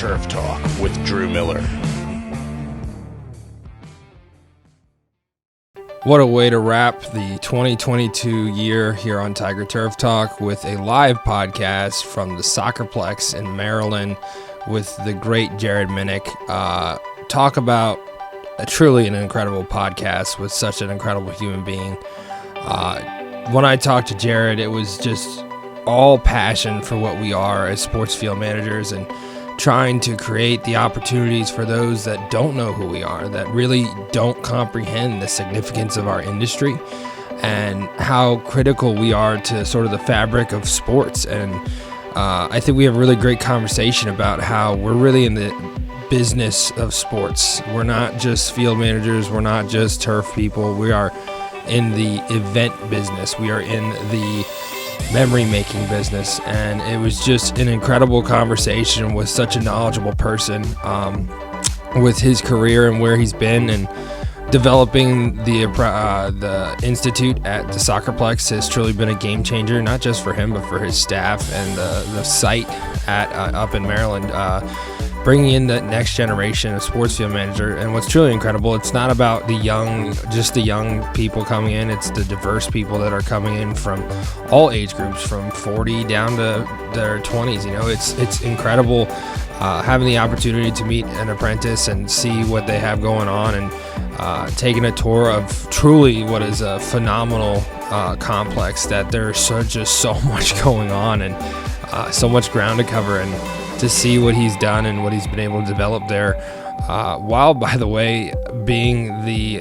Turf Talk with Drew Miller. What a way to wrap the 2022 year here on Tiger Turf Talk with a live podcast from the Soccerplex in Maryland with the great Jerad Minnick. Talk about truly an incredible podcast with such an incredible human being. When I talked to Jerad, it was just all passion for what we are as sports field managers and trying to create the opportunities for those that don't know who we are, that really don't comprehend the significance of our industry and how critical we are to sort of the fabric of sports. And I think we have a really great conversation about how we're really in the business of sports. We're not just field managers. We're not just turf people. We are in the event business. We are in the memory-making business, and it was just an incredible conversation with such a knowledgeable person with his career and where he's been, and developing the institute at the Soccerplex has truly been a game changer, not just for him but for his staff and the site at up in Maryland, bringing in the next generation of sports field manager. And what's truly incredible, it's not about the young people coming in, it's the diverse people that are coming in from all age groups, from 40 down to their 20s. You know, it's incredible having the opportunity to meet an apprentice and see what they have going on, and taking a tour of truly what is a phenomenal complex that there's just so much going on and so much ground to cover, and to see what he's done and what he's been able to develop there, while, by the way, being the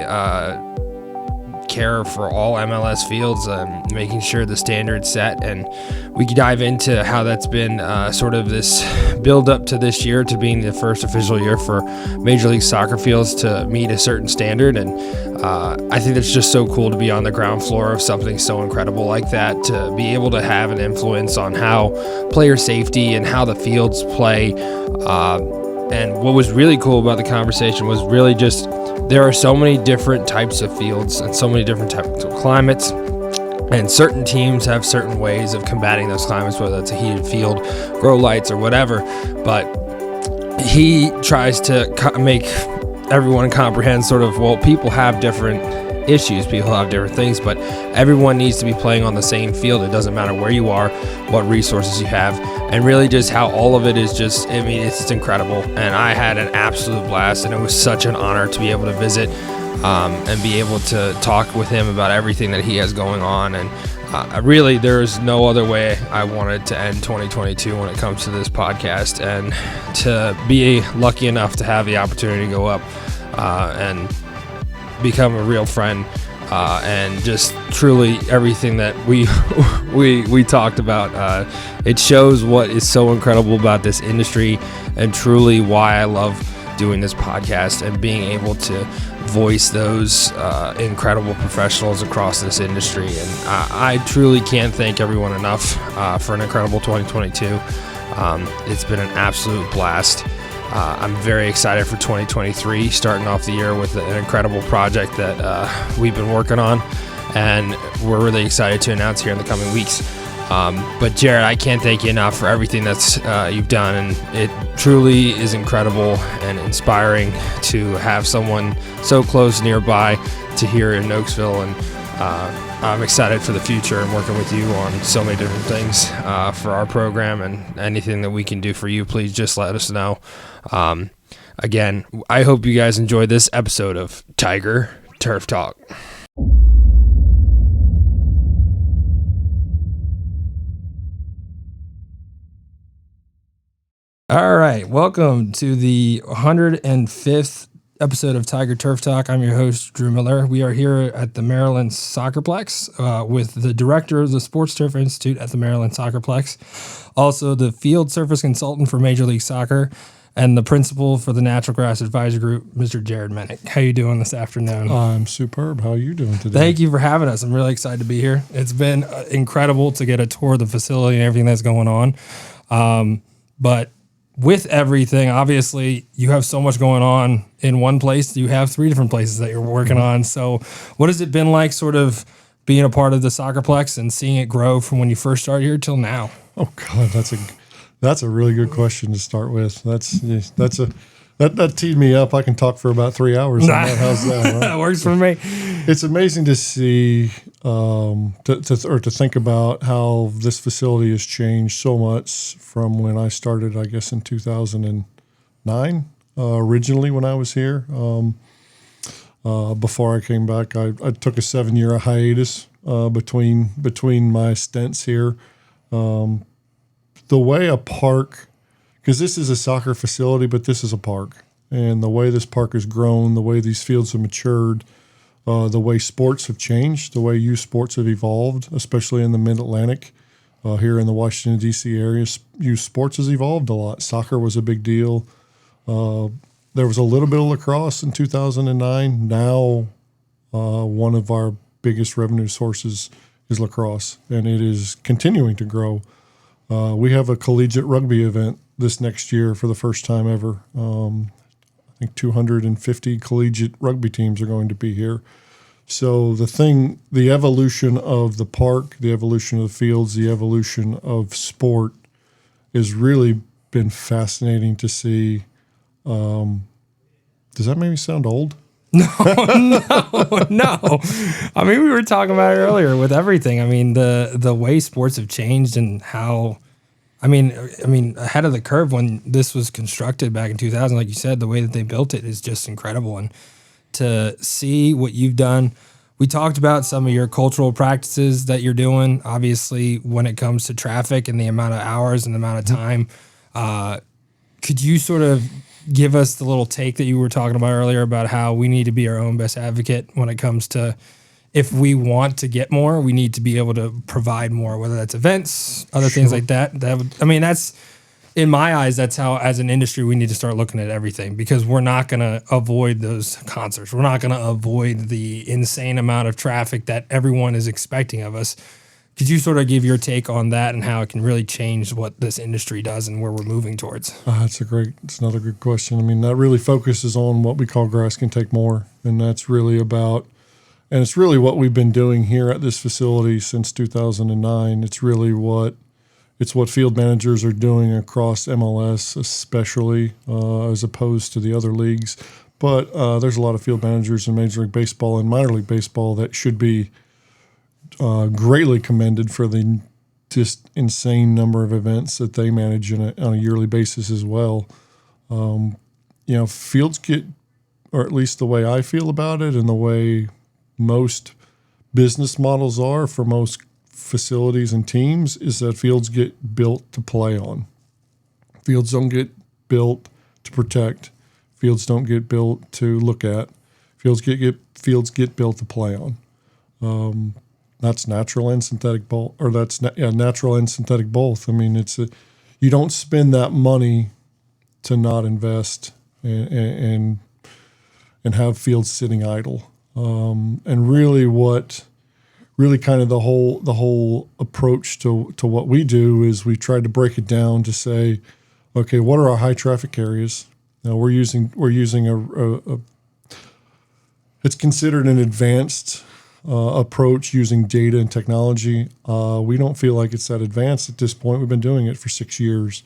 care for all MLS fields, making sure the standard's set. And we could dive into how that's been sort of this build up to this year, to being the first official year for Major League Soccer fields to meet a certain standard. And I think it's just so cool to be on the ground floor of something so incredible like that, to be able to have an influence on how player safety and how the fields play. And what was really cool about the conversation was really just, there are so many different types of fields and so many different types of climates, and certain teams have certain ways of combating those climates, whether it's a heated field, grow lights, or whatever. But he tries to make everyone comprehend sort of, well, people have different issues, people have different things, but everyone needs to be playing on the same field. It doesn't matter where you are, what resources you have, and really just how all of it is just, I mean, it's just incredible. And I had an absolute blast, and it was such an honor to be able to visit and be able to talk with him about everything that he has going on. And really, there is no other way I wanted to end 2022 when it comes to this podcast, and to be lucky enough to have the opportunity to go up and become a real friend, and just truly everything that we talked about. It shows what is so incredible about this industry, and truly why I love doing this podcast and being able to voice those incredible professionals across this industry. And I truly can't thank everyone enough for an incredible 2022. It's been an absolute blast. I'm very excited for 2023, starting off the year with an incredible project that we've been working on, and we're really excited to announce here in the coming weeks. But Jerad, I can't thank you enough for everything that's you've done, and it truly is incredible and inspiring to have someone so close nearby to here in Oaksville. And I'm excited for the future and working with you on so many different things for our program, and anything that we can do for you, please just let us know. Again, I hope you guys enjoyed this episode of Tiger Turf Talk. All right, welcome to the 105th episode of Tiger Turf Talk. I'm your host, Drew Miller. We are here at the Maryland Soccerplex with the director of the Sports Turf Institute at the Maryland Soccerplex, also the field surface consultant for Major League Soccer, and the principal for the Natural Grass Advisory Group, Mr. Jerad Minnick. How you doing this afternoon? I'm superb. How are you doing today? Thank you for having us. I'm really excited to be here. It's been incredible to get a tour of the facility and everything that's going on. But with everything, obviously, you have so much going on in one place. You have 3 different places that you're working on. So what has it been like sort of being a part of the Soccerplex and seeing it grow from when you first started here till now? Oh, God, That's a really good question to start with. That teed me up. I can talk for about 3 hours on that. How's that? Right? That works for me. It's amazing to see, to think about how this facility has changed so much from when I started, I guess, in 2009, originally when I was here. Before I came back, I took a 7-year hiatus between my stints here. The way a park, because this is a soccer facility, but this is a park, and the way this park has grown, the way these fields have matured, the way sports have changed, the way youth sports have evolved, especially in the Mid-Atlantic, here in the Washington, D.C. area, youth sports has evolved a lot. Soccer was a big deal. There was a little bit of lacrosse in 2009. Now, one of our biggest revenue sources is lacrosse, and it is continuing to grow. We have a collegiate rugby event this next year for the first time ever. I think 250 collegiate rugby teams are going to be here. So the evolution of the park, the evolution of the fields, the evolution of sport has really been fascinating to see. Does that make me sound old? No. I mean, we were talking about it earlier with everything. I mean, the way sports have changed and how, I mean, ahead of the curve when this was constructed back in 2000, like you said, the way that they built it is just incredible. And to see what you've done, we talked about some of your cultural practices that you're doing, obviously, when it comes to traffic and the amount of hours and the amount of time. Could you sort of give us the little take that you were talking about earlier about how we need to be our own best advocate when it comes to, if we want to get more, we need to be able to provide more, whether that's events, other things like that. That's, in my eyes, that's how, as an industry, we need to start looking at everything, because we're not going to avoid those concerts. We're not going to avoid the insane amount of traffic that everyone is expecting of us. Could you sort of give your take on that and how it can really change what this industry does and where we're moving towards? It's another good question. I mean, that really focuses on what we call grass can take more. And that's really about, and it's really what we've been doing here at this facility since 2009. It's what field managers are doing across MLS, especially as opposed to the other leagues. But there's a lot of field managers in Major League Baseball and minor league baseball that should be greatly commended for the just insane number of events that they manage on a yearly basis as well. Fields get, or at least the way I feel about it and the way most business models are for most facilities and teams, is that fields get built to play on. Fields don't get built to protect. Fields don't get built to look at. Fields get built to play on. That's natural and synthetic both, or natural and synthetic both. I mean, you don't spend that money to not invest and have fields sitting idle. And really kind of the whole approach to what we do is we try to break it down to say, okay, what are our high traffic areas? Now we're using it's considered an advanced approach using data and technology. We don't feel like it's that advanced at this point. We've been doing it for 6 years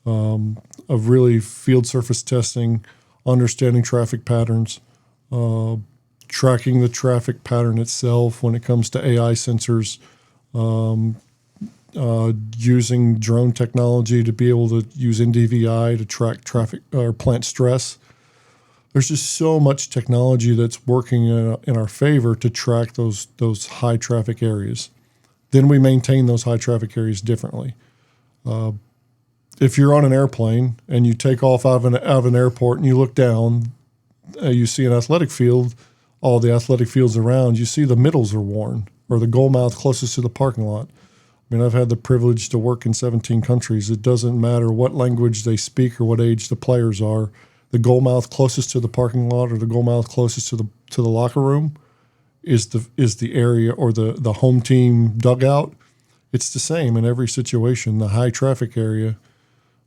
of really field surface testing, understanding traffic patterns, tracking the traffic pattern itself when it comes to AI sensors, using drone technology to be able to use NDVI to track traffic or plant stress. There's just so much technology that's working in our favor to track those high traffic areas. Then we maintain those high traffic areas differently. If you're on an airplane and you take off out of an airport and you look down, you see an athletic field, all the athletic fields around, you see the middles are worn, or the goal mouth closest to the parking lot. I mean, I've had the privilege to work in 17 countries. It doesn't matter what language they speak or what age the players are. The goal mouth closest to the parking lot or the goal mouth closest to the locker room is the area, or the home team dugout. It's the same in every situation, the high traffic area.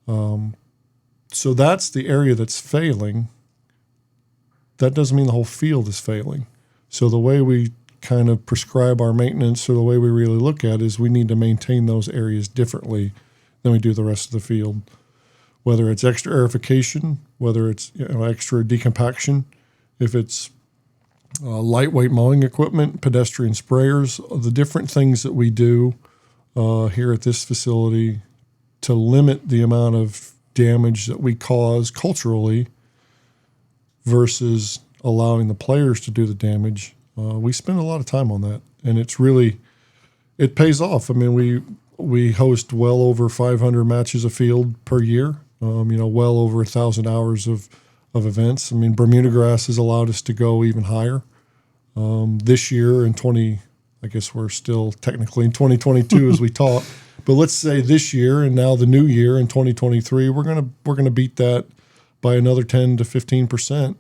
So that's the area that's failing. That doesn't mean the whole field is failing. So the way we kind of prescribe our maintenance, or the way we really look at it, is we need to maintain those areas differently than we do the rest of the field. Whether it's extra aerification, whether it's extra decompaction, if it's lightweight mowing equipment, pedestrian sprayers, the different things that we do here at this facility to limit the amount of damage that we cause culturally versus allowing the players to do the damage. We spend a lot of time on that, and it pays off. I mean, we host well over 500 matches of field per year, well over 1,000 hours of events. I mean, Bermuda grass has allowed us to go even higher. This year I guess we're still technically in 2022 as we talk, but let's say this year and now the new year in 2023, we're gonna beat that by another 10 to 15%.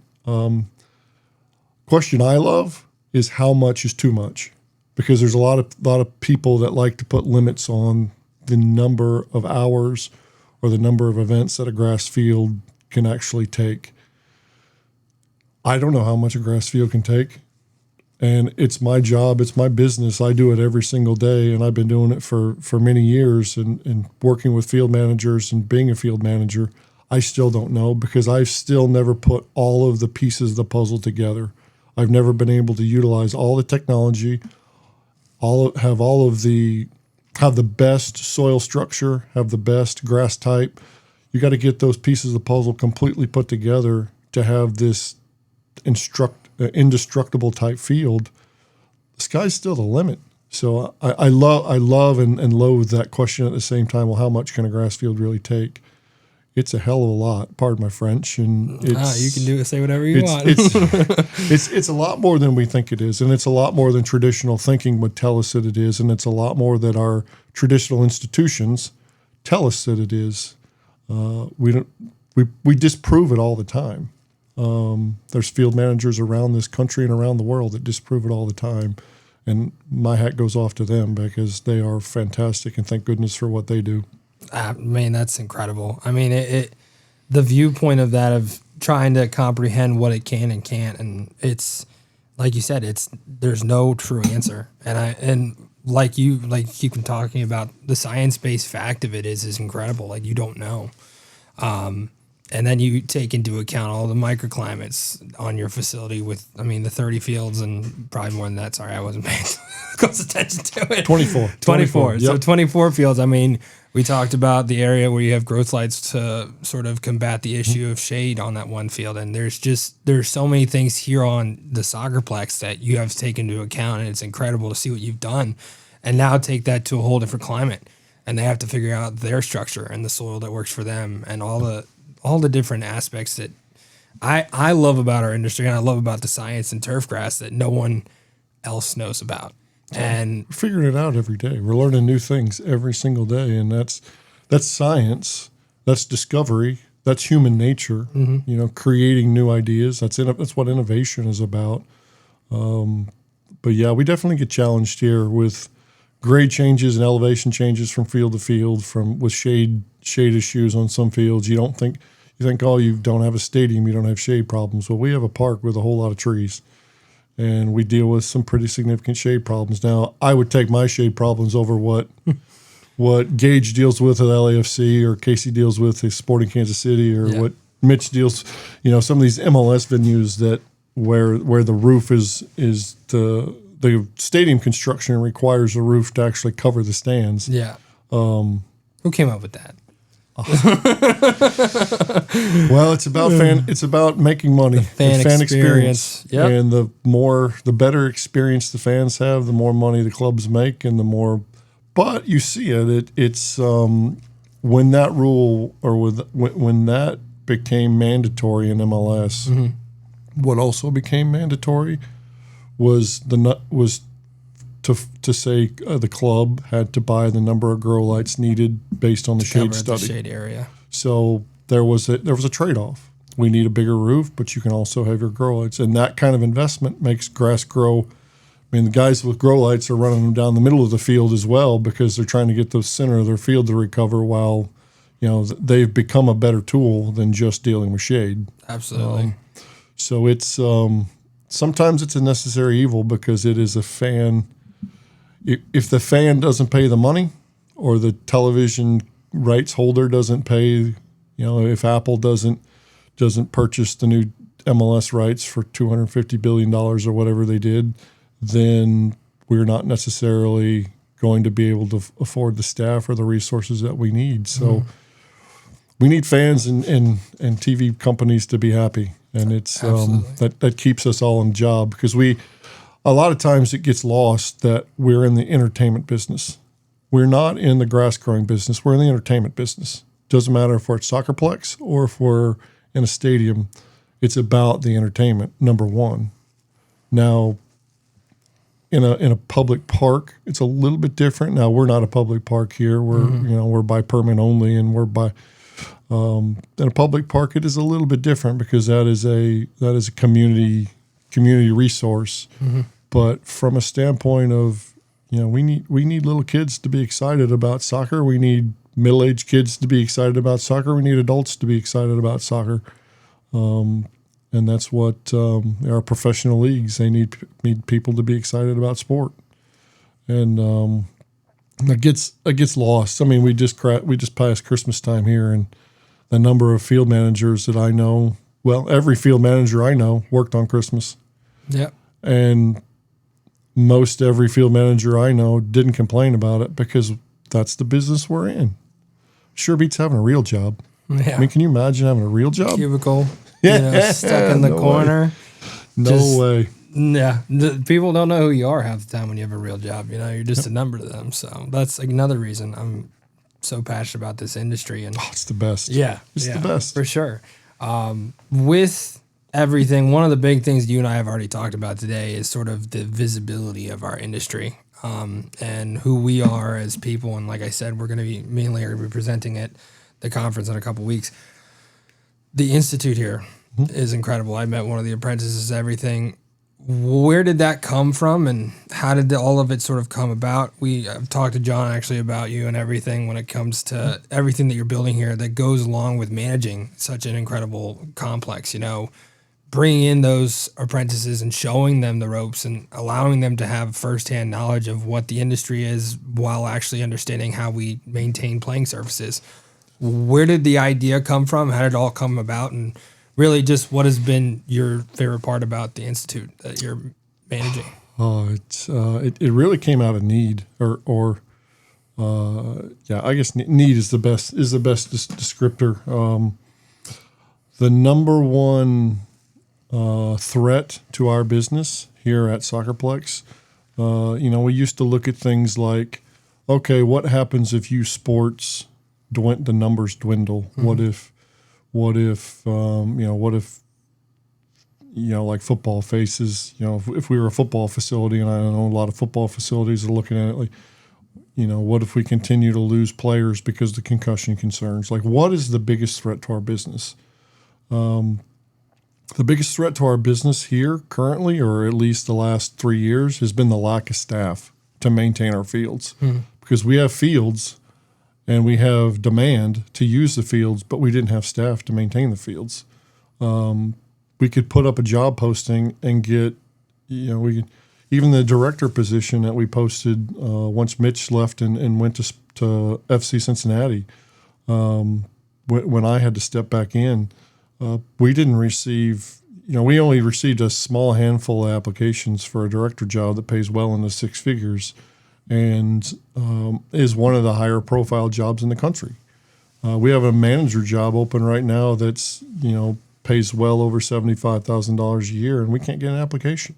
Question I love is how much is too much, because there's a lot of people that like to put limits on the number of hours or the number of events that a grass field can actually take. I don't know how much a grass field can take, and it's my job, it's my business. I do it every single day, and I've been doing it for many years, and working with field managers and being a field manager. I still don't know, because I've still never put all of the pieces of the puzzle together. I've never been able to utilize all the technology, have the best soil structure, have the best grass type. You got to get those pieces of the puzzle completely put together to have this indestructible type field. The sky's still the limit. So I love and loathe that question at the same time. Well, how much can a grass field really take? It's a hell of a lot. Pardon my French. And you can say whatever you want. It's a lot more than we think it is, and it's a lot more than traditional thinking would tell us that it is, and it's a lot more that our traditional institutions tell us that it is. We disprove it all the time. There's field managers around this country and around the world that disprove it all the time, and my hat goes off to them because they are fantastic, and thank goodness for what they do. Man, that's incredible. I mean, the viewpoint of that, of trying to comprehend what it can and can't, and it's like you said, there's no true answer. And like you keep talking about, the science-based fact of it is incredible. Like, you don't know. And then you take into account all the microclimates on your facility with, the 30 fields and probably more than that. Sorry, I wasn't paying close attention to it. 24. Yep. So 24 fields. We talked about the area where you have growth lights to sort of combat the issue of shade on that one field. And there's so many things here on the Soccerplex that you have taken into account, and it's incredible to see what you've done. And now take that to a whole different climate, and they have to figure out their structure and the soil that works for them, and all the different aspects that I love about our industry, and I love about the science and turfgrass that no one else knows about. And we're figuring it out every day. We're learning new things every single day, and that's science, that's discovery, that's human nature. Mm-hmm. Creating new ideas. That's what innovation is about. But yeah, we definitely get challenged here with grade changes and elevation changes from field to field, with shade issues on some fields. You think, oh, you don't have a stadium, you don't have shade problems. Well, we have a park with a whole lot of trees, and we deal with some pretty significant shade problems. Now, I would take my shade problems over what Gage deals with at LAFC, or Casey deals with at Sporting Kansas City, or what Mitch deals, some of these MLS venues where the roof is the stadium construction requires a roof to actually cover the stands. Yeah. Who came up with that? Well, it's about making money. Fan experience. Yep. And the better experience the fans have, the more money the clubs make, and the more. But you see it's when that rule, or when that became mandatory in MLS. Mm-hmm. What also became mandatory was to say the club had to buy the number of grow lights needed based on the shade study. The shade area. So there was a trade-off. We need a bigger roof, but you can also have your grow lights, and that kind of investment makes grass grow. The guys with grow lights are running them down the middle of the field as well, because they're trying to get the center of their field to recover, while they've become a better tool than just dealing with shade. Absolutely. So it's sometimes it's a necessary evil, because it is a fan. If the fan doesn't pay the money, or the television rights holder doesn't pay, if Apple doesn't purchase the new MLS rights for $250 billion or whatever they did, then we're not necessarily going to be able to afford the staff or the resources that we need. So we need fans and TV companies to be happy. And it's that keeps us all in job, because a lot of times it gets lost that we're in the entertainment business. We're not in the grass growing business. We're in the entertainment business. Doesn't matter if we're at Soccerplex or if we're in a stadium. It's about the entertainment, number one. Now, in a public park, it's a little bit different. Now, we're not a public park here. We're by permit only, and we're by in a public park. It is a little bit different because that is a community resource. But from a standpoint of, we need little kids to be excited about soccer. We need middle-aged kids to be excited about soccer. We need adults to be excited about soccer. And that's what our professional leagues, they need people to be excited about sport. And it gets lost. I mean, we just passed Christmas time here, and the number of field managers that I know, well, every field manager I know worked on Christmas. Yeah. And most every field manager I know didn't complain about it because that's the business we're in. Sure beats having a real job. Yeah. I mean, can you imagine having a real job? Cubicle, stuck in the corner. No way. Yeah. People don't know who you are half the time when you have a real job. You're just a number to them. So that's another reason I'm so passionate about this industry. And it's the best. Yeah. It's the best. For sure. With everything, one of the big things you and I have already talked about today is sort of the visibility of our industry, and who we are as people. And like I said, we're going to be mainly presenting at the conference in a couple weeks. The Institute here is incredible. I met one of the apprentices, everything. Where did that come from, and how did all of it sort of come about? I've talked to John actually about you and everything when it comes to everything that you're building here that goes along with managing such an incredible complex, bringing in those apprentices and showing them the ropes and allowing them to have firsthand knowledge of what the industry is while actually understanding how we maintain playing surfaces. Where did the idea come from? How did it all come about? And really just what has been your favorite part about the Institute that you're managing? It really came out of need I guess need is the best descriptor. The number one threat to our business here at Soccerplex, we used to look at things like, okay, what happens if youth sports the numbers dwindle? What if like football faces, if we were a football facility, and I know a lot of football facilities are looking at it like, what if we continue to lose players because of the concussion concerns? Like, what is the biggest threat to our business? The biggest threat to our business here currently, or at least the last 3 years, has been the lack of staff to maintain our fields. Because we have fields and we have demand to use the fields, but we didn't have staff to maintain the fields. We could put up a job posting and get, even the director position that we posted once Mitch left and went to FC Cincinnati, when I had to step back in, we didn't receive, we only received a small handful of applications for a director job that pays well into six figures and is one of the higher profile jobs in the country. We have a manager job open right now that's, pays well over $75,000 a year, and we can't get an application,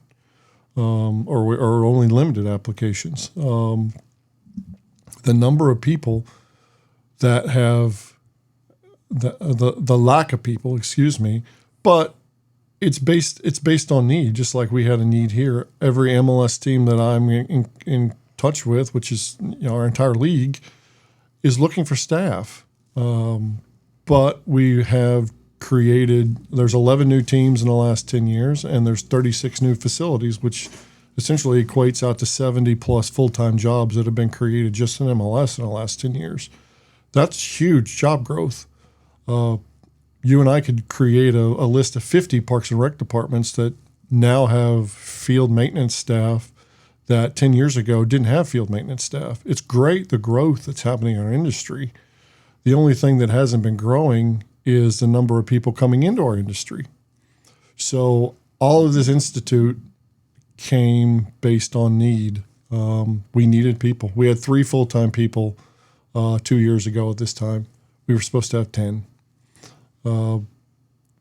or only limited applications. The number of people that have the lack of people, but it's based on need. Just like we had a need here, every MLS team that I'm in touch with, which is our entire league, is looking for staff. But we have there's 11 new teams in the last 10 years, and there's 36 new facilities, which essentially equates out to 70 plus full-time jobs that have been created just in MLS in the last 10 years. That's huge job growth. You and I could create a list of 50 Parks and Rec departments that now have field maintenance staff that 10 years ago didn't have field maintenance staff. It's great, the growth that's happening in our industry. The only thing that hasn't been growing is the number of people coming into our industry. So all of this institute came based on need. We needed people. We had 3 full-time people 2 years ago at this time. We were supposed to have 10.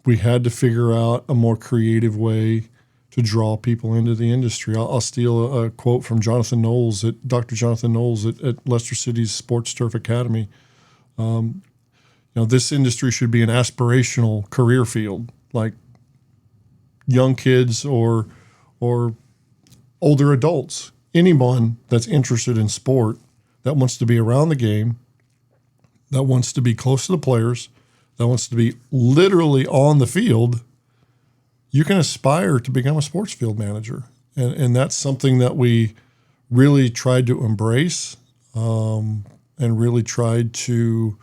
We had to figure out a more creative way to draw people into the industry. I'll steal a quote from Jonathan Knowles, Dr. Jonathan Knowles at Leicester City's Sports Turf Academy. This industry should be an aspirational career field, like young kids or older adults. Anyone that's interested in sport, that wants to be around the game, that wants to be close to the players, that wants to be literally on the field, you can aspire to become a sports field manager. And that's something that we really tried to embrace and really tried to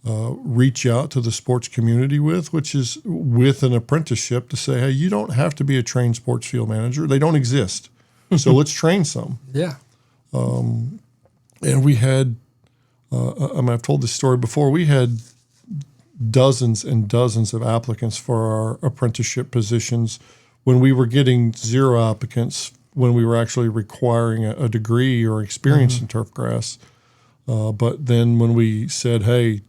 reach out to the sports community with, which is with an apprenticeship to say, hey, you don't have to be a trained sports field manager. They don't exist. So let's train some. Yeah. And we had, I've told this story before, we had dozens and dozens of applicants for our apprenticeship positions when we were getting 0 applicants, when we were actually requiring a degree or experience in turfgrass. But then when we said, hey,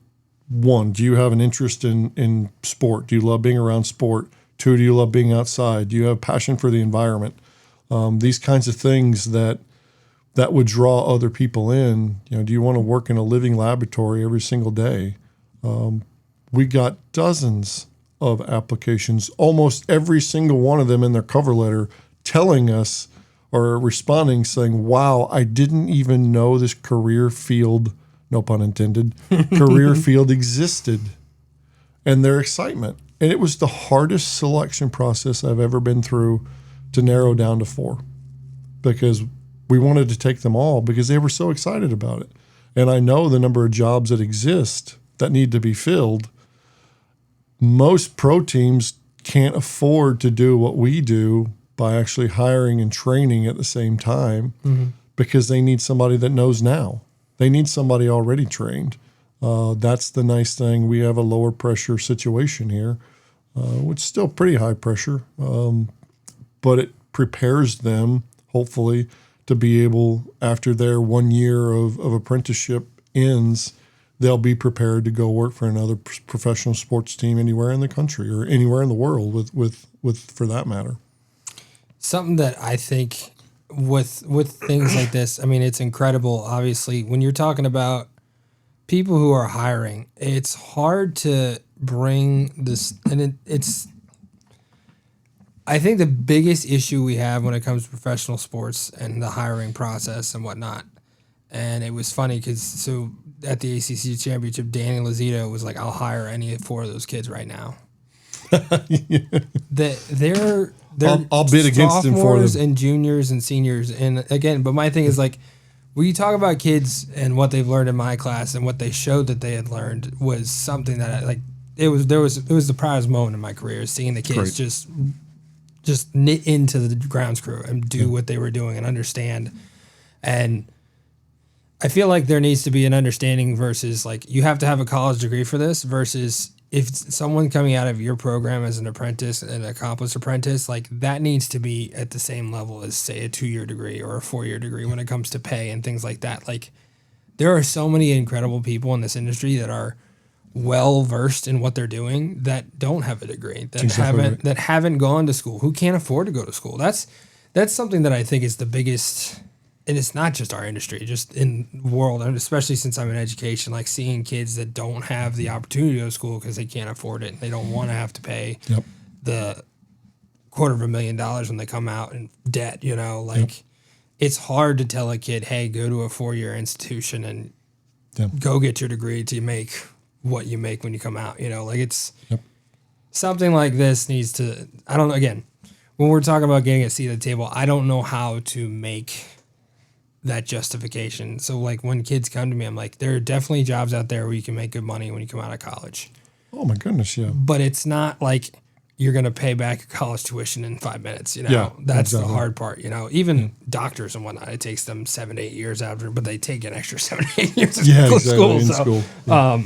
1, do you have an interest in sport? Do you love being around sport? 2, do you love being outside? Do you have passion for the environment? These kinds of things that would draw other people in. Do you want to work in a living laboratory every single day? We got dozens of applications, almost every single one of them in their cover letter telling us or responding saying, wow, I didn't even know this career field, no pun intended, career field existed. And their excitement. And it was the hardest selection process I've ever been through to narrow down to 4, because we wanted to take them all because they were so excited about it. And I know the number of jobs that exist that need to be filled. Most pro teams can't afford to do what we do by actually hiring and training at the same time because they need somebody that knows now. They need somebody already trained. That's the nice thing. We have a lower pressure situation here, which is still pretty high pressure, but it prepares them, hopefully, to be able, after their 1 year of apprenticeship ends, they'll be prepared to go work for another professional sports team anywhere in the country or anywhere in the world with for that matter. Something that I think with things like this, I mean, it's incredible. Obviously, when you're talking about people who are hiring, it's hard to bring this, and it's, I think the biggest issue we have when it comes to professional sports and the hiring process and whatnot. And it was funny because so at the ACC championship, Danny Lazito was like, "I'll hire any 4 of those kids right now." They're I'll bid against him for them. And juniors and seniors. And again, but my thing is like, when you talk about kids and what they've learned in my class and what they showed that they had learned was something that I, like. It was the proudest moment in my career, seeing the kids just knit into the grounds crew and do what they were doing and understand. And I feel like there needs to be an understanding versus like you have to have a college degree for this versus if someone coming out of your program as an apprentice, an accomplished apprentice, like that needs to be at the same level as say a 2-year degree or a 4-year degree when it comes to pay and things like that. Like there are so many incredible people in this industry that are well versed in what they're doing that don't have a degree, that haven't gone to school, who can't afford to go to school. That's something that I think is the biggest, and it's not just our industry, just in the world, and especially since I'm in education, like seeing kids that don't have the opportunity to go to school because they can't afford it and they don't want to have to pay the $250,000 when they come out in debt, it's hard to tell a kid, hey, go to a 4-year institution and go get your degree to make what you make when you come out, it's something like this needs to, I don't know, again, when we're talking about getting a seat at the table, I don't know how to make that justification. So like when kids come to me, I'm like, there are definitely jobs out there where you can make good money when you come out of college. Oh my goodness. Yeah. But it's not like you're going to pay back your college tuition in 5 minutes. That's the hard part, even doctors and whatnot, it takes them 7 to 8 years after, but they take an extra 7 to 8 years of school. In school. Yeah.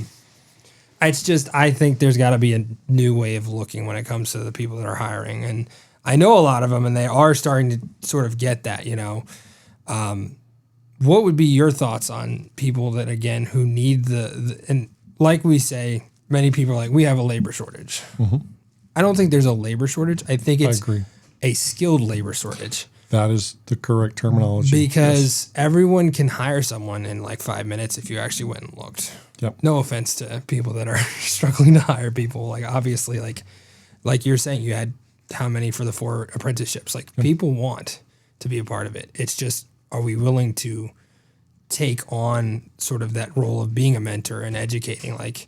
It's just, I think there's got to be a new way of looking when it comes to the people that are hiring. And I know a lot of them, and they are starting to sort of get that, What would be your thoughts on people that, again, who need and like we say, many people are like, we have a labor shortage. Mm-hmm. I don't think there's a labor shortage. I think it's a skilled labor shortage. That is the correct terminology. Because everyone can hire someone in like 5 minutes if you actually went and looked. Yep. No offense to people that are struggling to hire people. Like, obviously, like you're saying, you had how many for the 4 apprenticeships? Like, people want to be a part of it. It's just, are we willing to take on sort of that role of being a mentor and educating? Like,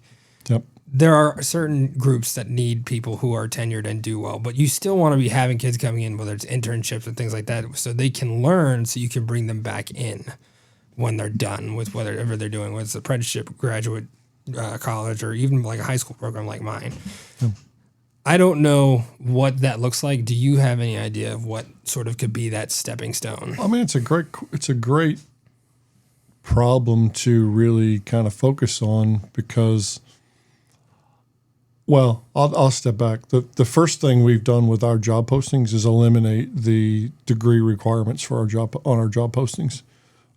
there are certain groups that need people who are tenured and do well, but you still want to be having kids coming in, whether it's internships and things like that, so they can learn, so you can bring them back in when they're done with whatever they're doing, whether it's apprenticeship, graduate, college, or even like a high school program like mine. I don't know what that looks like. Do you have any idea of what sort of could be that stepping stone? I mean, it's a great problem to really kind of focus on because, well, I'll step back. The first thing we've done with our job postings is eliminate the degree requirements for our job postings.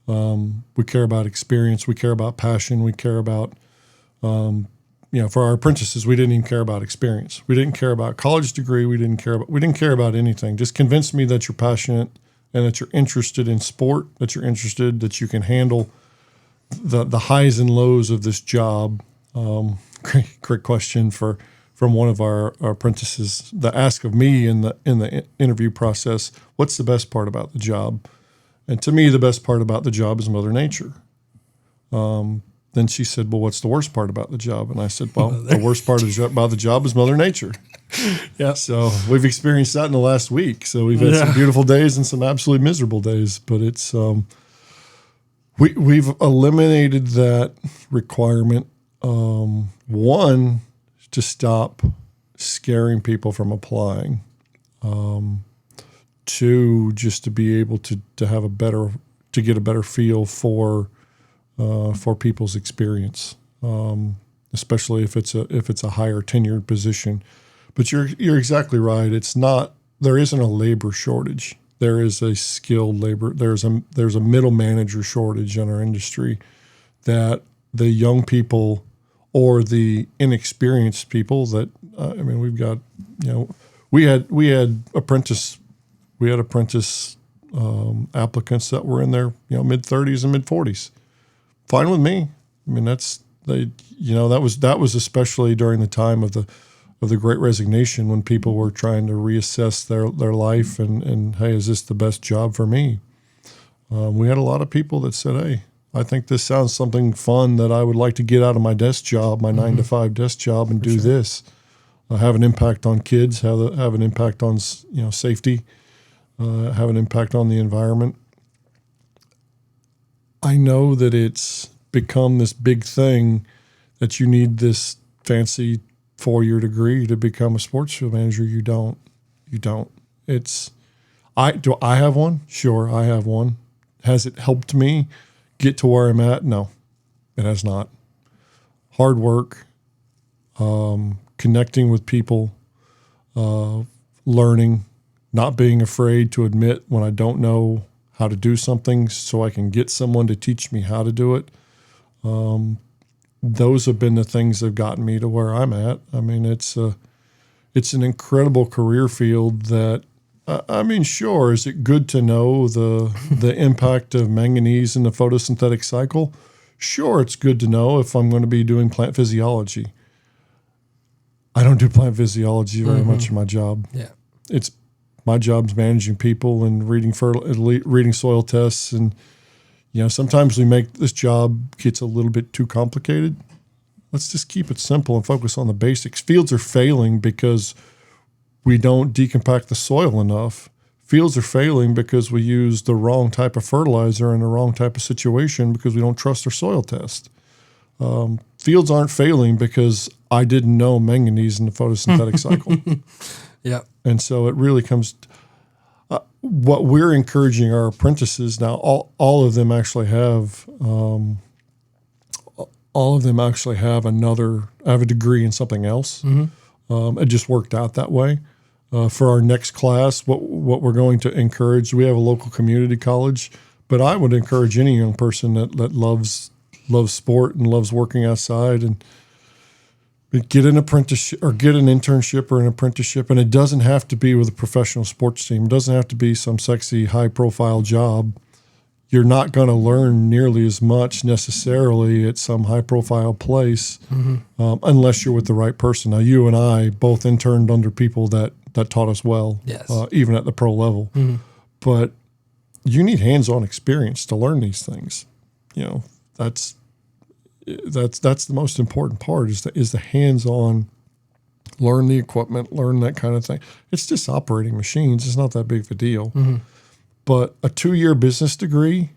We care about experience. We care about passion. We care about, for our apprentices, we didn't even care about experience. We didn't care about college degree. We didn't care about anything. Just convince me that you're passionate and that you're interested in sport, that you're interested, that you can handle the highs and lows of this job. Great question from one of our apprentices. The ask of me in the interview process: what's the best part about the job? And to me, the best part about the job is Mother Nature. Then she said, well, what's the worst part about the job? And I said, well, the worst part about the job is Mother Nature. Yeah. So we've experienced that in the last week. So we've had some beautiful days and some absolutely miserable days. But it's we've eliminated that requirement. One, to stop scaring people from applying. Two, just to be able to have get a better feel for people's experience, especially if it's a higher tenured position. But you're exactly right. There isn't a labor shortage. There is a skilled labor. There's a middle manager shortage in our industry that the young people or the inexperienced people that we've got, we had apprentice applicants that were in their mid-30s and mid-40s. Fine with me. I mean, that was especially during the time of the Great Resignation, when people were trying to reassess their life and hey, is this the best job for me? We had a lot of people that said, hey, I think this sounds something fun that I would like to get out of my desk job, my 9-to-5 desk job, and do this. Have an impact on kids, have an impact on safety, have an impact on the environment. I know that it's become this big thing that you need this fancy 4-year degree to become a sports field manager. You don't. Do I have one? Sure, I have one. Has it helped me get to where I'm at? No, it has not. Hard work, connecting with people, learning, not being afraid to admit when I don't know how to do something so I can get someone to teach me how to do it. Those have been the things that have gotten me to where I'm at. I mean, it's an incredible career field that, sure, is it good to know the impact of manganese in the photosynthetic cycle? Sure, it's good to know if I'm going to be doing plant physiology. I don't do plant physiology very much in my job. Yeah. My job's managing people and reading soil tests, and sometimes this job gets a little bit too complicated. Let's just keep it simple and focus on the basics. Fields are failing because we don't decompact the soil enough. Fields are failing because we use the wrong type of fertilizer in the wrong type of situation because we don't trust our soil test. Fields aren't failing because I didn't know manganese in the photosynthetic cycle. Yeah. And so it really comes what we're encouraging our apprentices now, all of them actually have all of them actually have a degree in something else. It just worked out that way. For our next class, what we're going to encourage, we have a local community college, but I would encourage any young person that loves sport and loves working outside and get an apprenticeship or get an internship or an apprenticeship. And it doesn't have to be with a professional sports team. It doesn't have to be some sexy, high-profile job. You're not going to learn nearly as much necessarily at some high-profile place unless you're with the right person. Now, you and I both interned under people that taught us well, yes. Even at the pro level. But you need hands-on experience to learn these things. You know, that's the most important part is the hands-on. Learn the equipment, learn that kind of thing. It's just operating machines. It's not that big of a deal. But a 2-year business degree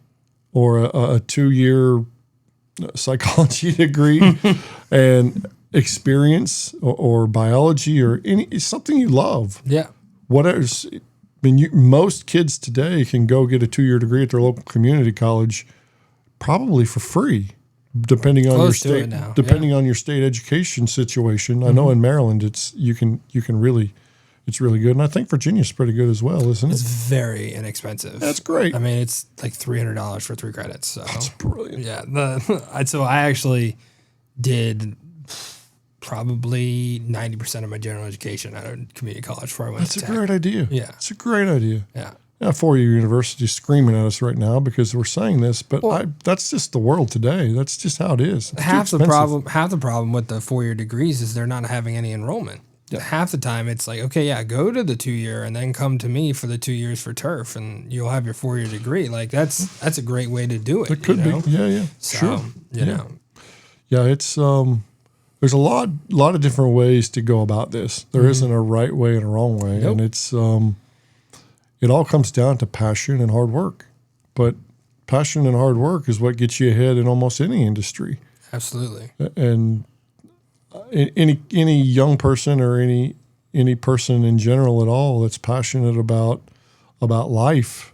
or a 2-year psychology degree and experience or biology or something you love. Yeah. Most kids today can go get a 2-year degree at their local community college probably for free, depending on Close your to state. it now. Depending on your state education situation. I know in Maryland it's really good, and I think Virginia's pretty good as well, isn't it? It's very inexpensive. That's great. I mean, it's like $300 for 3 credits. So. That's brilliant. Yeah. So I actually did probably 90% of my general education at a community college before I went to That's a great idea. Yeah. It's a great idea. Yeah. Yeah, 4-year university screaming at us right now because we're saying this, but that's just the world today. That's just how it is. Half the problem with the 4-year degrees is they're not having any enrollment. Yeah. Half the time it's like, okay, yeah, go to the 2-year and then come to me for the 2 years for turf and you'll have your 4-year degree. Like that's a great way to do it. It could be. Yeah. So, sure. You know. Yeah, it's there's a lot of different ways to go about this. There isn't a right way and a wrong way. Nope. And it's it all comes down to passion and hard work. But passion and hard work is what gets you ahead in almost any industry. Absolutely. And any young person or any person in general at all that's passionate about life.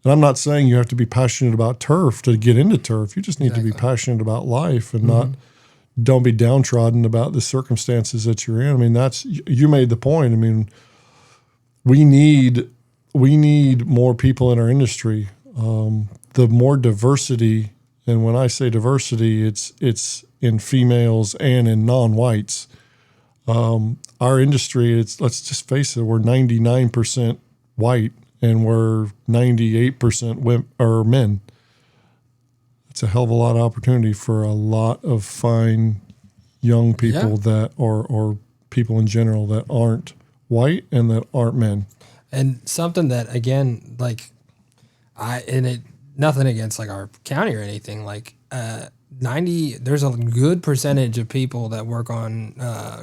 And I'm not saying you have to be passionate about turf to get into turf. You just need to be passionate about life and don't be downtrodden about the circumstances that you're in. I mean, you made the point. I mean, we need more people in our industry. The more diversity, and when I say diversity, it's in females and in non-whites. Our industry, let's just face it, we're 99% white and we're 98% men. It's a hell of a lot of opportunity for a lot of fine young people that or people in general that aren't white and that aren't men. And something that, again, like nothing against like our county or anything, like there's a good percentage of people that work on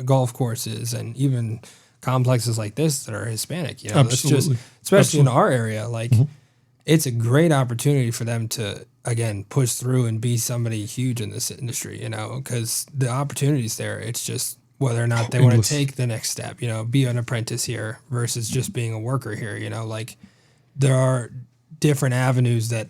golf courses and even complexes like this that are Hispanic. You know, Absolutely. Especially in our area, like it's a great opportunity for them to, again, push through and be somebody huge in this industry, you know, because the opportunity's there. It's just whether or not they want to take the next step, you know, be an apprentice here versus just being a worker here, you know, like there are different avenues that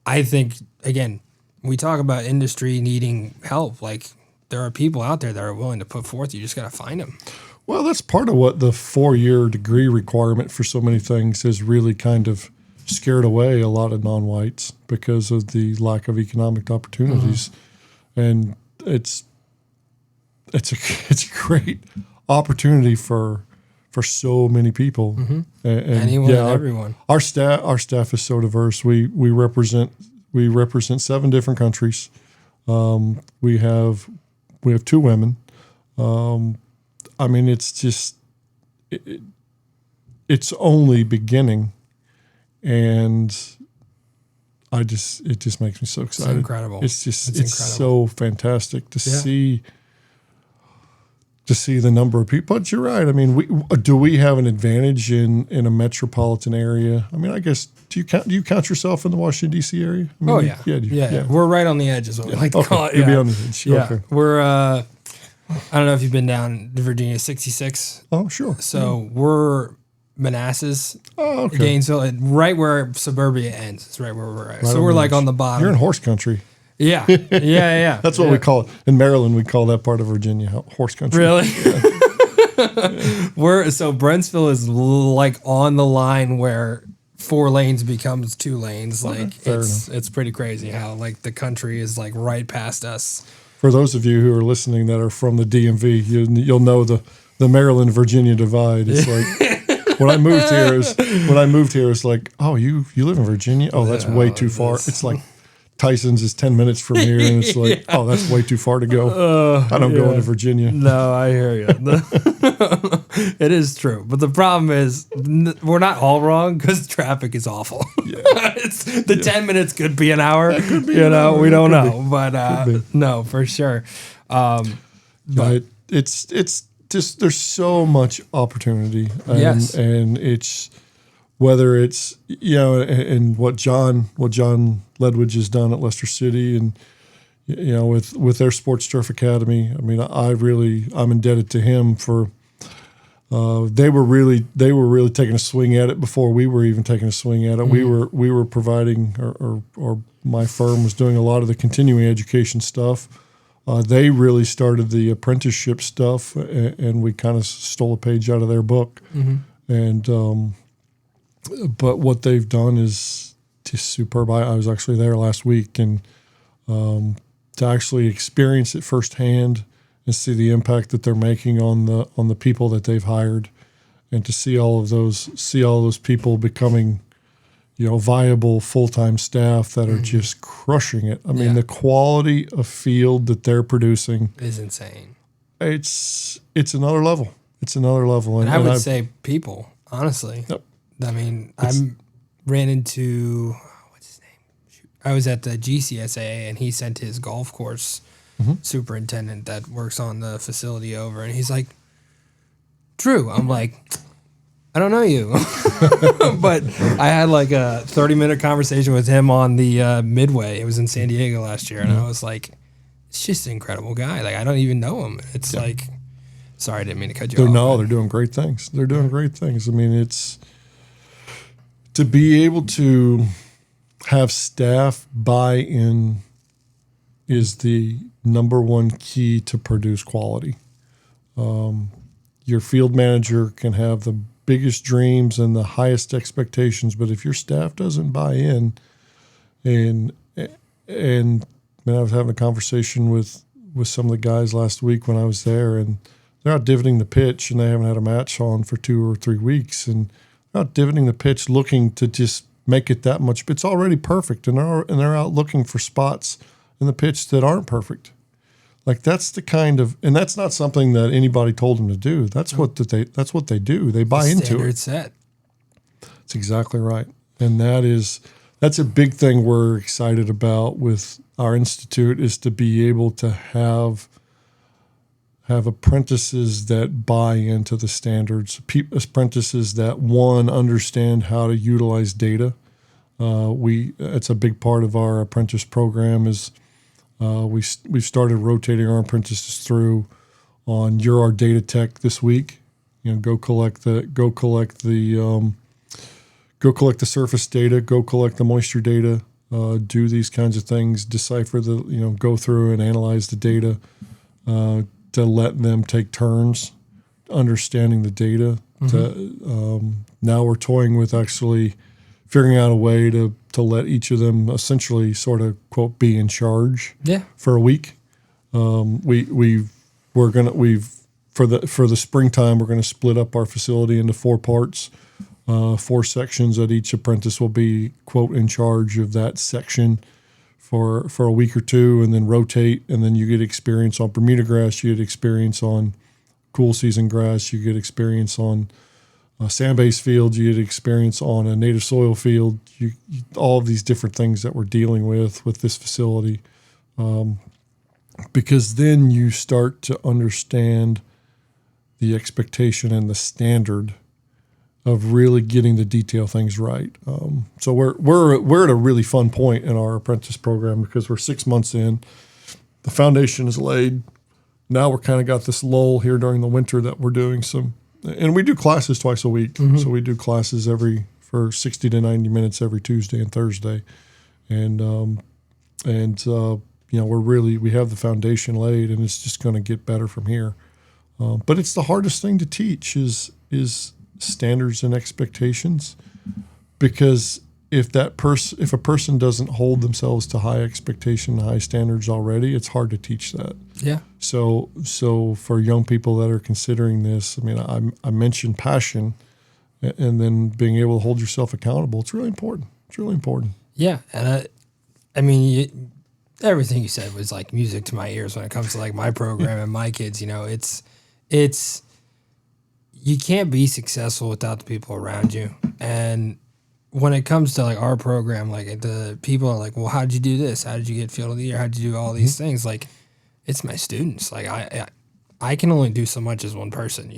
I think, again, we talk about industry needing help. Like there are people out there that are willing to put forth. You just got to find them. Well, that's part of what the 4-year degree requirement for so many things has really kind of scared away a lot of non-whites because of the lack of economic opportunities. And it's a great opportunity for so many people. And anyone and everyone. Our staff is so diverse. We represent 7 different countries. We have 2 women. I mean, it's just it's only beginning, and it just makes me so excited. It's incredible. It's so fantastic to see the number of people. But you're right. I mean, do we have an advantage in a metropolitan area? I mean, I guess do you count yourself in the Washington D.C. area? I mean, yeah. We're right on the edge, is what we like to call it. You'll be on the edge. Yeah, okay. We're. I don't know if you've been down to Virginia 66. Oh, sure. So we're Manassas, Gainesville, right where suburbia ends. It's right where we're at. Right so we're like on the bottom. You're in horse country. Yeah. Yeah. That's what we call it. In Maryland, we call that part of Virginia horse country. Really? So Brentsville is like on the line where 4 lanes becomes 2 lanes. Like it's pretty crazy how like the country is like right past us. For those of you who are listening that are from the DMV, you'll know the Maryland Virginia divide. It's like when I moved here, it's like, oh, you live in Virginia? Oh, that's way too far. It's like Tyson's is 10 minutes from here, and it's like, oh, that's way too far to go. I don't go into Virginia. No, I hear you. It is true. But the problem is we're not all wrong because traffic is awful. Yeah. 10 minutes could be an hour. That could be we don't know. But no, for sure. But it's just there's so much opportunity. And it's whether it's and what John Ledwidge has done at Leicester City, and with their Sports Turf Academy. I mean, I'm indebted to him for they were really taking a swing at it before we were even taking a swing at it. Mm-hmm. We were providing, or my firm was doing a lot of the continuing education stuff. They really started the apprenticeship stuff, and we kind of stole a page out of their book. Mm-hmm. And but what they've done is just superb. I was actually there last week, and to actually experience it firsthand and see the impact that they're making on the people that they've hired, and to see all those people becoming, viable full-time staff that are just crushing it. I mean, the quality of field that they're producing is insane. It's another level. It's another level. And I would say people, honestly. Yep. I mean, I ran into, what's his name? I was at the GCSAA, and he sent his golf course superintendent that works on the facility over, and he's like, Drew. I'm like, I don't know you. But I had like a 30-minute conversation with him on the Midway. It was in San Diego last year, and I was like, it's just an incredible guy. Like, I don't even know him. It's like, sorry, I didn't mean to cut you off. No, they're doing great things. They're doing great things. I mean, it's to be able to have staff buy in is the number one key to produce quality. Your field manager can have the biggest dreams and the highest expectations, but if your staff doesn't buy in, and I was having a conversation with some of the guys last week when I was there, and they're out divoting the pitch, and they haven't had a match on for 2 or 3 weeks, and they're out divoting the pitch looking to just make it that much. It's already perfect, and they're out looking for spots in the pitch that aren't perfect. Like, that's the kind of, and that's not something that anybody told them to do. That's what they do. They buy into it. Standard set. That's exactly right. And that's a big thing we're excited about with our institute, is to be able to have apprentices that buy into the standards, apprentices that, one, understand how to utilize data. It's a big part of our apprentice program is we've started rotating our apprentices through on You're Our Data Tech this week. Go collect the surface data, go collect the moisture data, do these kinds of things, decipher go through and analyze the data, to let them take turns understanding the data. Now we're toying with actually figuring out a way to let each of them essentially sort of, quote, be in charge for a week. For the springtime, we're going to split up our facility into 4 parts, 4 sections that each apprentice will be, quote, in charge of that section for a week or 2, and then rotate. And then you get experience on Bermuda grass, you get experience on cool season grass, you get experience on sand-based fields, you get experience on a native soil field, all of these different things that we're dealing with this facility. Because then you start to understand the expectation and the standard of really getting the detail things right. So we're at a really fun point in our apprentice program because we're 6 months in. The foundation is laid. Now we're kind of got this lull here during the winter that we're doing and we do classes twice a week. Mm-hmm. So we do classes for 60 to 90 minutes every Tuesday and Thursday. And we have the foundation laid, and it's just going to get better from here. But it's the hardest thing to teach is standards and expectations, because if a person doesn't hold themselves to high expectation, high standards already, it's hard to teach that. Yeah. So for young people that are considering this, I mean, I mentioned passion, and then being able to hold yourself accountable. It's really important. It's really important. Yeah, and I mean, everything you said was like music to my ears when it comes to like my program and my kids. It's you can't be successful without the people around you. And when it comes to like our program, like the people are like, well, how'd you do this? How did you get field of the year? How'd you do all these things? Like, it's my students. Like I can only do so much as one person,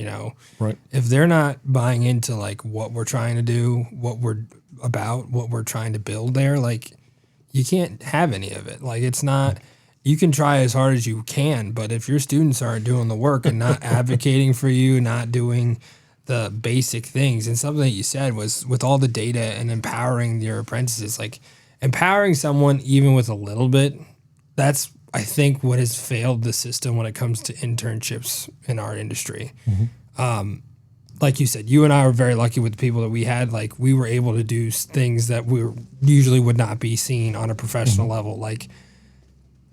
Right. If they're not buying into like what we're trying to do, what we're about, what we're trying to build there, like you can't have any of it. Like it's not, you can try as hard as you can, but if your students aren't doing the work and not advocating for you, not doing the basic things, and something that you said was with all the data and empowering your apprentices, like empowering someone even with a little bit, that's, I think, what has failed the system when it comes to internships in our industry. Like you said, you and I were very lucky with the people that we had. Like we were able to do things that we usually would not be seen on a professional level. Like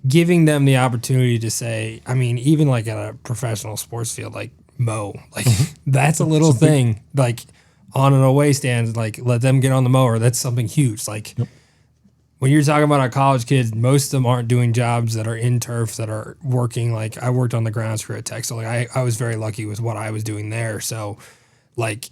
giving them the opportunity to say, I mean, even like at a professional sports field, like mow, like that's a little thing. Like on an away stand, like let them get on the mower. That's something huge. Like when you're talking about our college kids, most of them aren't doing jobs that are in turf, that are working. Like I worked on the grounds crew at Tech, so like I was very lucky with what I was doing there. So like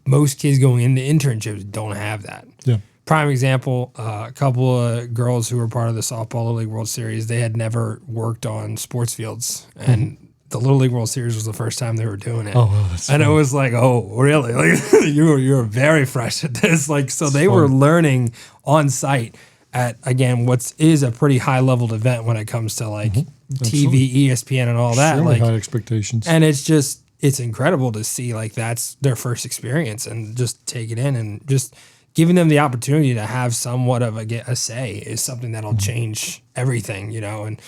most kids going into internships don't have that. Yeah. Prime example, a couple of girls who were part of the Softball Little League World Series, they had never worked on sports fields, and the Little League World Series was the first time they were doing it. Oh, well, that's and funny. It was like, oh, really? Like you're very fresh at this. Like so, they were learning on site at, again, what is a pretty high leveled event when it comes to like TV, ESPN, and all that. Extremely Like high expectations. and it's incredible to see like that's their first experience, and just take it in, and just giving them the opportunity to have somewhat of a say is something that'll change everything, and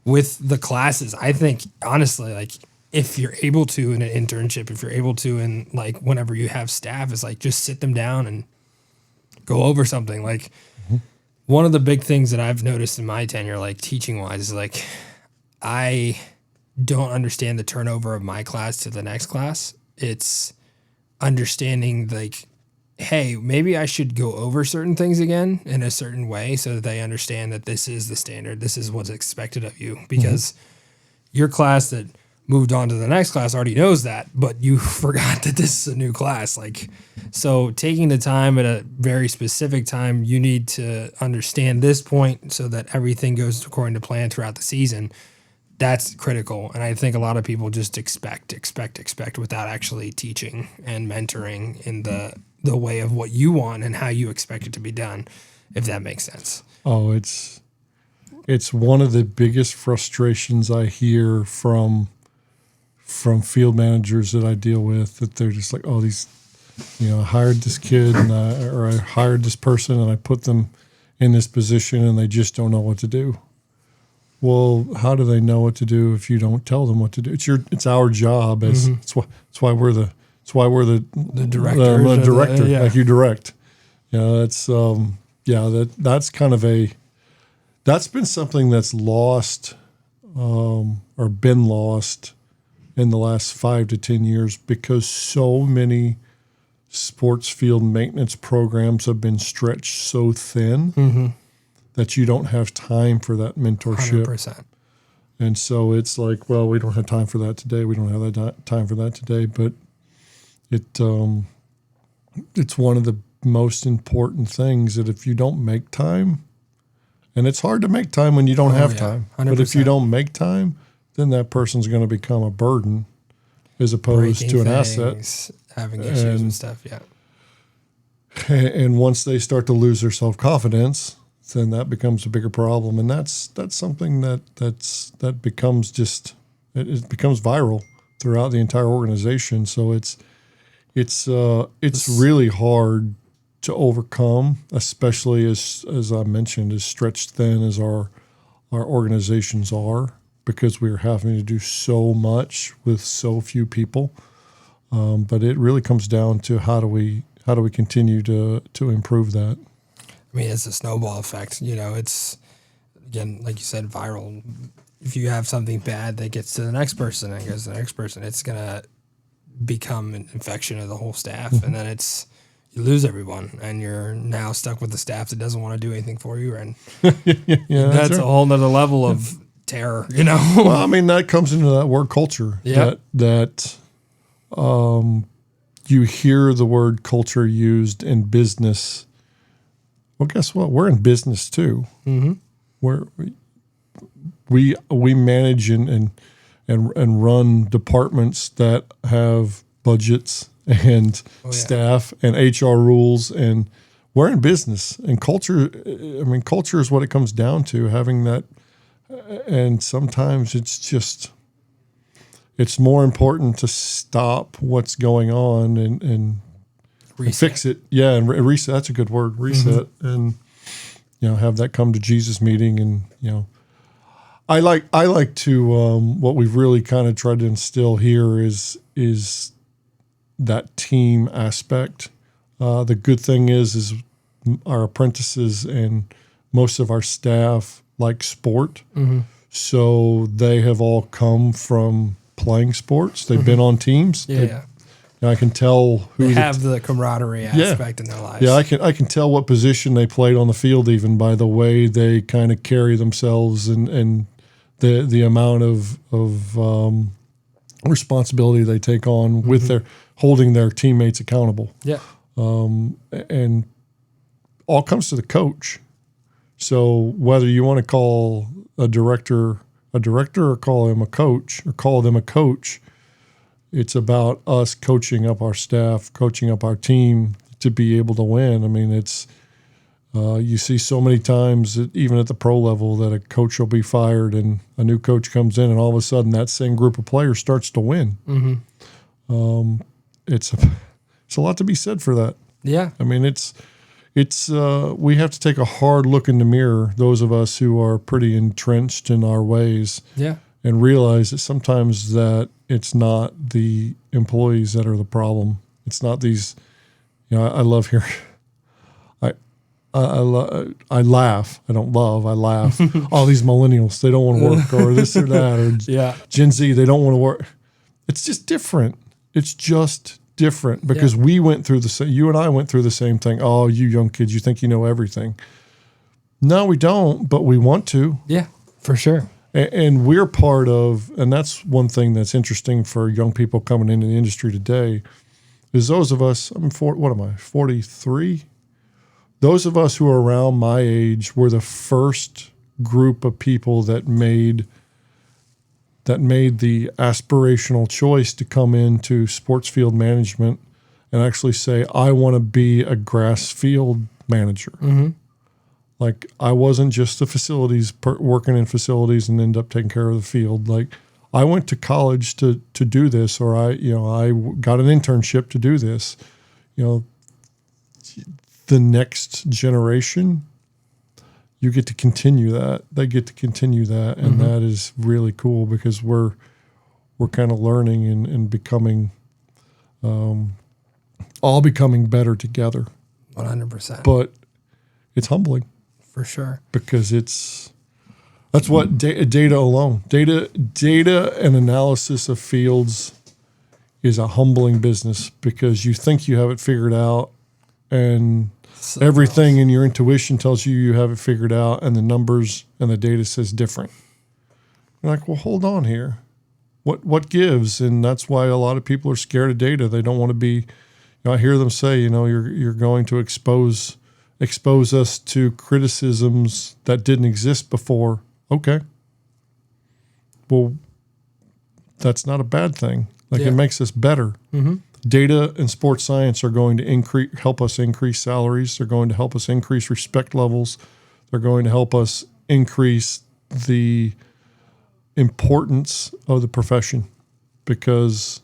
with the classes, I think honestly, like if you're able to in an internship, if you're able to in like whenever you have staff, is like just sit them down and go over something. Like one of the big things that I've noticed in my tenure, like teaching wise, is like I don't understand the turnover of my class to the next class. It's understanding like, hey, maybe I should go over certain things again in a certain way so that they understand that this is the standard. This is what's expected of you, because your class that moved on to the next class already knows that, but you forgot that this is a new class. Like, so taking the time at a very specific time, you need to understand this point so that everything goes according to plan throughout the season. That's critical. And I think a lot of people just expect without actually teaching and mentoring in the way of what you want and how you expect it to be done, if that makes sense. Oh, it's one of the biggest frustrations I hear from field managers that I deal with, that they're just like, oh, these, I hired this kid or I hired this person and I put them in this position and they just don't know what to do. Well, how do they know what to do if you don't tell them what to do? It's our job as it's why we're the director, like you direct. That's kind of that's been something that's lost or been lost in the last 5 to 10 years, because so many sports field maintenance programs have been stretched so thin that you don't have time for that mentorship. 100%. And so it's like, well, we don't have time for that today. We don't have that time for that today. But it's one of the most important things that if you don't make time, and it's hard to make time when you don't have time, 100%. but if you don't make time, then that person's going to become a burden as opposed Breaking to an things, asset. having issues and stuff, yeah. And once they start to lose their self-confidence, then that becomes a bigger problem. And that's something that becomes it becomes viral throughout the entire organization. So it's really hard to overcome, especially as I mentioned, as stretched thin as our our organizations are, because we are having to do so much with so few people. But it really comes down to how do we continue to improve that. I mean, it's a snowball effect. It's, again, like you said, viral. If you have something bad that gets to the next person and goes to the next person, it's going to become an infection of the whole staff. And then you lose everyone, and you're now stuck with the staff that doesn't want to do anything for you. And that's a whole nother level of terror, Well, I mean, that comes into that word culture. Yeah. That you hear the word culture used in business. Well, guess what? We're in business too. Mm-hmm. We manage and run departments that have budgets and staff and HR rules, and we're in business. And culture, I mean, culture is what it comes down to, having that. And sometimes it's more important to stop what's going on and fix it. Yeah, and reset. That's a good word. Reset, and have that come to Jesus meeting. And I like to what we've really kind of tried to instill here is that team aspect. The good thing is our apprentices and most of our staff like sport, so they have all come from playing sports. They've been on teams. I can tell who they have the camaraderie aspect in their lives. Yeah, I can tell what position they played on the field even by the way they kind of carry themselves and the amount of responsibility they take on with their holding their teammates accountable. Yeah, and all comes to the coach. So whether you want to call a director or call him a coach or call them a coach, it's about us coaching up our staff, coaching up our team to be able to win. I mean, it's you see so many times, that even at the pro level, that a coach will be fired and a new coach comes in, and all of a sudden that same group of players starts to win. It's a lot to be said for that. Yeah, I mean, it's we have to take a hard look in the mirror, those of us who are pretty entrenched in our ways, and realize that sometimes that it's not the employees that are the problem. It's not these. I love hearing. I laugh. I don't love. I laugh. All these millennials, they don't want to work, or this or that, or Gen Z, they don't want to work. It's just different. It's just different because we went through the same. You and I went through the same thing. Oh, you young kids, you think you know everything. No, we don't, but we want to. Yeah, for sure. And we're part of, and that's one thing that's interesting for young people coming into the industry today, is those of us. What am I? 43. Those of us who are around my age were the first group of people that made the aspirational choice to come into sports field management and actually say, I want to be a grass field manager. Like, I wasn't just working in facilities and end up taking care of the field. Like, I went to college to do this, or I got an internship to do this. The next generation, you get to continue that. They get to continue that, and that is really cool because we're kind of learning and becoming, all becoming better together. 100%. But it's humbling. For sure. Because that's what data alone, data and analysis of fields is a humbling business because you think you have it figured out, and everything in your intuition tells you have it figured out, and the numbers and the data says different. You're like, well, hold on here. What gives? And that's why a lot of people are scared of data. They don't want to be. I hear them say, you're going to expose us to criticisms that didn't exist before. Okay. Well, that's not a bad thing. It makes us better. Data and sports science are going to help us increase salaries. They're going to help us increase respect levels. They're going to help us increase the importance of the profession, because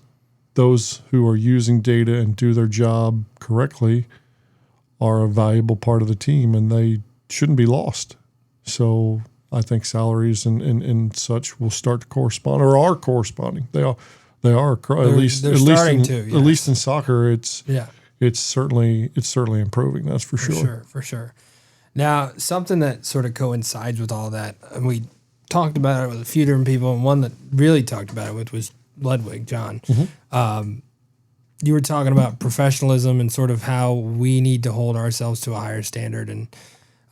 those who are using data and do their job correctly are a valuable part of the team, and they shouldn't be lost. So I think salaries and such will start to correspond or are corresponding. They are at least in soccer. It's certainly improving. That's for sure. For sure. Now, something that sort of coincides with all that, and we talked about it with a few different people, and one that really talked about it with was Ludwig, John. Mm-hmm. You were talking about professionalism and sort of how we need to hold ourselves to a higher standard. And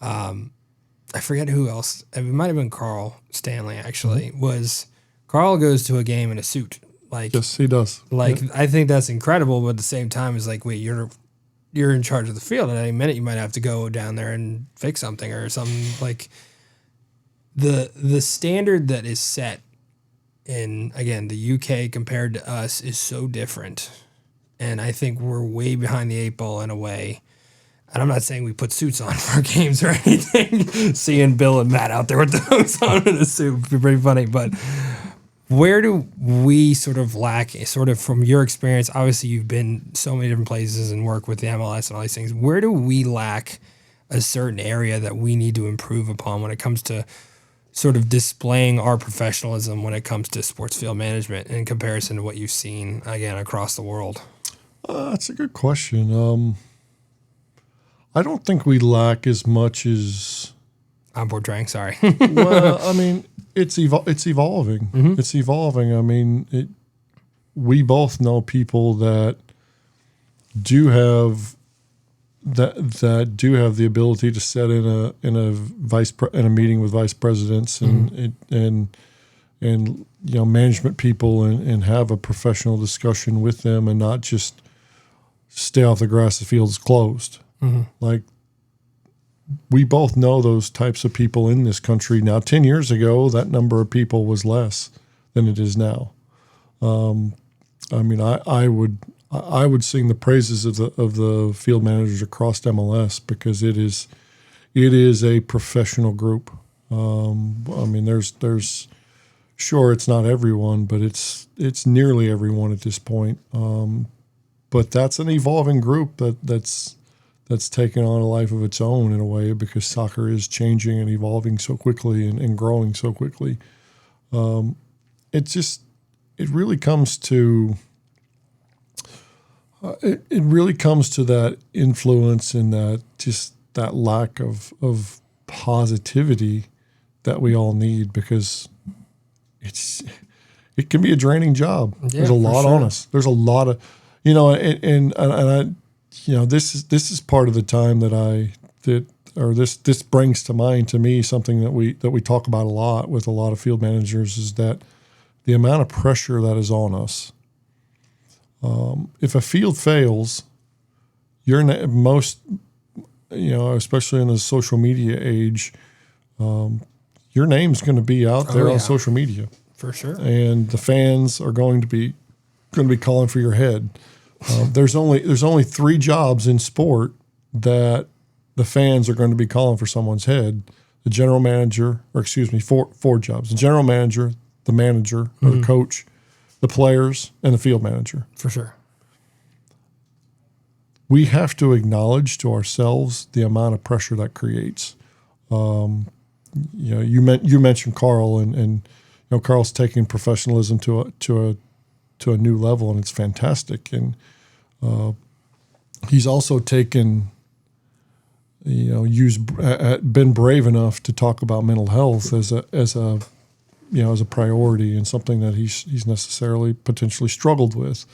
I forget who else. It might have been Carl Stanley, actually. Mm-hmm. Carl goes to a game in a suit. Yes, he does. I think that's incredible, but at the same time, it's like, wait, you're in charge of the field, and any minute you might have to go down there and fix something or something. Like the standard that is set in, again, the UK compared to us is so different. And I think we're way behind the eight ball in a way. And I'm not saying we put suits on for our games or anything. Seeing Bill and Matt out there with those on in a suit would be pretty funny. But where do we sort of lack, sort of from your experience? Obviously, you've been so many different places and work with the MLS and all these things. Where do we lack a certain area that we need to improve upon when it comes to sort of displaying our professionalism when it comes to sports field management in comparison to what you've seen, again, across the world? That's a good question. I don't think we lack as much as I'm portraying. Sorry. Well, I mean, it's evolving. Mm-hmm. It's evolving. I mean, we both know people that do have the ability to sit in a meeting with vice presidents and management people and have a professional discussion with them and not just stay off the grass. The field is closed. Mm-hmm. Like, we both know those types of people in this country. Now, 10 years ago, that number of people was less than it is now. I mean, I would sing the praises of the field managers across MLS because it is a professional group. I mean, there's sure it's not everyone, but it's nearly everyone at this point. But that's an evolving group that's taken on a life of its own in a way because soccer is changing and evolving so quickly and growing so quickly. It really comes to that influence and that lack of positivity that we all need because it can be a draining job. Yeah, there's a lot sure. on us. There's a lot of, and I. This is part of the time this brings to mind to me something that we talk about a lot with a lot of field managers is that the amount of pressure that is on us. If a field fails, especially in the social media age, your name's going to be out there on social media for sure, and the fans are going to be calling for your head. There's only 3 jobs in sport that the fans are going to be calling for someone's head. The general manager, four jobs. The general manager, the manager or the coach, the players, and the field manager. For sure. We have to acknowledge to ourselves the amount of pressure that creates. You mentioned Carl, and Carl's taking professionalism to a new level, and it's fantastic. And he's also taken, been brave enough to talk about mental health as a priority and something that he's necessarily potentially struggled with.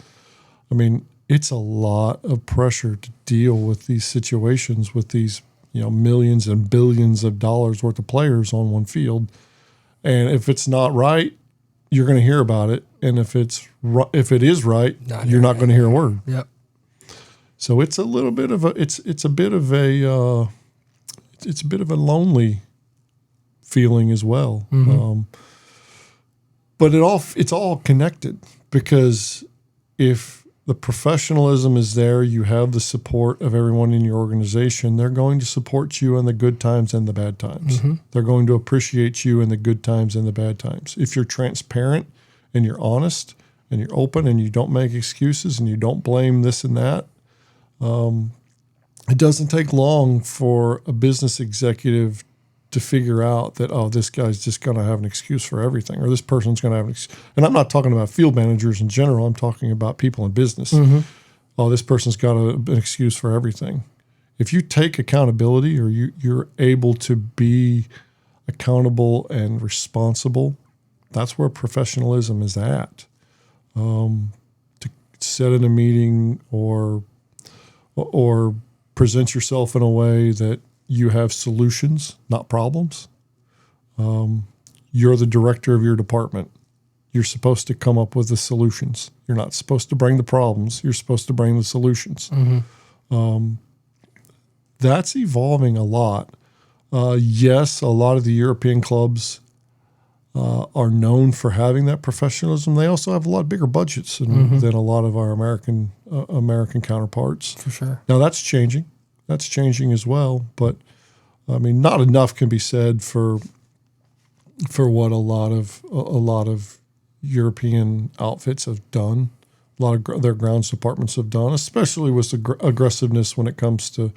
I mean, it's a lot of pressure to deal with these situations with these millions and billions of dollars worth of players on one field, and if it's not right, you're going to hear about it, and if it is right, you're not going to hear a word. Yep. So it's a little bit of it's a bit of a lonely feeling as well. Mm-hmm. But it's all connected because if the professionalism is there, you have the support of everyone in your organization. They're going to support you in the good times and the bad times. Mm-hmm. They're going to appreciate you in the good times and the bad times. If you're transparent and you're honest and you're open and you don't make excuses and you don't blame this and that, it doesn't take long for a business executive to figure out that, oh, this guy's just going to have an excuse for everything, or this person's going to have an excuse. And I'm not talking about field managers in general. I'm talking about people in business. Oh, this person's got an excuse for everything. If you take accountability, or you're able to be accountable and responsible, that's where professionalism is at. To sit in a meeting or present yourself in a way that you have solutions, not problems. You're the director of your department. You're supposed to come up with the solutions. You're not supposed to bring the problems. You're supposed to bring the solutions. That's evolving a lot. Yes, a lot of the European clubs are known for having that professionalism. They also have a lot bigger budgets than a lot of our American counterparts. For sure. Now that's changing. That's changing as well. But I mean, not enough can be said for what a lot of European outfits have done. A lot of their grounds departments have done, especially with the aggressiveness when it comes to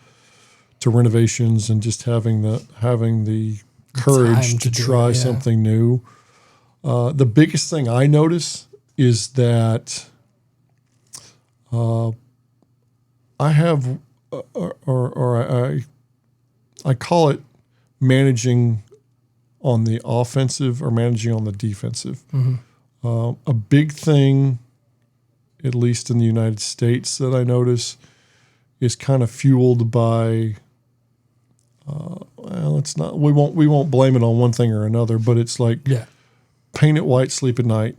renovations and just having the courage to try something new. The biggest thing I notice is that I have, I call it managing on the offensive or managing on the defensive. A big thing, at least in the United States, that I notice is kind of fueled by. Well, it's not. We won't blame it on one thing or another, but it's like paint it white, sleep at night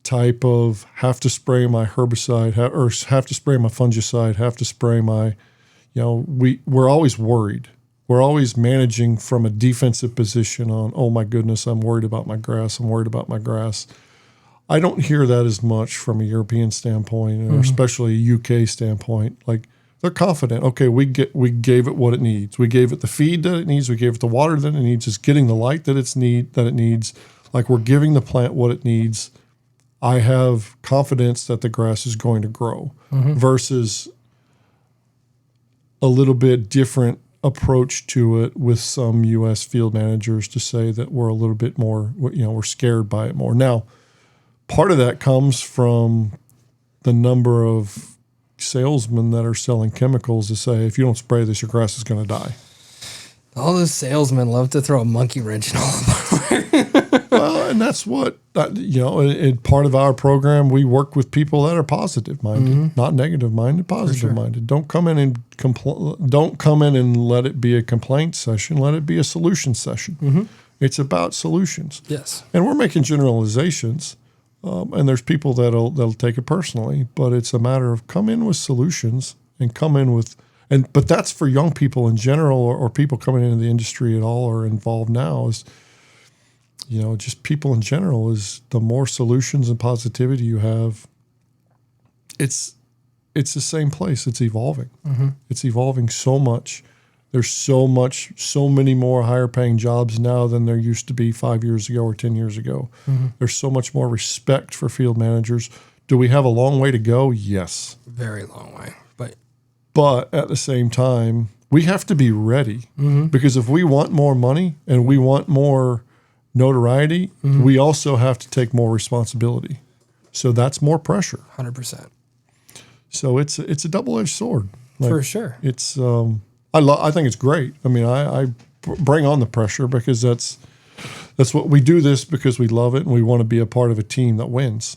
type of have to spray my herbicide or have to spray my fungicide, have to spray my, we're always worried. We're always managing from a defensive position on, oh my goodness, I'm worried about my grass. I'm worried about my grass. I don't hear that as much from a European standpoint, or especially a UK standpoint. Like, they're confident. Okay, we gave it what it needs. We gave it the feed that it needs. We gave it the water that it needs. It's getting the light that it needs. Like, we're giving the plant what it needs. I have confidence that the grass is going to grow. Versus a little bit different approach to it with some U.S. field managers to say that we're a little bit more, we're scared by it more. Now, part of that comes from the number of salesmen that are selling chemicals to say, if you don't spray this, your grass is going to die. All those salesmen love to throw a monkey wrench in all of our Well, and that's what, in part of our program, we work with people that are positive minded, not negative minded, positive minded. Don't come in and let it be a complaint session. Let it be a solution session. It's about solutions. Yes. And we're making generalizations. And there's people that'll take it personally, but it's a matter of come in with solutions and come in with, but that's for young people in general, or people coming into the industry at all or involved now, is, just people in general, is the more solutions and positivity you have, it's the same place. It's evolving. It's evolving so much. There's so many more higher paying jobs now than there used to be 5 years ago or 10 years ago. There's so much more respect for field managers. Do we have a long way to go? Yes. Very long way. But at the same time, we have to be ready, because if we want more money and we want more notoriety, we also have to take more responsibility. So that's more pressure. 100%. So it's a double-edged sword. For sure. It's I think it's great. I mean, I bring on the pressure, because that's what we do this because we love it and we want to be a part of a team that wins.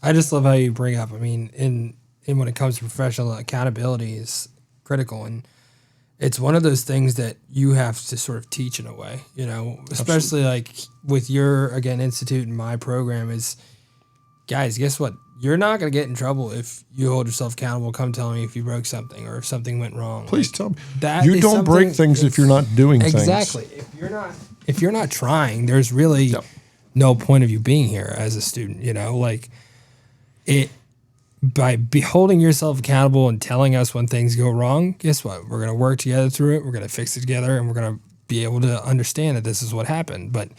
I just love how you bring up, I mean, in when it comes to professional accountability is critical. And it's one of those things that you have to sort of teach in a way, especially like with your, again, institute and my program is, guys, guess what? You're not going to get in trouble if you hold yourself accountable. Come tell me if you broke something or if something went wrong. Please tell me. You don't break things if you're not doing things. Exactly. If you're not trying, there's really no point of you being here as a student. By holding yourself accountable and telling us when things go wrong, guess what? We're going to work together through it. We're going to fix it together, and we're going to be able to understand that this is what happened. But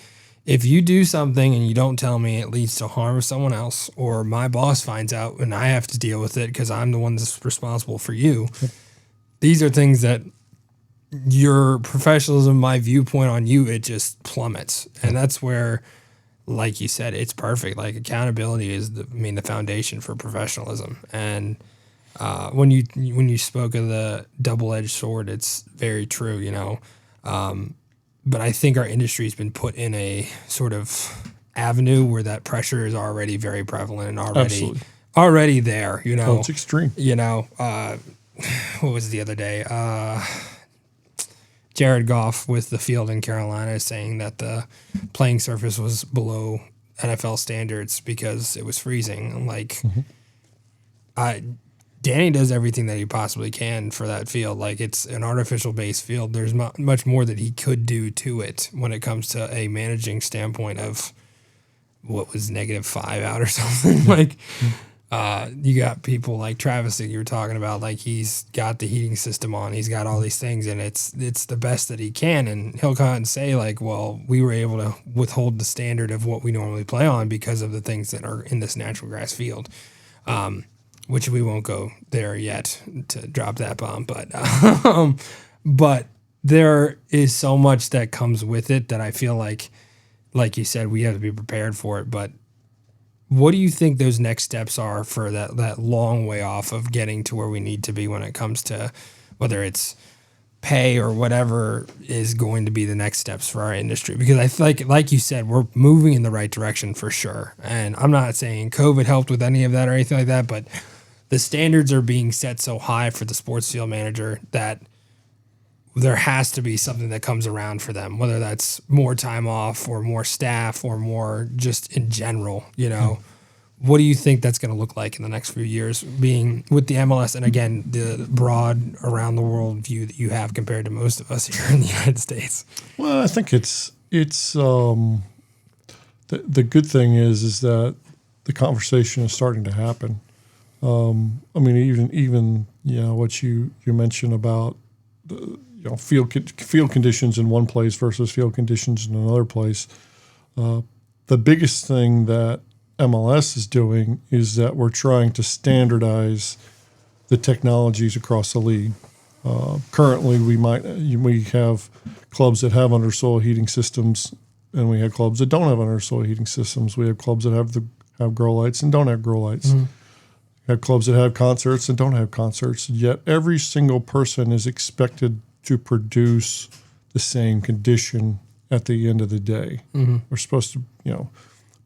if you do something and you don't tell me, it leads to harm of someone else, or my boss finds out and I have to deal with it because I'm the one that's responsible for you. These are things that, your professionalism, my viewpoint on you, it just plummets. And that's where, like you said, it's perfect. Like accountability is the foundation for professionalism. And when you spoke of the double-edged sword, it's very true, you know. But I think our industry's been put in a sort of avenue where that pressure is already very prevalent and already there, you know. Oh, it's extreme. You know, what was the other day? Jared Goff with the field in Carolina saying that the playing surface was below NFL standards because it was freezing. I'm like, Danny does everything that he possibly can for that field. Like, it's an artificial based field. There's much more that he could do to it when it comes to a managing standpoint of what was -5 out or something. Like, you got people like Travis that you were talking about. Like, he's got the heating system on. He's got all these things, and it's the best that he can. And he'll come out and say, like, well, we were able to withhold the standard of what we normally play on because of the things that are in this natural grass field. Which we won't go there yet to drop that bomb, but there is so much that comes with it that I feel like you said, we have to be prepared for it. But what do you think those next steps are for that long way off of getting to where we need to be when it comes to whether it's pay or whatever is going to be the next steps for our industry? Because I feel like you said, we're moving in the right direction for sure. And I'm not saying COVID helped with any of that or anything like that, but the standards are being set so high for the sports field manager that there has to be something that comes around for them, whether that's more time off or more staff or more just in general, you know. What do you think that's going to look like in the next few years, being with the MLS and, again, the broad around the world view that you have compared to most of us here in the United States? Well, I think it's the good thing is that the conversation is starting to happen. I mean, even you know what you mentioned about field conditions in one place versus field conditions in another place. The biggest thing that MLS is doing is that we're trying to standardize the technologies across the league. Currently, we have clubs that have undersoil heating systems, and we have clubs that don't have undersoil heating systems. We have clubs that have grow lights and don't have grow lights. Mm-hmm. We have clubs that have concerts and don't have concerts. Yet every single person is expected to produce the same condition at the end of the day. Mm-hmm. We're supposed to,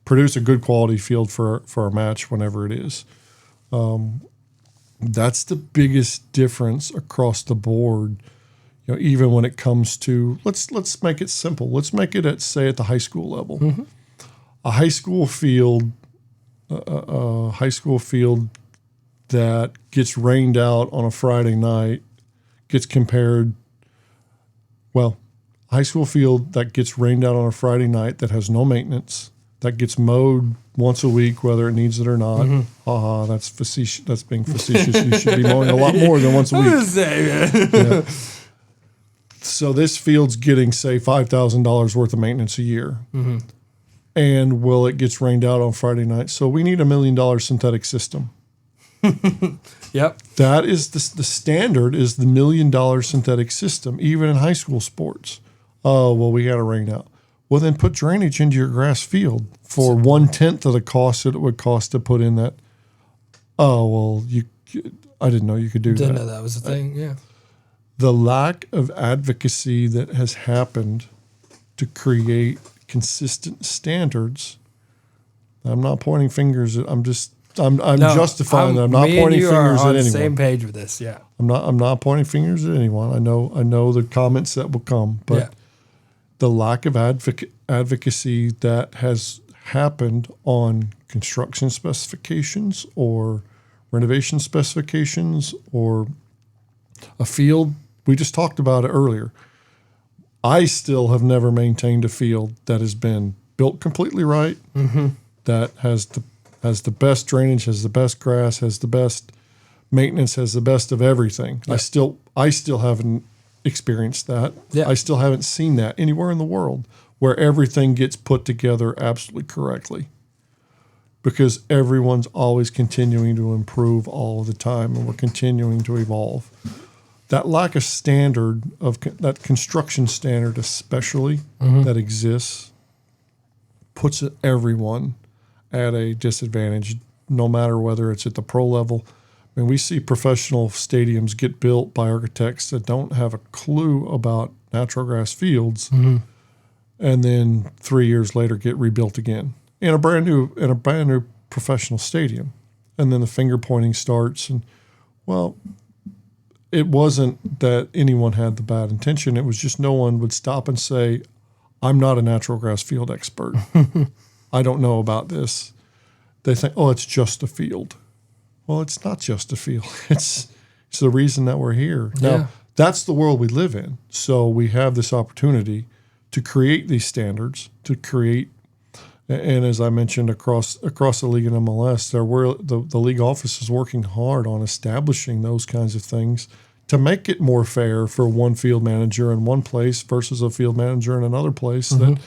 produce a good quality field for our match whenever it is. That's the biggest difference across the board. Even when it comes to let's make it simple. Let's make it at the high school level. Mm-hmm. A high school field that gets rained out on a Friday night gets compared. Well, a high school field that gets rained out on a Friday night that has no maintenance, that gets mowed once a week, whether it needs it or not. Mm-hmm. That's facetious. That's being facetious. You should be mowing a lot more than once a week. I was gonna say, man. Yeah. So this field's getting, say, $5,000 worth of maintenance a year. Mm-hmm. And it gets rained out on Friday night. So we need $1 million synthetic system. Yep. That is the standard is the $1 million synthetic system, even in high school sports. Oh, well, we got to rain out. Well, then put drainage into your grass field for 1/10 of the cost that it would cost to put in that. Oh, well, I didn't know you could do that. Didn't know that was a thing, yeah. The lack of advocacy that has happened to create consistent standards. I'm not pointing fingers. I'm justifying that. I'm not pointing fingers at anyone. The same page with this, yeah. I'm not pointing fingers at anyone. I know the comments that will come, but the lack of advocacy that has happened on construction specifications or renovation specifications or a field. We just talked about it earlier. I still have never maintained a field that has been built completely right, mm-hmm. that has the best drainage, has the best grass, has the best maintenance, has the best of everything. Yeah. I still haven't experienced that. Yeah. I still haven't seen that anywhere in the world where everything gets put together absolutely correctly. Because everyone's always continuing to improve all the time, and we're continuing to evolve. that lack of standard of that construction standard, especially that exists, puts everyone at a disadvantage, no matter whether it's at the pro level. I mean, we see professional stadiums get built by architects that don't have a clue about natural grass fields, and then 3 years later get rebuilt again in a brand new professional stadium, and then the finger pointing starts. And well, it wasn't that anyone had the bad intention. It was just no one would stop and say, "I'm not a natural grass field expert. I don't know about this." They think, "Oh, it's just a field." Well, it's not just a field. It's the reason that we're here. Now, that's the world we live in. So we have this opportunity to create these standards, to create, and as I mentioned, across the league in MLS, the league office is working hard on establishing those kinds of things to make it more fair for one field manager in one place versus a field manager in another place that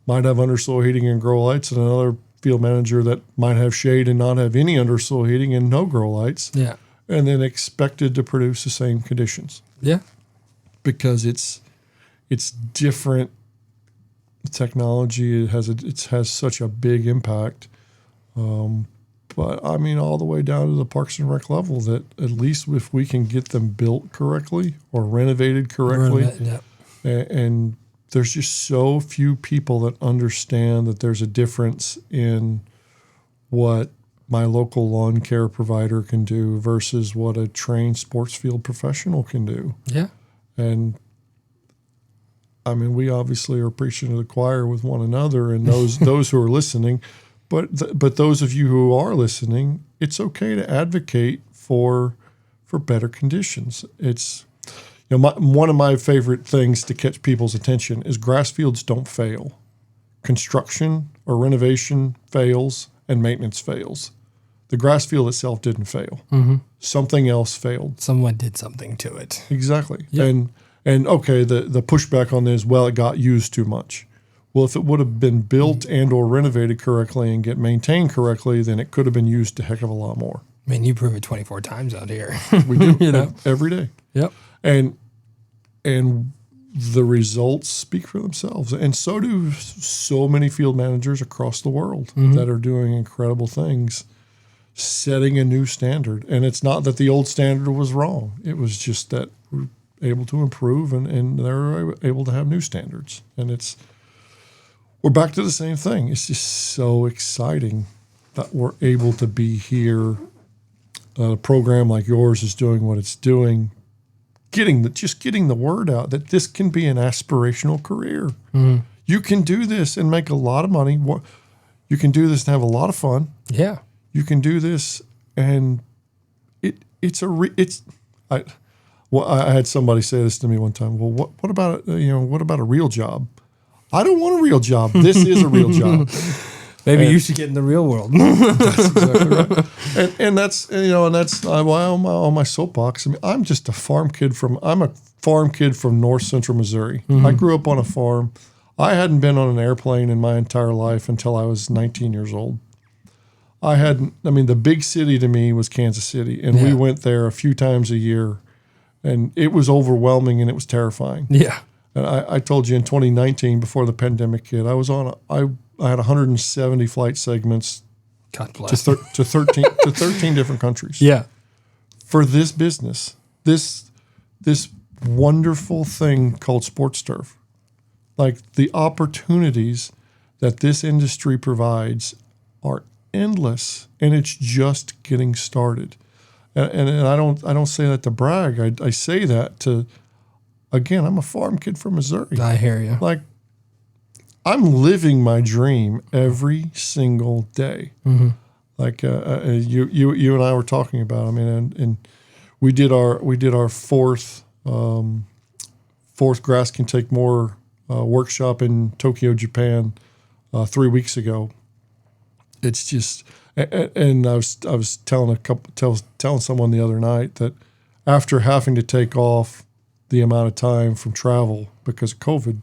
might have undersoil heating and grow lights, and another field manager that might have shade and not have any undersoil heating and no grow lights. Yeah. And then expected to produce the same conditions. Yeah. Because it's different technology. It has such a big impact. But I mean, all the way down to the Parks and Rec level, that at least if we can get them built correctly or renovated correctly, and there's just so few people that understand that there's a difference in what my local lawn care provider can do versus what a trained sports field professional can do. Yeah. And I mean, we obviously are preaching to the choir with one another and those who are listening, but those of you who are listening, it's okay to advocate for better conditions. It's, you know, one of my favorite things to catch people's attention is grass fields don't fail. Construction or renovation fails and maintenance fails. The grass field itself didn't fail. Something else failed. Someone did something to it. Exactly. Yep. And okay, the pushback on this, well, it got used too much. Well, if it would have been built and or renovated correctly and get maintained correctly, then it could have been used a heck of a lot more. I mean, you prove it 24 times out here. We do, every day. Yep. And the results speak for themselves. And so do so many field managers across the world that are doing incredible things, setting a new standard. And it's not that the old standard was wrong. It was just that we're able to improve and they're able to have new standards. And we're back to the same thing. It's just so exciting that we're able to be here. A program like yours is doing what it's doing, getting the word out that this can be an aspirational career. You can do this and make a lot of money. You can do this and have a lot of fun. Yeah. You can do this, and I had somebody say this to me one time. Well, what about a real job? I don't want a real job. This is a real job. Maybe you should get in the real world. That's exactly right. And that's why I'm on my soapbox. I mean, I'm a farm kid from north central Missouri. I grew up on a farm. I hadn't been on an airplane in my entire life until I was 19 years old. The big city to me was Kansas City, and we went there a few times a year, and it was overwhelming and it was terrifying. Yeah. And I told you in 2019, before the pandemic hit, I had 170 flight segments to 13 different countries. Yeah. For this business, this wonderful thing called sports turf. Like, the opportunities that this industry provides are endless, and it's just getting started. And I don't say that to brag. I say that to, again, I'm a farm kid from Missouri. I hear you. Like, I'm living my dream every single day. Like you and I were talking about. I mean, and we did our fourth Grass Can Take More workshop in Tokyo, Japan, 3 weeks ago. It's just, and I was telling someone the other night that after having to take off the amount of time from travel because of COVID,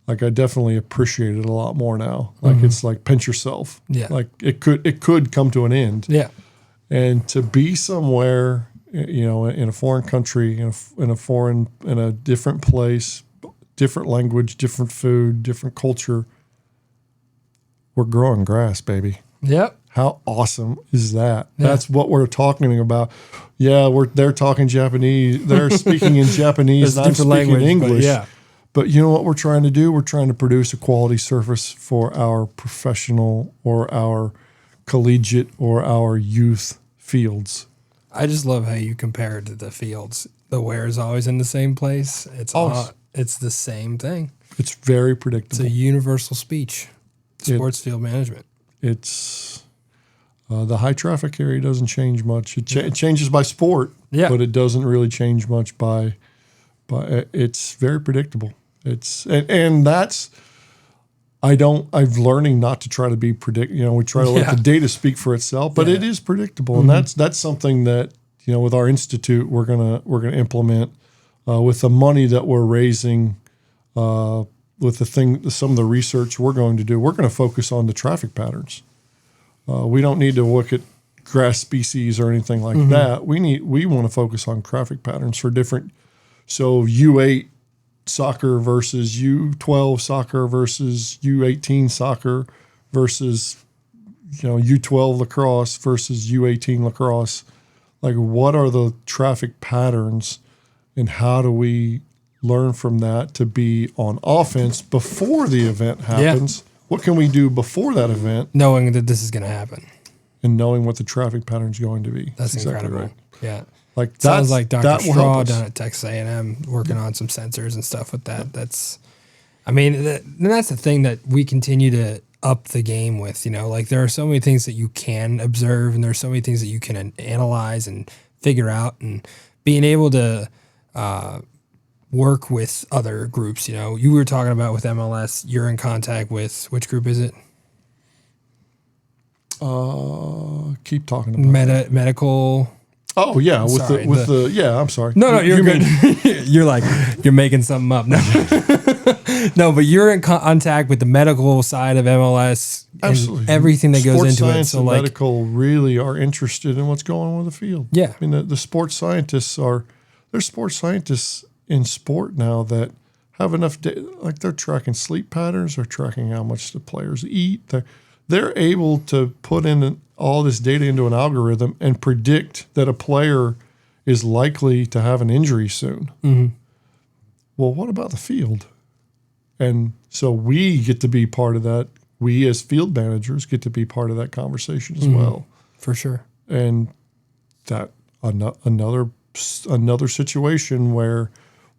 like, I definitely appreciate it a lot more now. Like, it's like pinch yourself. Yeah. Like, it could come to an end. Yeah. And to be somewhere in a foreign country, in a different place, different language, different food, different culture. We're growing grass, baby. Yep. How awesome is that? Yeah. That's what we're talking about. Yeah, they're talking Japanese. They're speaking in Japanese, and I'm speaking English. But you know what we're trying to do? We're trying to produce a quality surface for our professional or our collegiate or our youth fields. I just love how you compare it to the fields. The wear is always in the same place. It's the same thing. It's very predictable. It's a universal speech. Sports field management. It's the high traffic area doesn't change much. It changes by sport, but it doesn't really change much by it's very predictable. And that's I'm learning not to try to be we try to let the data speak for itself, but it is predictable. And that's something that, with our institute, we're going to implement with the money that we're raising, with some of the research we're going to do. We're going to focus on the traffic patterns. We don't need to look at grass species or anything like that. We want to focus on traffic patterns for different. So U8 soccer versus U12 soccer versus U18 soccer versus U12 lacrosse versus U18 lacrosse. Like, what are the traffic patterns, and how do we learn from that to be on offense before the event happens? What can we do before that event? Knowing that this is going to happen. And knowing what the traffic pattern is going to be. That's exactly incredible. Right. Yeah. Like sounds like Dr. Straw down at Texas A&M working on some sensors and stuff with that. That's the thing that we continue to up the game with. Like, there are so many things that you can observe, and there are so many things that you can analyze and figure out, and being able to work with other groups. You were talking about with MLS, you're in contact with, which group is it? Keep talking about medical. Oh yeah, I'm sorry. No, you're good. You're making something up. No, but you're in contact with the medical side of MLS. Absolutely, and everything that goes into it. So, and medical really are interested in what's going on with the field. Yeah, I mean the sports scientists there's sports scientists in sport now that have enough data. Like, they're tracking sleep patterns, they're tracking how much the players eat. They're able to put in all this data into an algorithm and predict that a player is likely to have an injury soon. Mm-hmm. Well, what about the field? And so we get to be part of that. We as field managers get to be part of that conversation as well. For sure. And that another situation where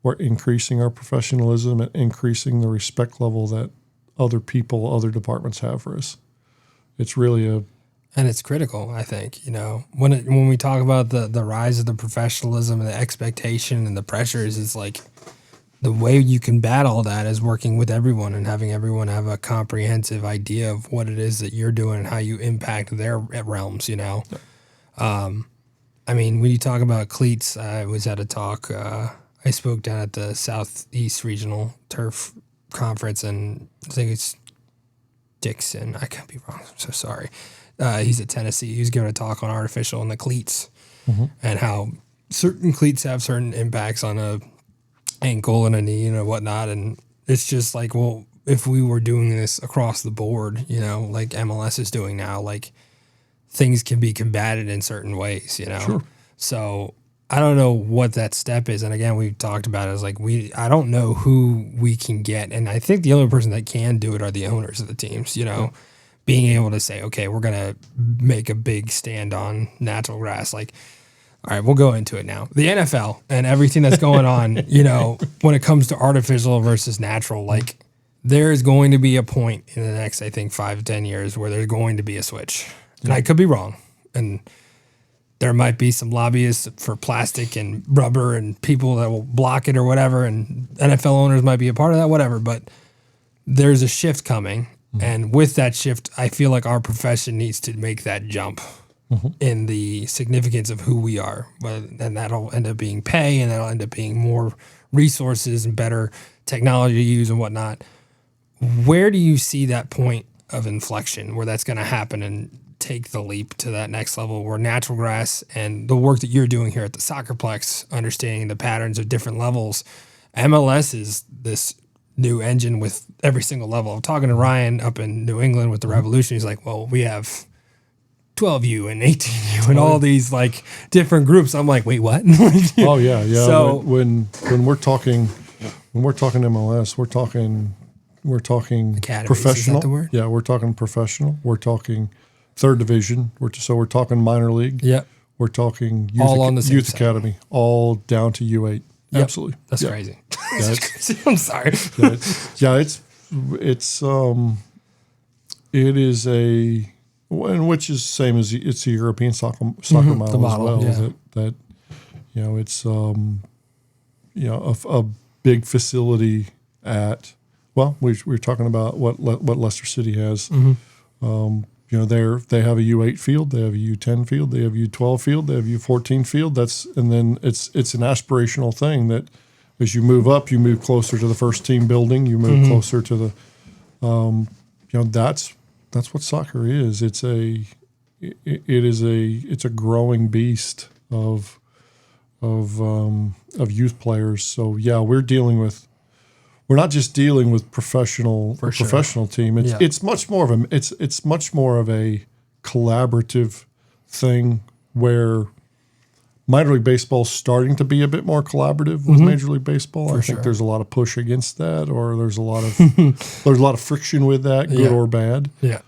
we're increasing our professionalism and increasing the respect level that other departments have for us. It's really and it's critical, I think, when we talk about the rise of the professionalism and the expectation and the pressures, it's like the way you can battle that is working with everyone and having everyone have a comprehensive idea of what it is that you're doing and how you impact their realms, when you talk about cleats, I was at a talk, I spoke down at the Southeast Regional Turf Conference, and I think it's Dixon. I could be wrong. I'm so sorry. He's at Tennessee. He was giving a talk on artificial and the cleats and how certain cleats have certain impacts on a ankle and a knee and whatnot. And it's just like, well, if we were doing this across the board, like MLS is doing now, like, things can be combated in certain ways, Sure. So I don't know what that step is. And again, we've talked about it as like, I don't know who we can get. And I think the only person that can do it are the owners of the teams, being able to say, okay, we're going to make a big stand on natural grass. Like, all right, we'll go into it now. The NFL and everything that's going on, when it comes to artificial versus natural, like, there is going to be a point in the next, I think, 5 to 10 years where there's going to be a switch. And I could be wrong. And there might be some lobbyists for plastic and rubber and people that will block it or whatever. And NFL owners might be a part of that, whatever. But there's a shift coming. Mm-hmm. And with that shift, I feel like our profession needs to make that jump in the significance of who we are. And that'll end up being pay, and that'll end up being more resources and better technology to use and whatnot. Where do you see that point of inflection where that's going to happen? And take the leap to that next level where natural grass and the work that you're doing here at the Soccerplex, understanding the patterns of different levels. MLS is this new engine with every single level. I'm talking to Ryan up in New England with the Revolution. He's like, well, we have 12U and 18U and all these like different groups. I'm like, wait, what? Oh yeah. So when we're talking MLS, we're talking Academies, professional. is that the word? Yeah, we're talking professional. We're talking third division. We're talking minor league. Yep. We're talking youth, All on the same youth side. academy, all down to U8. Yep. Absolutely. That's Yeah. crazy. Yeah, I'm sorry. it is a, and which is same as it's a European soccer model the as model, well. yeah. That it's a big facility at, well, we're talking about what Leicester City has. Mm-hmm. They have a U8 field, they have a U10 field, they have U12 field, they have U14 field. And then it's an aspirational thing that as you move up, you move closer to the first team building, you move closer to the, that's what soccer is. It's a growing beast of youth players. So yeah, we're not just dealing with professional team. It's much more of a collaborative thing where minor league baseball is starting to be a bit more collaborative with Major League Baseball. I think there's a lot of push against that, or there's a lot of friction with that, good or bad. Yeah.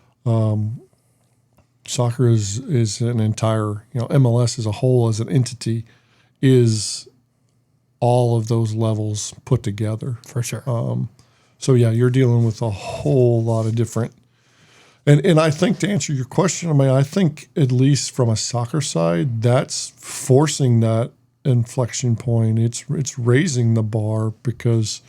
Soccer is an entire, MLS as a whole, as an entity, is all of those levels put together. For sure. So yeah, you're dealing with a whole lot of different, and I think to answer your question, I think at least from a soccer side, that's forcing that inflection point. It's raising the bar because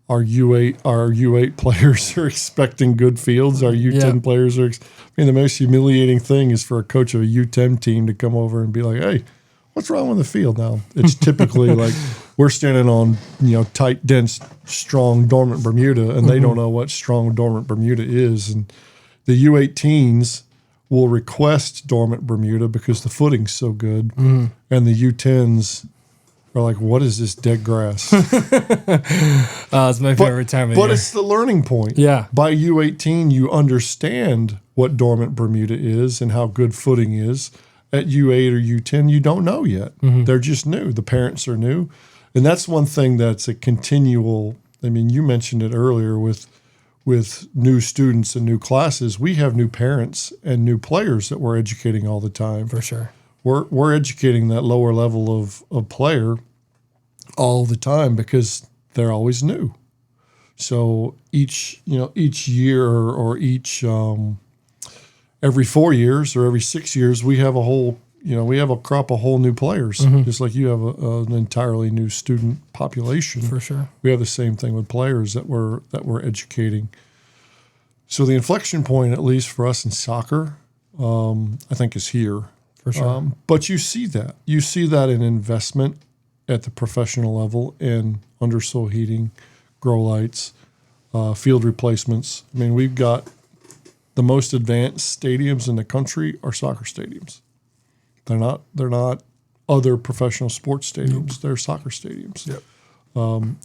our U8 players are expecting good fields. Our U10 players are. The most humiliating thing is for a coach of a U10 team to come over and be like, "Hey, what's wrong with the field now?" It's typically like we're standing on, tight, dense, strong, dormant Bermuda, and they don't know what strong, dormant Bermuda is. And the U18s will request dormant Bermuda because the footing's so good, and the U10s are like, "What is this dead grass?" It's my favorite time of But year. it's the learning point. Yeah. By U18, you understand what dormant Bermuda is and how good footing is. At U8 or U10, you don't know yet. They're just new. The parents are new. And that's one thing that's a continual, you mentioned it earlier with new students and new classes. We have new parents and new players that we're educating all the time. For sure. We're educating that lower level of player all the time because they're always new. So each year or each every 4 years or every 6 years, we have a crop of whole new players, just like you have an entirely new student population. For sure. We have the same thing with players that we're educating. So the inflection point, at least for us in soccer, I think is here. For sure. But you see that in investment at the professional level in undersoil heating, grow lights, field replacements. We've got the most advanced stadiums in the country are soccer stadiums. They're not other professional sports stadiums. They're soccer stadiums. Yep.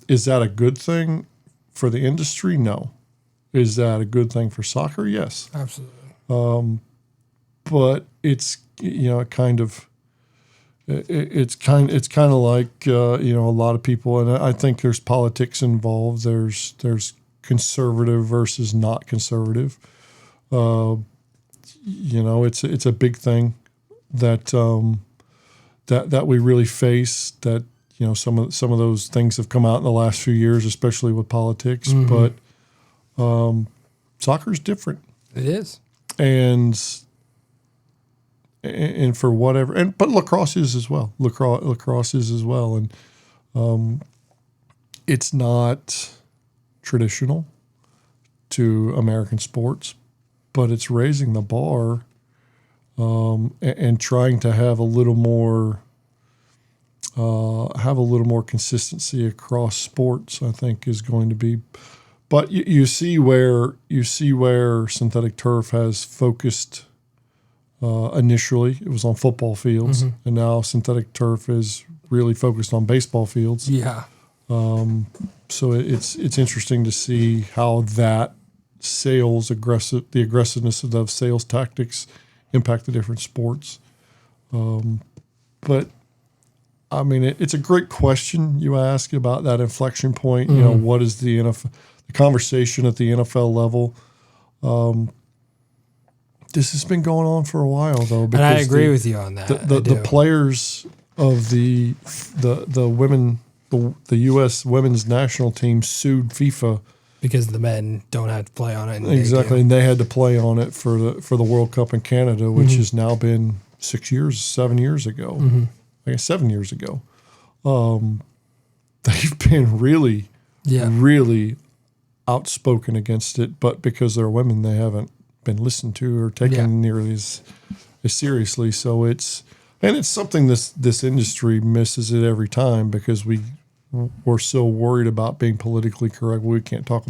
Is that a good thing for the industry? No. Is that a good thing for soccer? Yes. Absolutely. But it's it's kind of like a lot of people, and I think there's politics involved. There's conservative versus not conservative. It's a big thing that we really face. That some of those things have come out in the last few years, especially with politics. But soccer's different. It is. And for whatever, but lacrosse is as well. Lacrosse is as well, and it's not traditional to American sports, but it's raising the bar and trying to have a little more consistency across sports. I think is going to be, but you see where synthetic turf has focused Initially, it was on football fields, and now synthetic turf is really focused on baseball fields. Yeah. So it's interesting to see how that the aggressiveness of those sales tactics impact the different sports. But I mean, it's a great question you ask about that inflection point. You know, what is the conversation at the NFL level? This has been going on for a while, though. And I agree with you on that. The players of the women, the U.S. women's national team sued FIFA because the men don't have to play on it. Exactly, and they had to play on it for the World Cup in Canada, which has now been 7 years ago. I guess 7 years ago. They've been really outspoken against it, but because they're women, they haven't been listened to or taken nearly as seriously. So it's something this industry misses it every time because we're so worried about being politically correct. We can't talk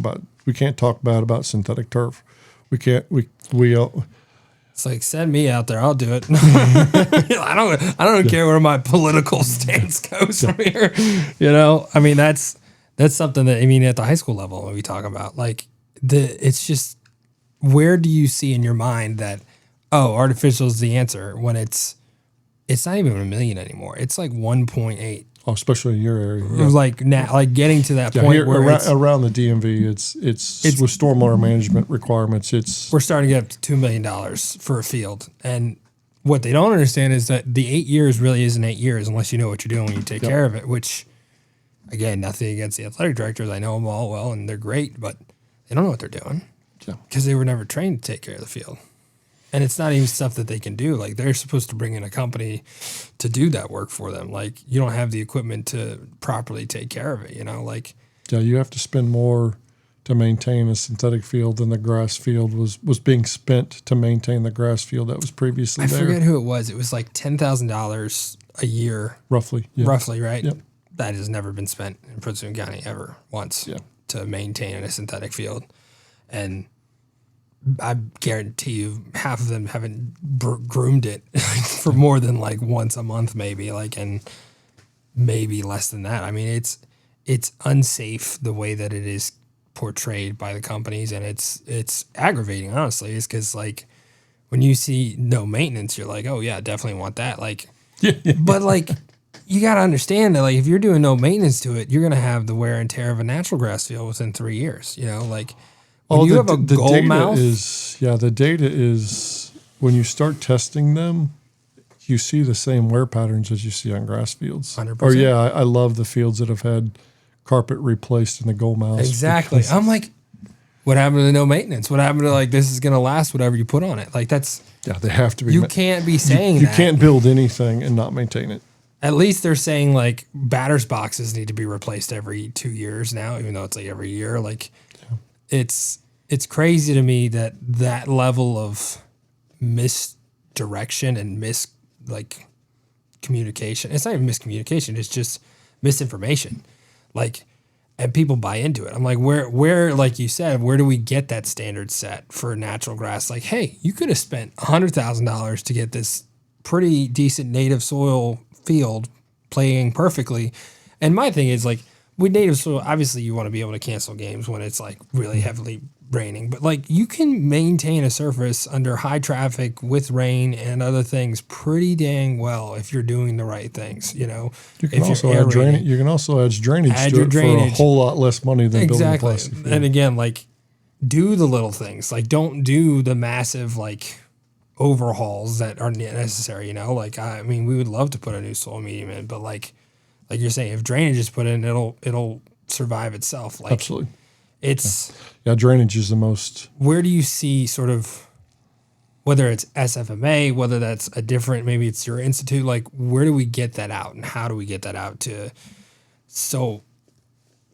bad about synthetic turf. It's like, send me out there. I'll do it. I don't care where my political stance goes from here. You know, I mean, that's something that, I mean, at the high school level, when we talk about, like, it's just, where do you see in your mind that, artificial is the answer when it's not even $1 million anymore. It's like 1.8. Oh, especially in your area. Yeah. Like now, like getting to that point where around the DMV, it's with stormwater management requirements. We're starting to get up to $2 million for a field, and what they don't understand is that the 8 years really isn't 8 years unless you know what you're doing when you take care of it. Which, again, nothing against the athletic directors. I know them all well, and they're great, but they don't know what they're doing because they were never trained to take care of the field. And it's not even stuff that they can do. Like, they're supposed to bring in a company to do that work for them. Like, you don't have the equipment to properly take care of it, you know? Like, yeah, you have to spend more to maintain a synthetic field than the grass field was being spent to maintain the grass field that was previously there. I forget who it was. It was like $10,000 a year. Roughly. Yeah. Roughly, right? Yep. That has never been spent in Prince William County ever once to maintain a synthetic field. And I guarantee you half of them haven't groomed it for more than like once a month, maybe, like, and maybe less than that. I mean, it's unsafe the way that it is portrayed by the companies, and it's aggravating, honestly. It's because, like, when you see no maintenance, you're like, oh yeah, definitely want that. Like, but like, you got to understand that, like, if you're doing no maintenance to it, you're gonna have the wear and tear of a natural grass field within 3 years. You know, like. You have a goal mouth. The data is when you start testing them, you see the same wear patterns as you see on grass fields. 100%. Or I love the fields that have had carpet replaced in the goal mouths. Exactly. I'm like, what happened to no maintenance? What happened to, like, this is going to last whatever you put on it? Like, that's they have to be. You can't be saying you that. can't build anything and not maintain it. At least they're saying, like, batter's boxes need to be replaced every 2 years now, even though it's like every year. Like, it's crazy to me that level of misdirection and communication. It's not even miscommunication. It's just misinformation. Like, and people buy into it. I'm like, where, like you said, where do we get that standard set for natural grass? Like, hey, you could have spent $100,000 to get this pretty decent native soil field playing perfectly. And my thing is, like, with native soil, obviously you want to be able to cancel games when it's like really heavily raining, but like, you can maintain a surface under high traffic with rain and other things pretty dang well if you're doing the right things. You know, you can also add drainage. You can also add drainage to it for a whole lot less money than building a plastic field. And again, like, do the little things. Like, don't do the massive, like, overhauls that aren't necessary. You know, like, I mean, we would love to put a new soil medium in, but like you're saying, if drainage is put in, it'll survive itself. Like, absolutely. It's drainage is the most. Where do you see sort of, whether it's SFMA, whether that's a different, maybe it's your institute, like, where do we get that out and how do we get that out to? So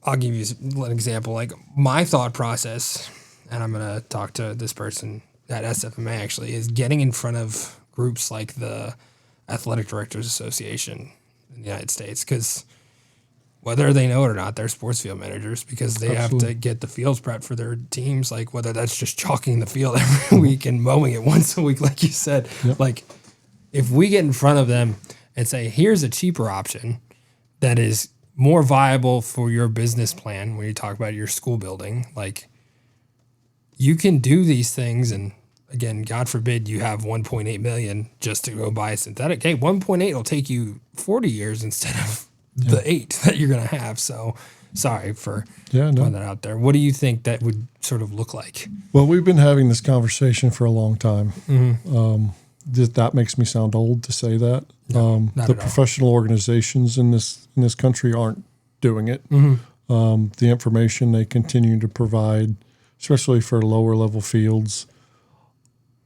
I'll give you an example. Like, my thought process, and I'm going to talk to this person at SFMA actually, is getting in front of groups like the Athletic Directors Association in the United States, because whether they know it or not, they're sports field managers because they Absolutely. have to get the fields prepped for their teams. Like whether that's just chalking the field every week and mowing it once a week, like you said. Yep. Like if we get in front of them and say, here's a cheaper option that is more viable for your business plan when you talk about your school building, like you can do these things. And again, God forbid you have 1.8 million just to go buy a synthetic. Hey, 1.8 will take you 40 years instead of the 8 that you're going to have. So sorry for putting that out there. What do you think that would sort of look like? Well, we've been having this conversation for a long time. That makes me sound old to say that. No, not the at all. professional organizations in this country aren't doing it. The information they continue to provide, especially for lower level fields,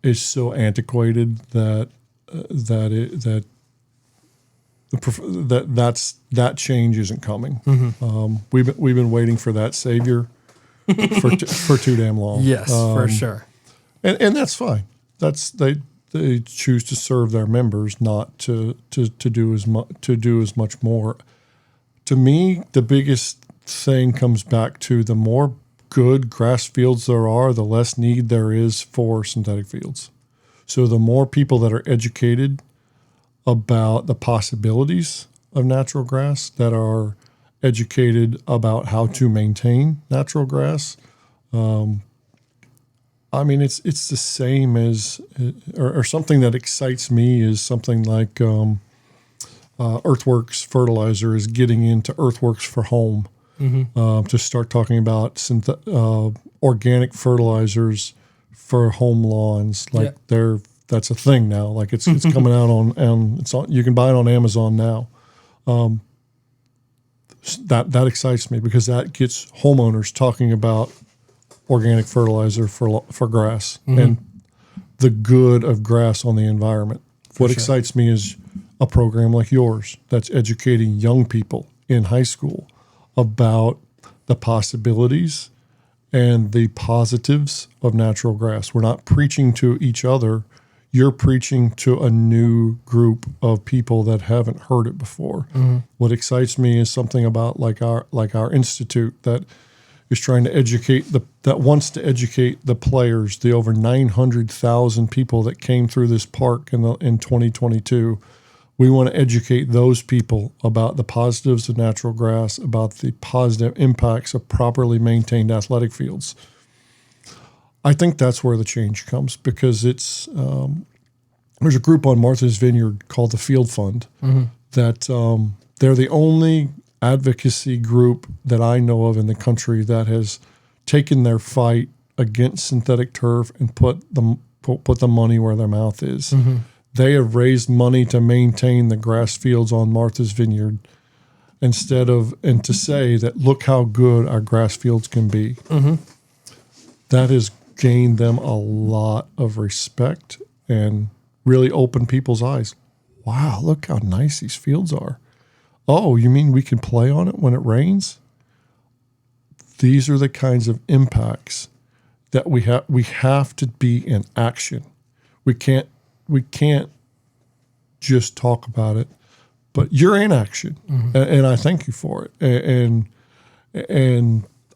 is so antiquated that that change isn't coming. We've been waiting for that savior for too damn long. Yes, for sure. And that's fine. They choose to serve their members, not to do as much more. To me, the biggest thing comes back to the more good grass fields there are, the less need there is for synthetic fields. So the more people that are educated about the possibilities of natural grass, that are educated about how to maintain natural grass, I mean, it's the same as, or something that excites me is something like Earthworks Fertilizer is getting into Earthworks for Home to start talking about organic fertilizers for home lawns. Like that's a thing now. Like it's coming out you can buy it on Amazon now. That excites me because that gets homeowners talking about organic fertilizer for grass and the good of grass on the environment. What excites me is a program like yours that's educating young people in high school about the possibilities and the positives of natural grass. We're not preaching to each other. You're preaching to a new group of people that haven't heard it before. What excites me is something about like our institute that is trying to educate that wants to educate the players, the over 900,000 people that came through this park in 2022. We want to educate those people about the positives of natural grass, about the positive impacts of properly maintained athletic fields. I think that's where the change comes because it's there's a group on Martha's Vineyard called the Field Fund that they're the only advocacy group that I know of in the country that has taken their fight against synthetic turf and put the money where their mouth is. They have raised money to maintain the grass fields on Martha's Vineyard and to say that look how good our grass fields can be. That has gained them a lot of respect and really opened people's eyes. Wow, look how nice these fields are. Oh, you mean we can play on it when it rains? These are the kinds of impacts that we have to be in action. We can't just talk about it, but you're in action, and I thank you for it. And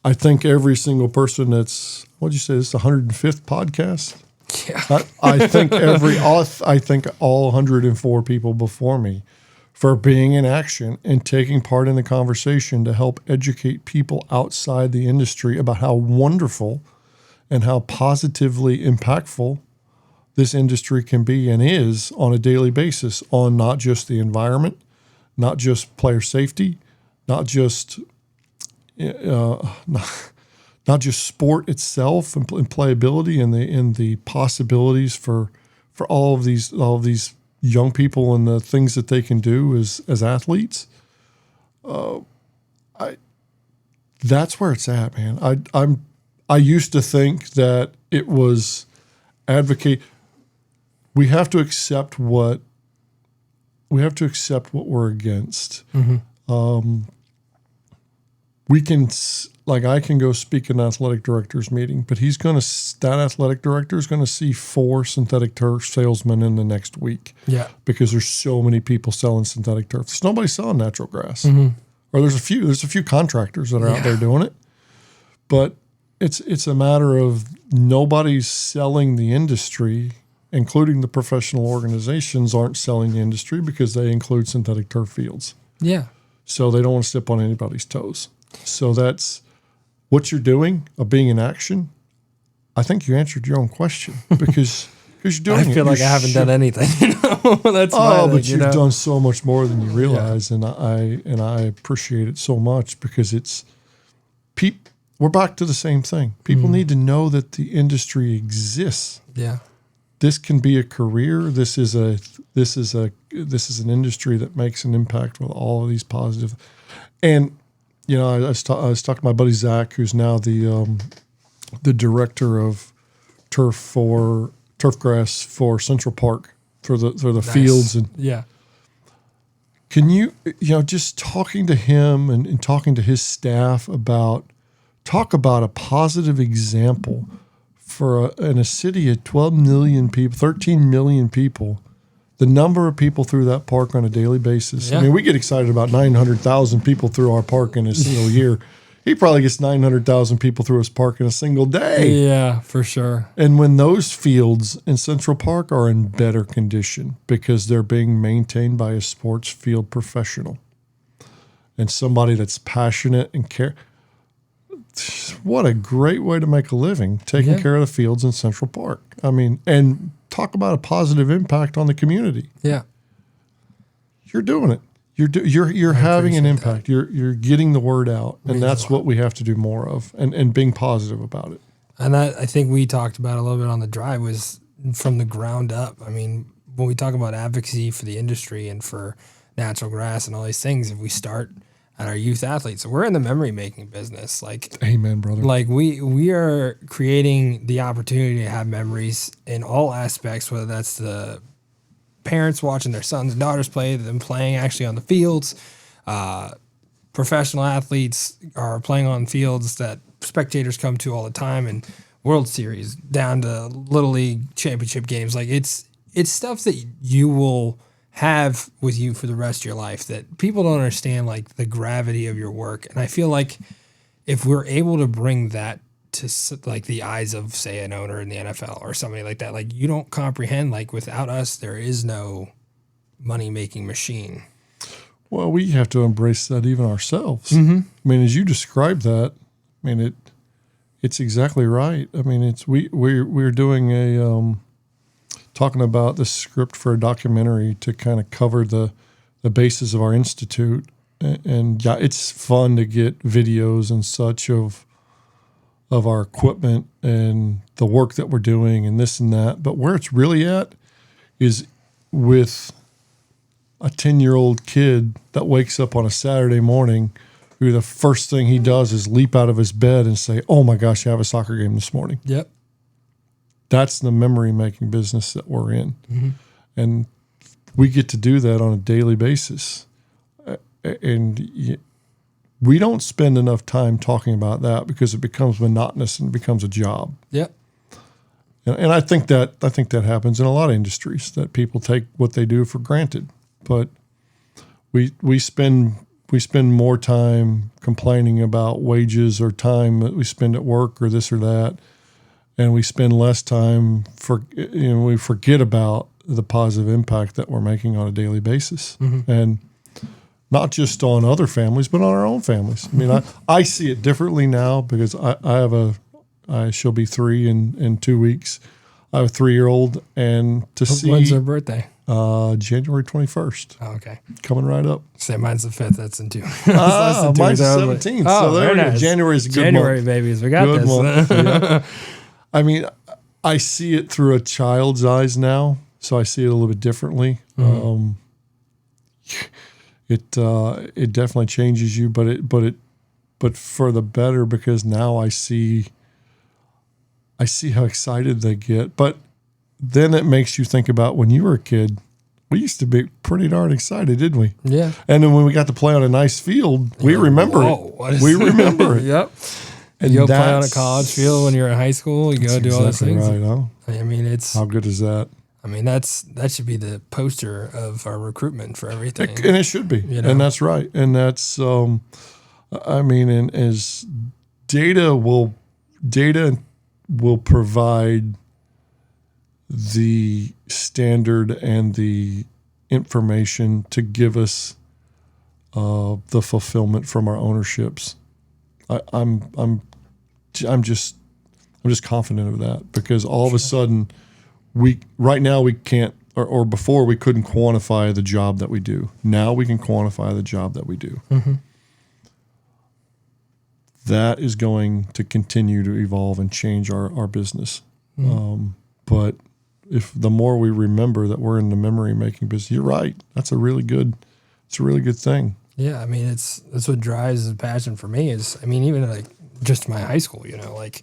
I think every single person that's what'd you say? This is the 105th podcast. Yeah, I think all 104 people before me for being in action and taking part in the conversation to help educate people outside the industry about how wonderful and how positively impactful this industry can be and is on a daily basis on not just the environment, not just player safety, not just sport itself and playability and the possibilities for all of these young people and the things that they can do as athletes. That's where it's at, man. I used to think that it was advocate. We have to accept what we're against. We can, like, I can go speak in an athletic director's meeting, but that athletic director is going to see 4 synthetic turf salesmen in the next week. Yeah. Because there's so many people selling synthetic turf. There's nobody selling natural grass. Or or there's a few contractors that are out there doing it, but it's a matter of nobody's selling the industry, including the professional organizations aren't selling the industry because they include synthetic turf fields. Yeah. So they don't want to step on anybody's toes. So that's what you're doing of being in action. I think you answered your own question because you're doing it. I feel like I haven't done anything. That's but you've done so much more than you realize, and I appreciate it so much because it's we're back to the same thing. People need to know that the industry exists. Yeah. This can be a career. This is an industry that makes an impact with all of these positive. And I was talking to my buddy Zach, who's now the director of turfgrass for Central Park for the fields. And can you just talking to him and talking to his staff talk about a positive example for in a city of 12 million people, 13 million people, the number of people through that park on a daily basis. Yeah. I mean, we get excited about 900,000 people through our park in a single year. He probably gets 900,000 people through his park in a single day. Yeah, for sure. And when those fields in Central Park are in better condition because they're being maintained by a sports field professional and somebody that's passionate and care. What a great way to make a living, taking care of the fields in Central Park. I mean, and talk about a positive impact on the community. Yeah. You're doing it. You're having an impact. That. You're getting the word out, and that's what we have to do more of, and being positive about it. And that, I think we talked about a little bit on the drive, was from the ground up. I mean, when we talk about advocacy for the industry and for natural grass and all these things, if we start at our youth athletes, so we're in the memory making business. Like, amen, brother. Like we are creating the opportunity to have memories in all aspects, whether that's the parents watching their sons and daughters play, them playing actually on the fields. Professional athletes are playing on fields that spectators come to all the time, and World Series down to Little League championship games. Like it's stuff that you will have with you for the rest of your life that people don't understand, like the gravity of your work. And I feel like if we're able to bring that to like the eyes of, say, an owner in the NFL or somebody like that, like you don't comprehend, like without us, there is no money-making machine. Well, we have to embrace that even ourselves. Mm-hmm. I mean, as you described that, I mean, it's exactly right. I mean, we're doing a, talking about the script for a documentary to kind of cover the basis of our institute. And yeah, it's fun to get videos and such of our equipment and the work that we're doing and this and that. But where it's really at is with a 10-year-old kid that wakes up on a Saturday morning who the first thing he does is leap out of his bed and say, "Oh my gosh, I have a soccer game this morning." Yep. That's the memory-making business that we're in. Mm-hmm. And we get to do that on a daily basis. And we don't spend enough time talking about that because it becomes monotonous and becomes a job. Yep. And I think that happens in a lot of industries, that people take what they do for granted. But we spend more time complaining about wages or time that we spend at work or this or that. And we spend less time we forget about the positive impact that we're making on a daily basis. Mm-hmm. And not just on other families, but on our own families. I mean, I see it differently now because she'll be 3 in 2 weeks. I have a 3-year-old, and When's her birthday? January 21st. Oh, okay. Coming right up. Say mine's the 5th. That's in 2. Mine's the 17th. Oh, so there we go. nice. January's a good January month. babies. We got Good this. month. Yeah. I mean, I see it through a child's eyes now, so I see it a little bit differently. Mm-hmm. It definitely changes you, but for the better, because now I see how excited they get. But then it makes you think about when you were a kid. We used to be pretty darn excited, didn't we? Yeah. And then when we got to play on a nice field, we remember it. We remember it. Yep. And you go play on a college field when you're in high school. You go do all those things. Right, huh? I mean, it's how good is that? I mean, that should be the poster of our recruitment for everything. And it should be. And that's right. And that's, I mean, and as data will provide the standard and the information to give us the fulfillment from our ownerships. I'm just confident of that, because all of a sudden right now we can't, or before we couldn't quantify the job that we do. Now we can quantify the job that we do. Mm-hmm. That is going to continue to evolve and change our business. Mm-hmm. But if the more we remember that we're in the memory making business, you're right. It's a really good thing. Yeah, I mean, that's what drives the passion for me is, I mean, even like just my high school, like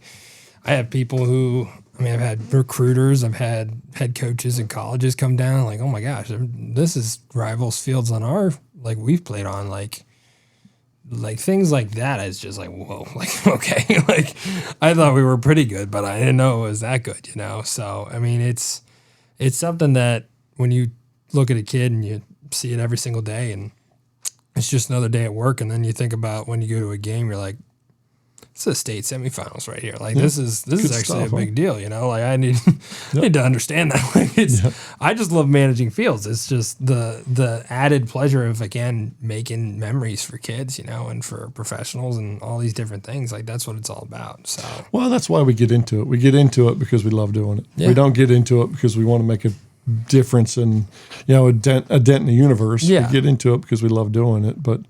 I have people who, I mean, I've had recruiters, I've had head coaches in colleges come down like, oh my gosh, this is rivals fields on we've played on, like things like that is just like, whoa, like, okay. Like I thought we were pretty good, but I didn't know it was that good, So, I mean, it's something that when you look at a kid and you see it every single day and it's just another day at work. And then you think about when you go to a game, you're like, it's a state semifinals right here. Like this is actually a big deal, Like I need to understand that. Like I just love managing fields. It's just the added pleasure of, again, making memories for kids, and for professionals and all these different things. Like that's what it's all about. So well, that's why we get into it. We get into it because we love doing it. Yeah. We don't get into it because we want to make a difference and a dent in the universe. Yeah. We get into it because we love doing it, but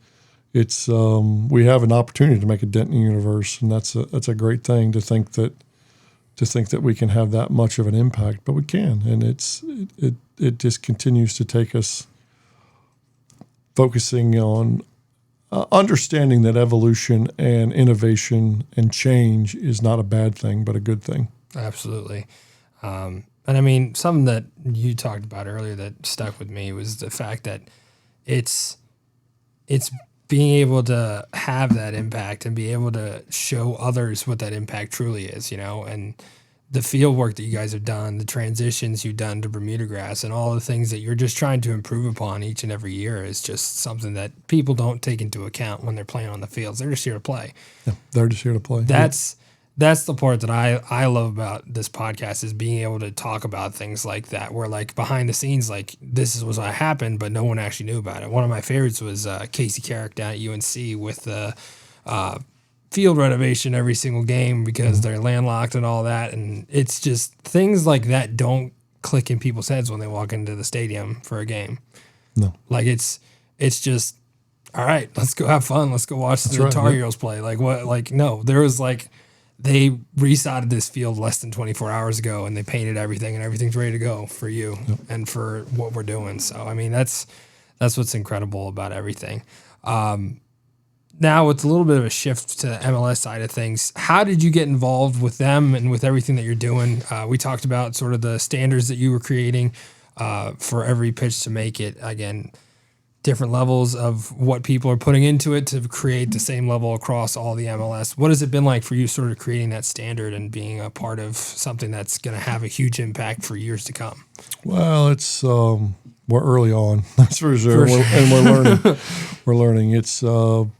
it's we have an opportunity to make a dent in the universe, and that's a great thing to think that we can have that much of an impact, but we can, and it just continues to take us focusing on understanding that evolution and innovation and change is not a bad thing, but a good thing. Absolutely. And I mean, something that you talked about earlier that stuck with me was the fact that it's being able to have that impact and be able to show others what that impact truly is, and the field work that you guys have done, the transitions you've done to Bermuda grass, and all the things that you're just trying to improve upon each and every year is just something that people don't take into account when they're playing on the fields. They're just here to play. Yeah, they're just here to play. That's the part that I love about this podcast is being able to talk about things like that, where like behind the scenes, like this is what happened, but no one actually knew about it. One of my favorites was Casey Carrick down at UNC with the field renovation every single game because they're landlocked and all that. And it's just things like that don't click in people's heads when they walk into the stadium for a game. No. Like it's just, all right, let's go have fun. Let's go watch the Tar Heels play. Like what? Like, no, there was like, they resodded this field less than 24 hours ago and they painted everything and everything's ready to go for you and for what we're doing. So, I mean, that's what's incredible about everything. Now it's a little bit of a shift to the MLS side of things. How did you get involved with them and with everything that you're doing? We talked about sort of the standards that you were creating for every pitch to make it, again, different levels of what people are putting into it to create the same level across all the MLS. What has it been like for you sort of creating that standard and being a part of something that's going to have a huge impact for years to come? Well, it's we're early on, that's for sure. And we're learning. We're learning. It's from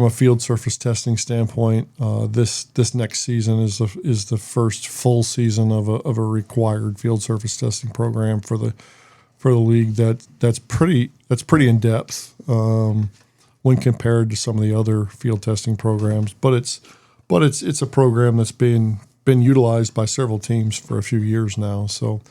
a field surface testing standpoint, this next season is the first full season of a required field surface testing program for the league that's pretty in depth when compared to some of the other field testing programs. But it's a program that's been utilized by several teams for a few years now. So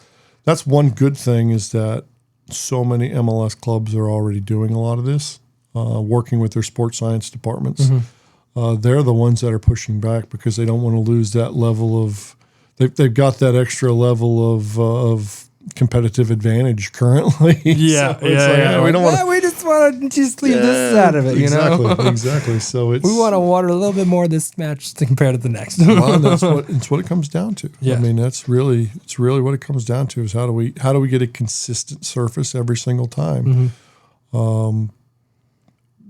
that's one good thing, is that so many MLS clubs are already doing a lot of this, working with their sports science departments. Mm-hmm. They're the ones that are pushing back because they don't want to lose that level of. They've got that extra level of competitive advantage currently. Yeah, so we don't want. We just want to leave this out of it. Exactly. So we want to water a little bit more of this match to compare to the next. Well, it's what it comes down to. Yeah. I mean, it's really what it comes down to, is how do we get a consistent surface every single time. Mm-hmm.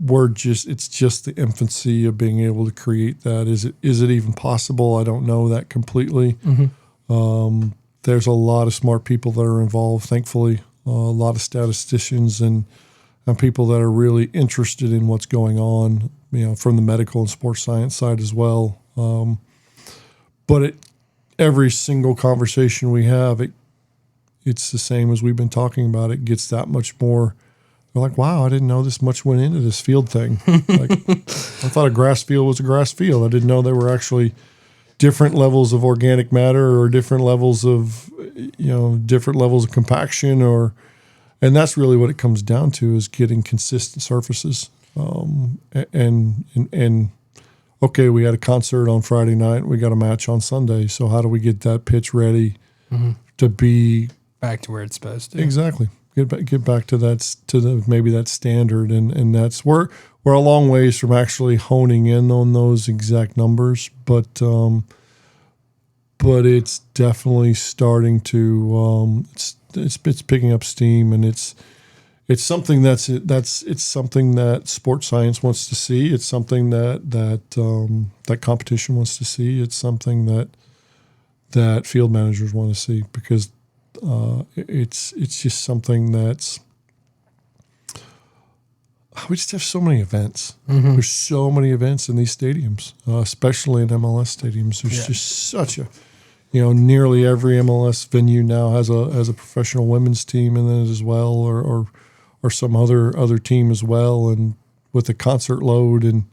It's just the infancy of being able to create that. Is it even possible? I don't know that completely. Mm-hmm. there's a lot of smart people that are involved, thankfully, a lot of statisticians and people that are really interested in what's going on, from the medical and sports science side as well. But every single conversation we have, it's the same as we've been talking about. It gets that much more. We're like, wow, I didn't know this much went into this field thing. Like, I thought a grass field was a grass field. I didn't know there were actually different levels of organic matter or different levels of compaction, and that's really what it comes down to, is getting consistent surfaces. And okay, we had a concert on Friday night. We got a match on Sunday. So how do we get that pitch ready to be back to where it's supposed to? Exactly. Get back to that, maybe that standard, and that's we're a long ways from actually honing in on those exact numbers, but it's definitely starting to it's picking up steam, and it's something it's something that sports science wants to see. It's something that competition wants to see. It's something that field managers want to see, because it's just something that's. We just have so many events. There's so many events in these stadiums, especially in MLS stadiums. There's just such a, nearly every MLS venue now has a professional women's team in it as well, or some other team as well, and with the concert load, and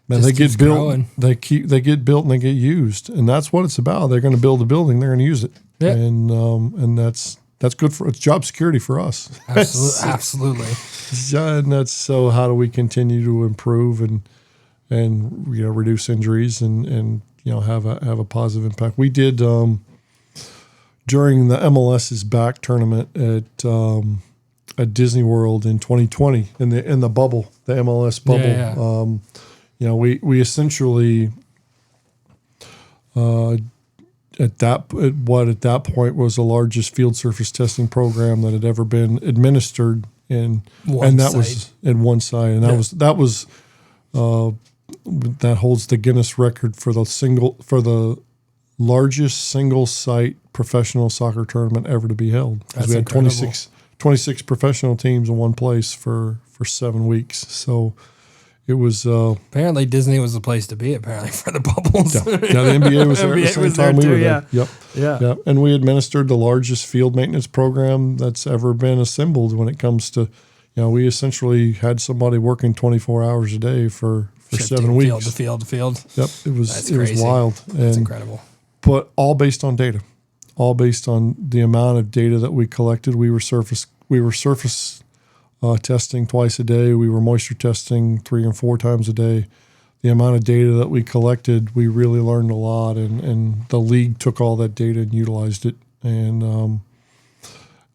man, they get built. Growing. They get built and they get used, and that's what it's about. They're going to build a building. They're going to use it, and that's good it's job security for us. Absolutely. And that's, so how do we continue to improve and reduce injuries and have a positive impact. We did during the MLS's back tournament at Disney World in 2020 in the bubble, the MLS bubble. We essentially at that point was the largest field surface testing program that had ever been administered in was at one site, and that holds the Guinness record for the largest single site professional soccer tournament ever to be held. That's we had incredible. 26 professional teams in one place for 7 weeks. So it was apparently Disney was the place to be. Apparently for the bubbles. Yeah, the NBA was there at the same time we were there. Yeah. Yep. And we administered the largest field maintenance program that's ever been assembled when it comes to, we essentially had somebody working 24 hours a day for 7 weeks. Field to field. Yep, it was wild. That's incredible. But all based on data, all based on the amount of data that we collected. We were surface testing twice a day. We were moisture testing 3 and 4 times a day. The amount of data that we collected, we really learned a lot, and the league took all that data and utilized it. And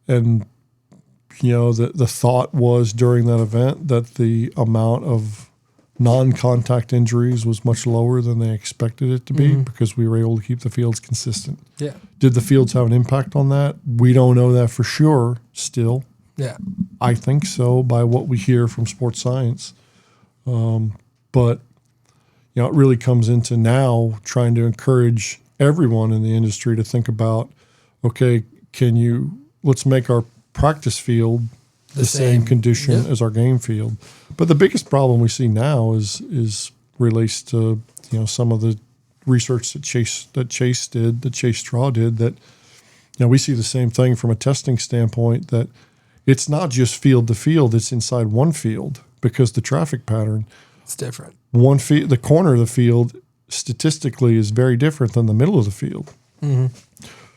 the thought was during that event that the amount of non-contact injuries was much lower than they expected it to be, because we were able to keep the fields consistent. Yeah. Did the fields have an impact on that? We don't know that for sure still. Yeah. I think so by what we hear from sports science. But it really comes into now trying to encourage everyone in the industry to think about, okay, let's make our practice field the same condition as our game field. But the biggest problem we see now is relates to some of the research that Chase Straw did, that we see the same thing from a testing standpoint, that it's not just field to field, it's inside one field, because the traffic pattern, it's different. The corner of the field statistically is very different than the middle of the field.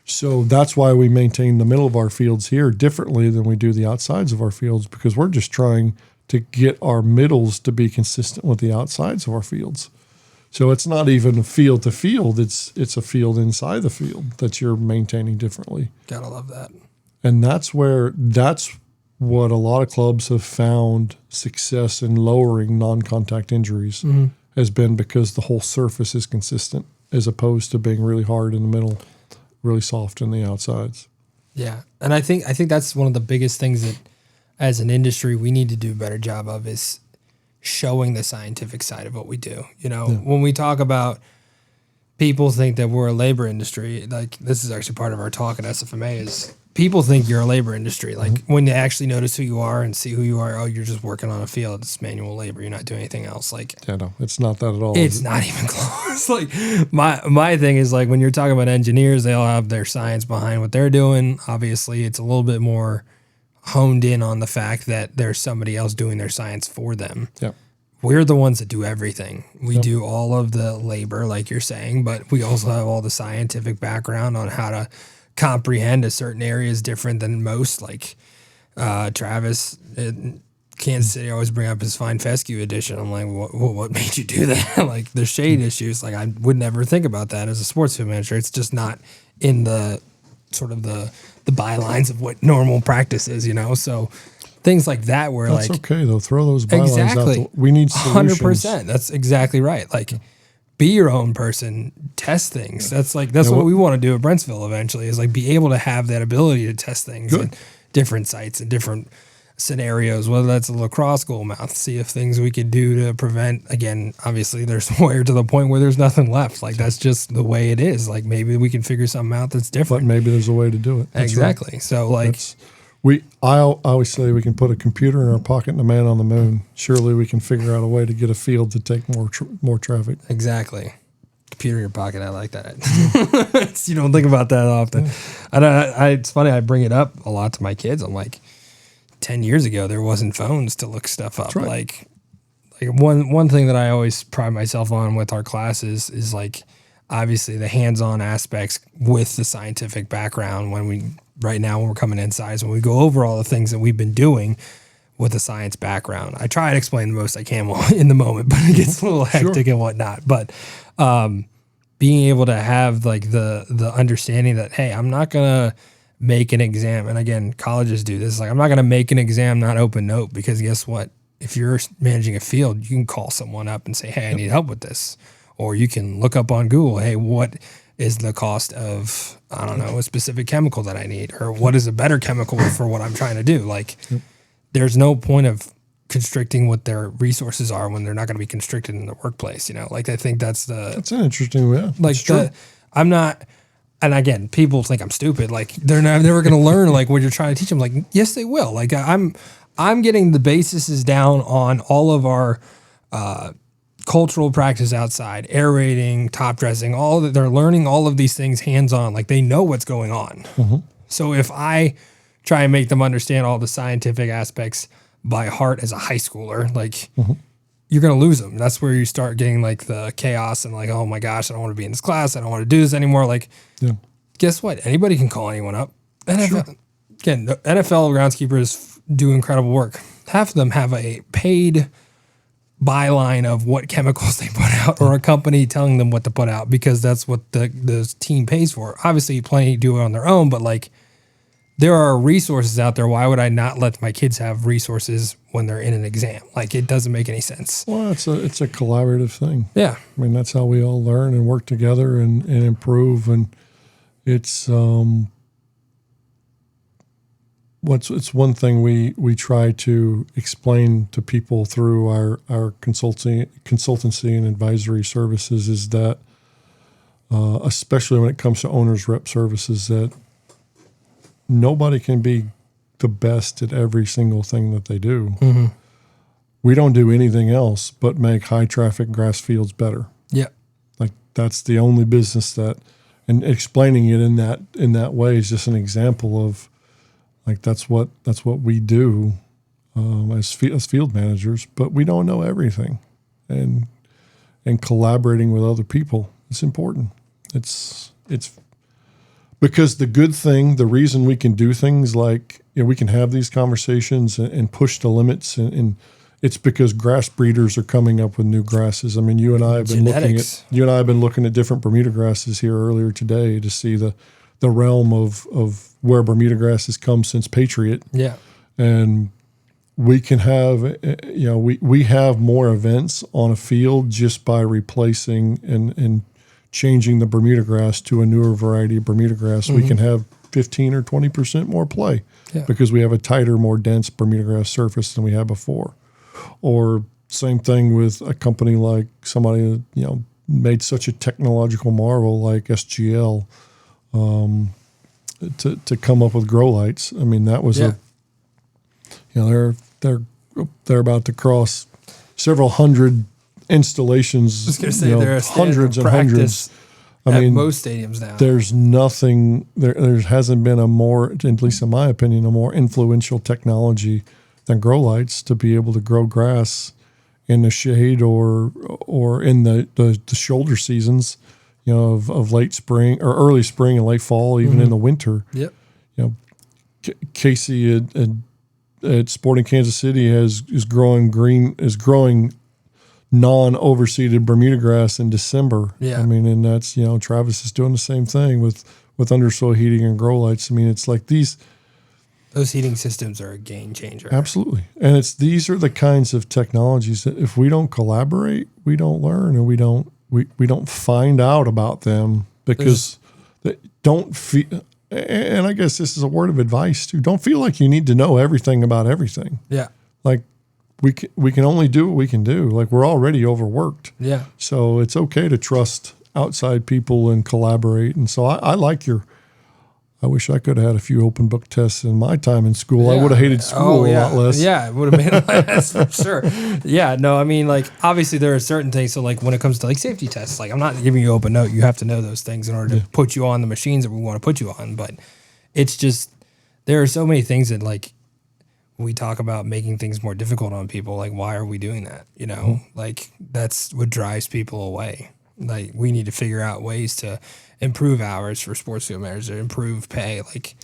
So that's why we maintain the middle of our fields here differently than we do the outsides of our fields, because we're just trying to get our middles to be consistent with the outsides of our fields. So it's not even a field to field, it's a field inside the field that you're maintaining differently. Gotta love that. And that's what a lot of clubs have found success in lowering non-contact injuries has been, because the whole surface is consistent, as opposed to being really hard in the middle, really soft in the outsides. Yeah. And I think that's one of the biggest things that as an industry we need to do a better job of, is showing the scientific side of what we do. When we talk about people think that we're a labor industry. Like, this is actually part of our talk at SFMA is people think you're a labor industry. Like, when they actually notice who you are and see who you are, oh, you're just working on a field. It's manual labor. You're not doing anything else. Like, Yeah, no, it's not that at all. it's not even close. Like, my thing is, like, when you're talking about engineers, they all have their science behind what they're doing. Obviously, it's a little bit more honed in on the fact that there's somebody else doing their science for them. Yeah. We're the ones that do everything. We do all of the labor, like you're saying, but we also have all the scientific background on how to comprehend a certain area is different than most. Like Travis in Kansas City always bring up his Fine Fescue edition. I'm like, what made you do that? Like, the shade issues. Like, I would never think about that as a sports field manager. It's just not in the sort of the bylines of what normal practice is, you know? So things like that where That's like, okay though. Throw those bylines exactly. out. We need solutions. 100%. That's exactly right. Like, be your own person, test things. That's what we want to do at Brentsville eventually, is like be able to have that ability to test things at different sites and different scenarios, whether that's a lacrosse goal mouth, see if things we could do to prevent, again, obviously there's nowhere to the point where there's nothing left. Like, that's just the way it is. Like, maybe we can figure something out that's different. But maybe there's a way to do it. That's exactly. Right. So like, I always say we can put a computer in our pocket and a man on the moon. Surely we can figure out a way to get a field to take more traffic. Exactly. Computer in your pocket. I like that. You don't think about that often. Yeah. And it's funny. I bring it up a lot to my kids. I'm like, 10 years ago, there wasn't phones to look stuff up. Right. Like one thing that I always pride myself on with our classes is like, obviously the hands-on aspects with the scientific background. Right now when we're coming inside, is when we go over all the things that we've been doing with a science background. I try to explain the most I can in the moment, but it gets a little hectic and whatnot. But being able to have like the understanding that, hey, I'm not going to make an exam. And again, colleges do this. Like, I'm not going to make an exam, not open note, because guess what? If you're managing a field, you can call someone up and say, hey, I need help with this. Or you can look up on Google, hey, what is the cost of, I don't know, a specific chemical that I need? Or what is a better chemical for what I'm trying to do? Like, there's no point of constricting what their resources are when they're not going to be constricted in the workplace, you know? Like, I think that's an interesting way. Like, I'm not... And again, people think I'm stupid. Like, they're never going to learn like what you're trying to teach them. Like, yes, they will. Like, I'm getting the bases down on all of our cultural practice outside, aerating, top dressing, all that. They're learning all of these things hands on. Like, they know what's going on. Mm-hmm. So if I try and make them understand all the scientific aspects by heart as a high schooler, like, you're going to lose them. That's where you start getting like the chaos and like, oh my gosh, I don't want to be in this class. I don't want to do this anymore. Like, guess what? Anybody can call anyone up. Again, the NFL groundskeepers do incredible work. Half of them have a paid byline of what chemicals they put out, or a company telling them what to put out, because that's what the team pays for. Obviously, plenty do it on their own, but like, there are resources out there. Why would I not let my kids have resources when they're in an exam? Like, it doesn't make any sense. Well, it's a collaborative thing. Yeah. I mean, that's how we all learn and work together and improve. And it's it's one thing we try to explain to people through our consultancy and advisory services is that, especially when it comes to owner's rep services, that nobody can be the best at every single thing that they do. Mm-hmm. We don't do anything else but make high traffic grass fields better. Yeah. Like, that's the only business that, and explaining it in that way is just an example of like, that's what we do as field managers, but we don't know everything, and collaborating with other people is important. It's because the good thing, the reason we can do things like, we can have these conversations and push the limits, and it's because grass breeders are coming up with new grasses. I mean, you and I have been looking at different Bermuda grasses here earlier today to see the realm of where Bermuda grass has come since Patriot. Yeah. And we can have, we have more events on a field just by replacing and changing the Bermuda grass to a newer variety of Bermuda grass. Mm-hmm. We can have 15 or 20% more play because we have a tighter, more dense Bermuda grass surface than we had before. Or same thing with a company like somebody, made such a technological marvel like SGL to come up with grow lights. I mean, that was they're about to cross several hundred installations. I was going to say there are hundreds and hundreds. I mean, most stadiums now. There's nothing. There hasn't been a more, at least in my opinion, a more influential technology than grow lights to be able to grow grass in the shade or in the shoulder seasons, of late spring or early spring and late fall, even in the winter. Yep. Casey at Sporting Kansas City is growing non-overseeded Bermuda grass in December. Yeah. I mean, and that's, Travis is doing the same thing with undersoil heating and grow lights. I mean, it's like those heating systems are a game changer. Absolutely. And these are the kinds of technologies that if we don't collaborate, we don't learn, and we don't find out about them because they don't feel. And I guess this is a word of advice too. Don't feel like you need to know everything about everything. Yeah. Like we can only do what we can do. Like we're already overworked. Yeah. So it's okay to trust outside people and collaborate. And so I like I wish I could have had a few open book tests in my time in school. Yeah. I would have hated school a lot less. Yeah, it would have been less for sure. Yeah, no, I mean, like, obviously there are certain things. So, like, when it comes to, like, safety tests, like, I'm not giving you open note. You have to know those things in order to put you on the machines that we want to put you on. But it's just, there are so many things that, like, we talk about making things more difficult on people. Like, why are we doing that? Like, that's what drives people away. Like, we need to figure out ways to improve hours for sports field managers, improve pay. Like,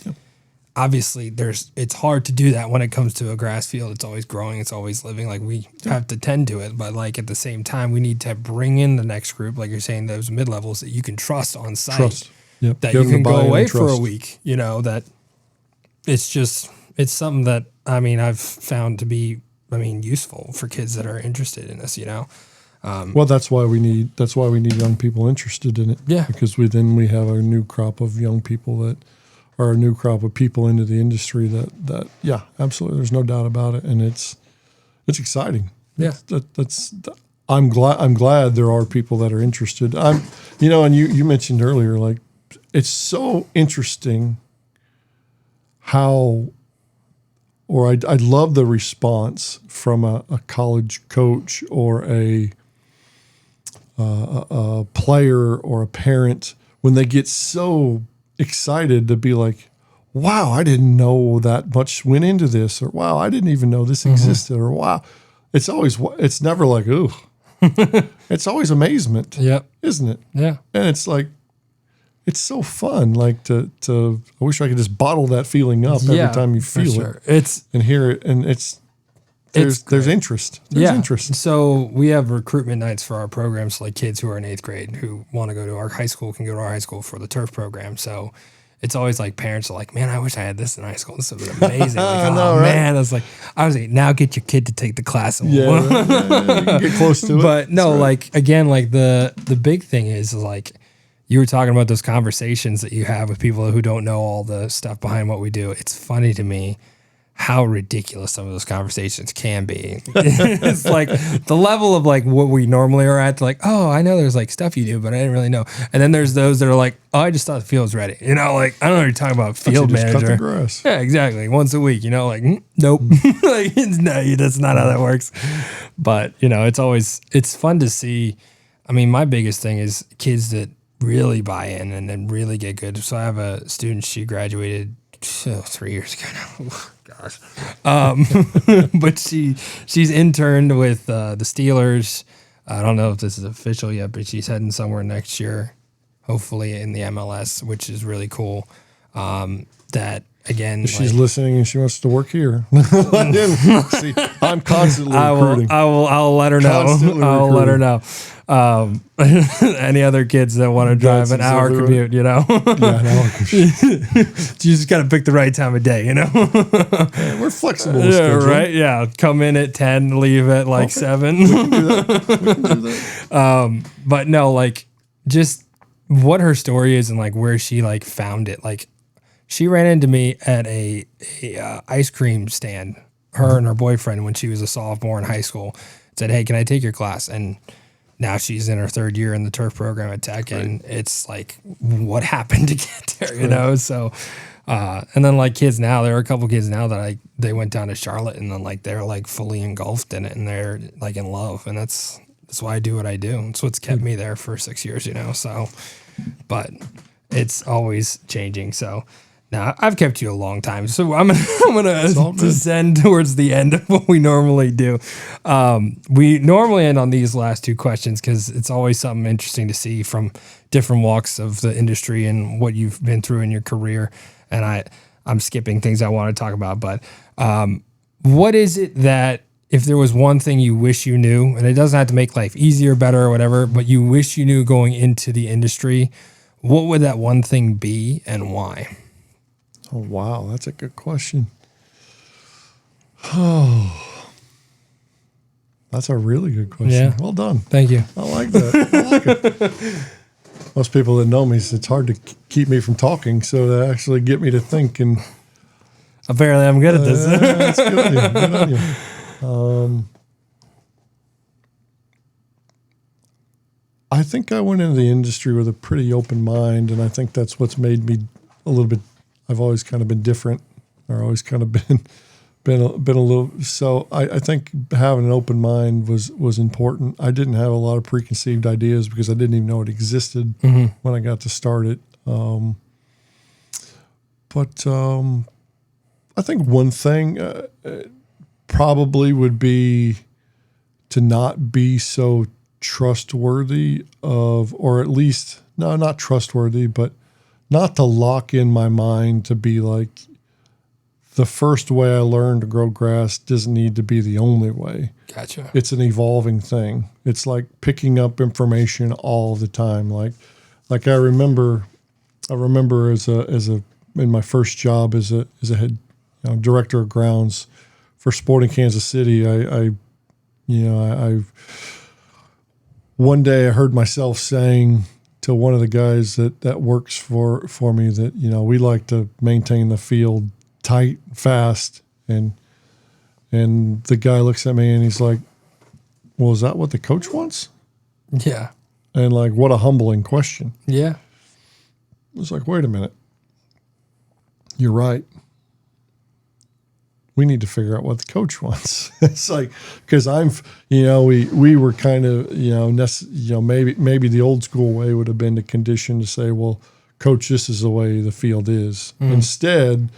obviously, it's hard to do that when it comes to a grass field. It's always growing, it's always living. Like, we have to tend to it, but like at the same time, we need to bring in the next group, like you're saying, those mid levels that you can trust on site, that you can go away for a week. That it's something that I've found to be useful for kids that are interested in this. Well, that's why we need young people interested in it. Yeah, because we have a new crop of young people that are a new crop of people into the industry. That absolutely, there's no doubt about it, and it's exciting. Yeah, I'm glad there are people that are interested. And you mentioned earlier, like it's so interesting how. Or I love the response from a college coach or a player or a parent when they get so excited to be like, wow, I didn't know that much went into this, or wow, I didn't even know this existed, or wow. It's never like, ooh. It's always amazement. Yep. Isn't it? Yeah. And it's like, it's so fun. Like to I wish I could just bottle that feeling up every time you feel it. And hear it. And there's interest. There's interest. So we have recruitment nights for our programs, like kids who are in 8th grade who want to go to our high school can go to our high school for the turf program. So it's always like parents are like, man, I wish I had this in high school. This would be amazing. Like, man, I was like, now get your kid to take the class. You can get close to it. But no, like again, like the big thing is like you were talking about those conversations that you have with people who don't know all the stuff behind what we do. It's funny to me how ridiculous some of those conversations can be. It's like the level of like what we normally are at, like, oh, I know there's like stuff you do, but I didn't really know. And then there's those that are like, oh, I just thought the field was ready. Like, I don't know what you're talking about, field manager. Cut the grass. Yeah, exactly. Once a week, like, nope. Like, no, that's not how that works. But, it's fun to see. I mean, my biggest thing is kids that really buy in and then really get good. So I have a student, she graduated 3 years ago now. Gosh. But she's interned with the Steelers. I don't know if this is official yet, but she's heading somewhere next year, hopefully in the MLS, which is really cool. That again, if she's listening and she wants to work here. See, I'm constantly recruiting. I'll let her know. I'll let her know. Any other kids that want to drive an hour commute, an hour commute. You just got to pick the right time of day, Yeah, we're flexible. Yeah, right. Yeah, come in at 10, leave at like 7. We can do that. But no, like just what her story is and like where she like found it. Like she ran into me at a ice cream stand. Her and her boyfriend when she was a sophomore in high school said, "Hey, can I take your class?" And now she's in her third year in the turf program at Tech, and it's like, what happened to get there, you know? So, and then like kids now, there are a couple kids now that they went down to Charlotte, and then like they're like fully engulfed in it, and they're like in love, and that's why I do what I do. It's what's kept me there for 6 years, you know? So, but it's always changing. So now I've kept you a long time, so I'm gonna descend towards the end of what we normally do. We normally end on these last two questions because it's always something interesting to see from different walks of the industry and what you've been through in your career. And I'm skipping things I want to talk about, but what is it that, if there was one thing you wish you knew, and it doesn't have to make life easier, better, or whatever, but you wish you knew going into the industry, what would that one thing be and why? Oh, wow. That's a good question. Oh, that's a really good question. Yeah. Well done. Thank you. I like that. I like it. Most people that know me, it's hard to keep me from talking, so to actually get me to think. And apparently I'm good at this. That's good. Good on you. I think I went into the industry with a pretty open mind, and I think that's what's made me a little bit. I've always kind of been different, or always kind of been a little. So I think having an open mind was important. I didn't have a lot of preconceived ideas because I didn't even know it existed when I got to start it. But I think one thing probably would be to not be so trustworthy of, or at least, no, not trustworthy, but not to lock in my mind to be like, the first way I learned to grow grass doesn't need to be the only way. Gotcha. It's an evolving thing. It's like picking up information all the time. Like I remember as a in my first job as a head director of grounds for Sporting Kansas City, I one day I heard myself saying to one of the guys that works for me that, we like to maintain the field tight, fast, and the guy looks at me and he's like, well, is that what the coach wants? Yeah. And like, what a humbling question. Yeah. I was like, wait a minute. You're right. We need to figure out what the coach wants. It's like, because we were kind of, maybe the old school way would have been the condition to say, well, coach, this is the way the field is. Instead,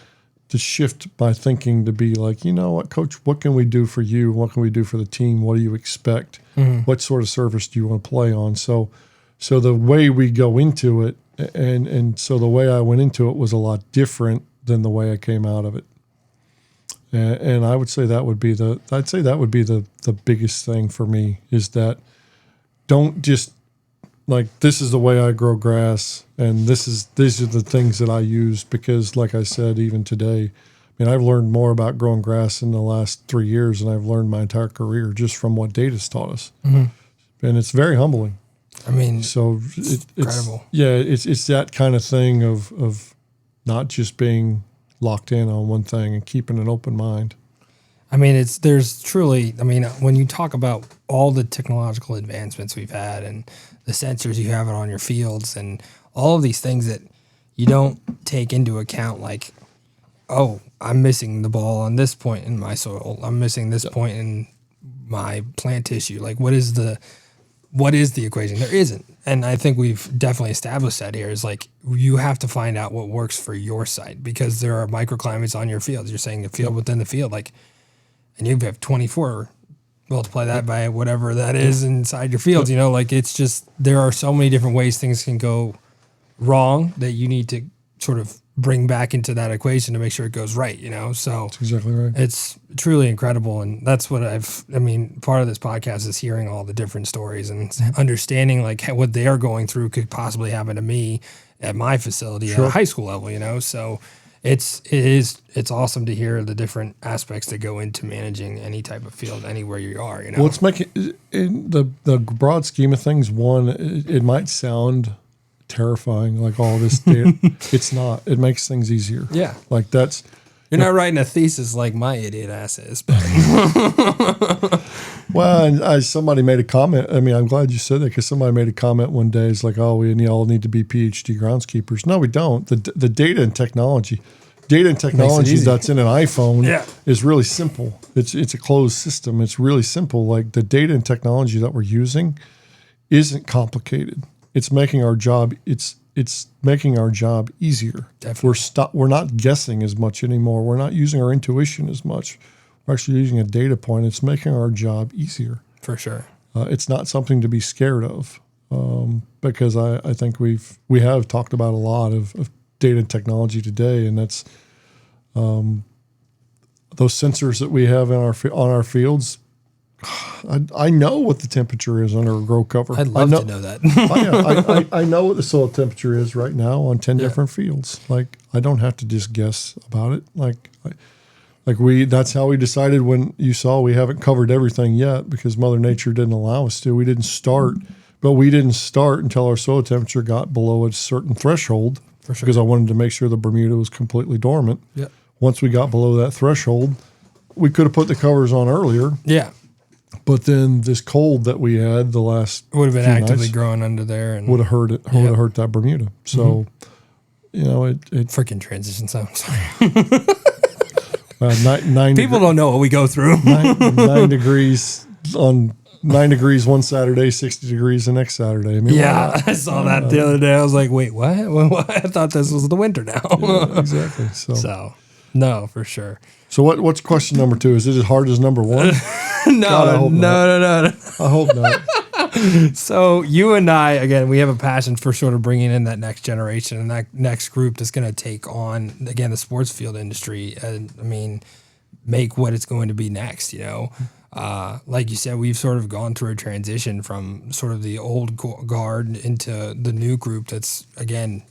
to shift my thinking to be like, you know what, coach, what can we do for you? What can we do for the team? What do you expect? What sort of service do you want to play on? So the way we go into it, and so the way I went into it was a lot different than the way I came out of it. And I would say that would be the biggest thing for me, is that don't just like, this is the way I grow grass, and these are the things that I use, because like I said, even today, I've learned more about growing grass in the last 3 years than I've learned my entire career just from what data's taught us. And it's very humbling. So it's incredible. It's that kind of thing of not just being locked in on one thing and keeping an open mind. There's truly, when you talk about all the technological advancements we've had and the sensors you have on your fields and all of these things that you don't take into account, like, oh, I'm missing the ball on this point in my soil. I'm missing this point in my plant tissue. Like, what is the equation? There isn't. And I think we've definitely established that here, is like, you have to find out what works for your site, because there are microclimates on your field. You're saying the field within the field, like, and you have 24, multiply that by whatever that is inside your fields, it's just, there are so many different ways things can go wrong that you need to sort of bring back into that equation to make sure it goes right, So that's exactly right. It's truly incredible. And that's what part of this podcast is hearing all the different stories and understanding like what they are going through could possibly happen to me at my facility at a high school level, So it's awesome to hear the different aspects that go into managing any type of field anywhere you are, Well, it's making, in the broad scheme of things, it might sound terrifying, like all this data. It's not. It makes things easier. Yeah. Like that's, You're not writing a thesis like my idiot ass is. But. Well, and somebody made a comment. I mean, I'm glad you said that because somebody made a comment one day. It's like, oh, we all need to be PhD groundskeepers. No, we don't. The data and technology that's in an iPhone is really simple. It's a closed system. It's really simple. Like the data and technology that we're using isn't complicated. It's making our job. It's making our job easier. Definitely. We're not guessing as much anymore. We're not using our intuition as much. We're actually using a data point. It's making our job easier. For sure. It's not something to be scared of because I think we have talked about a lot of data and technology today, and that's those sensors that we have on our fields. I know what the temperature is under a grow cover. I'd love to know that. I know what the soil temperature is right now on 10 different fields. Like I don't have to just guess about it. That's how we decided when you saw we haven't covered everything yet because Mother Nature didn't allow us to. We didn't start until our soil temperature got below a certain threshold. For sure. Because I wanted to make sure the Bermuda was completely dormant. Yep. Once we got below that threshold, we could have put the covers on earlier. Yeah. But then this cold that we had the last would have been few actively nights growing under there and would have hurt it. Would have hurt that Bermuda. So, it freaking transition sounds. 9 People don't know what we go through. 9 degrees on 9 degrees one Saturday, 60 degrees the next Saturday. I mean, I saw that the other day. I was like, wait, what? I thought this was the winter now. Yeah, exactly. So, no, for sure. So what's question number 2? Is it as hard as number 1? No. I hope not. So you and I, again, we have a passion for sort of bringing in that next generation and that next group that's going to take on, again, the sports field industry and, I mean, make what it's going to be next, Like you said, we've sort of gone through a transition from sort of the old guard into the new group that's, again,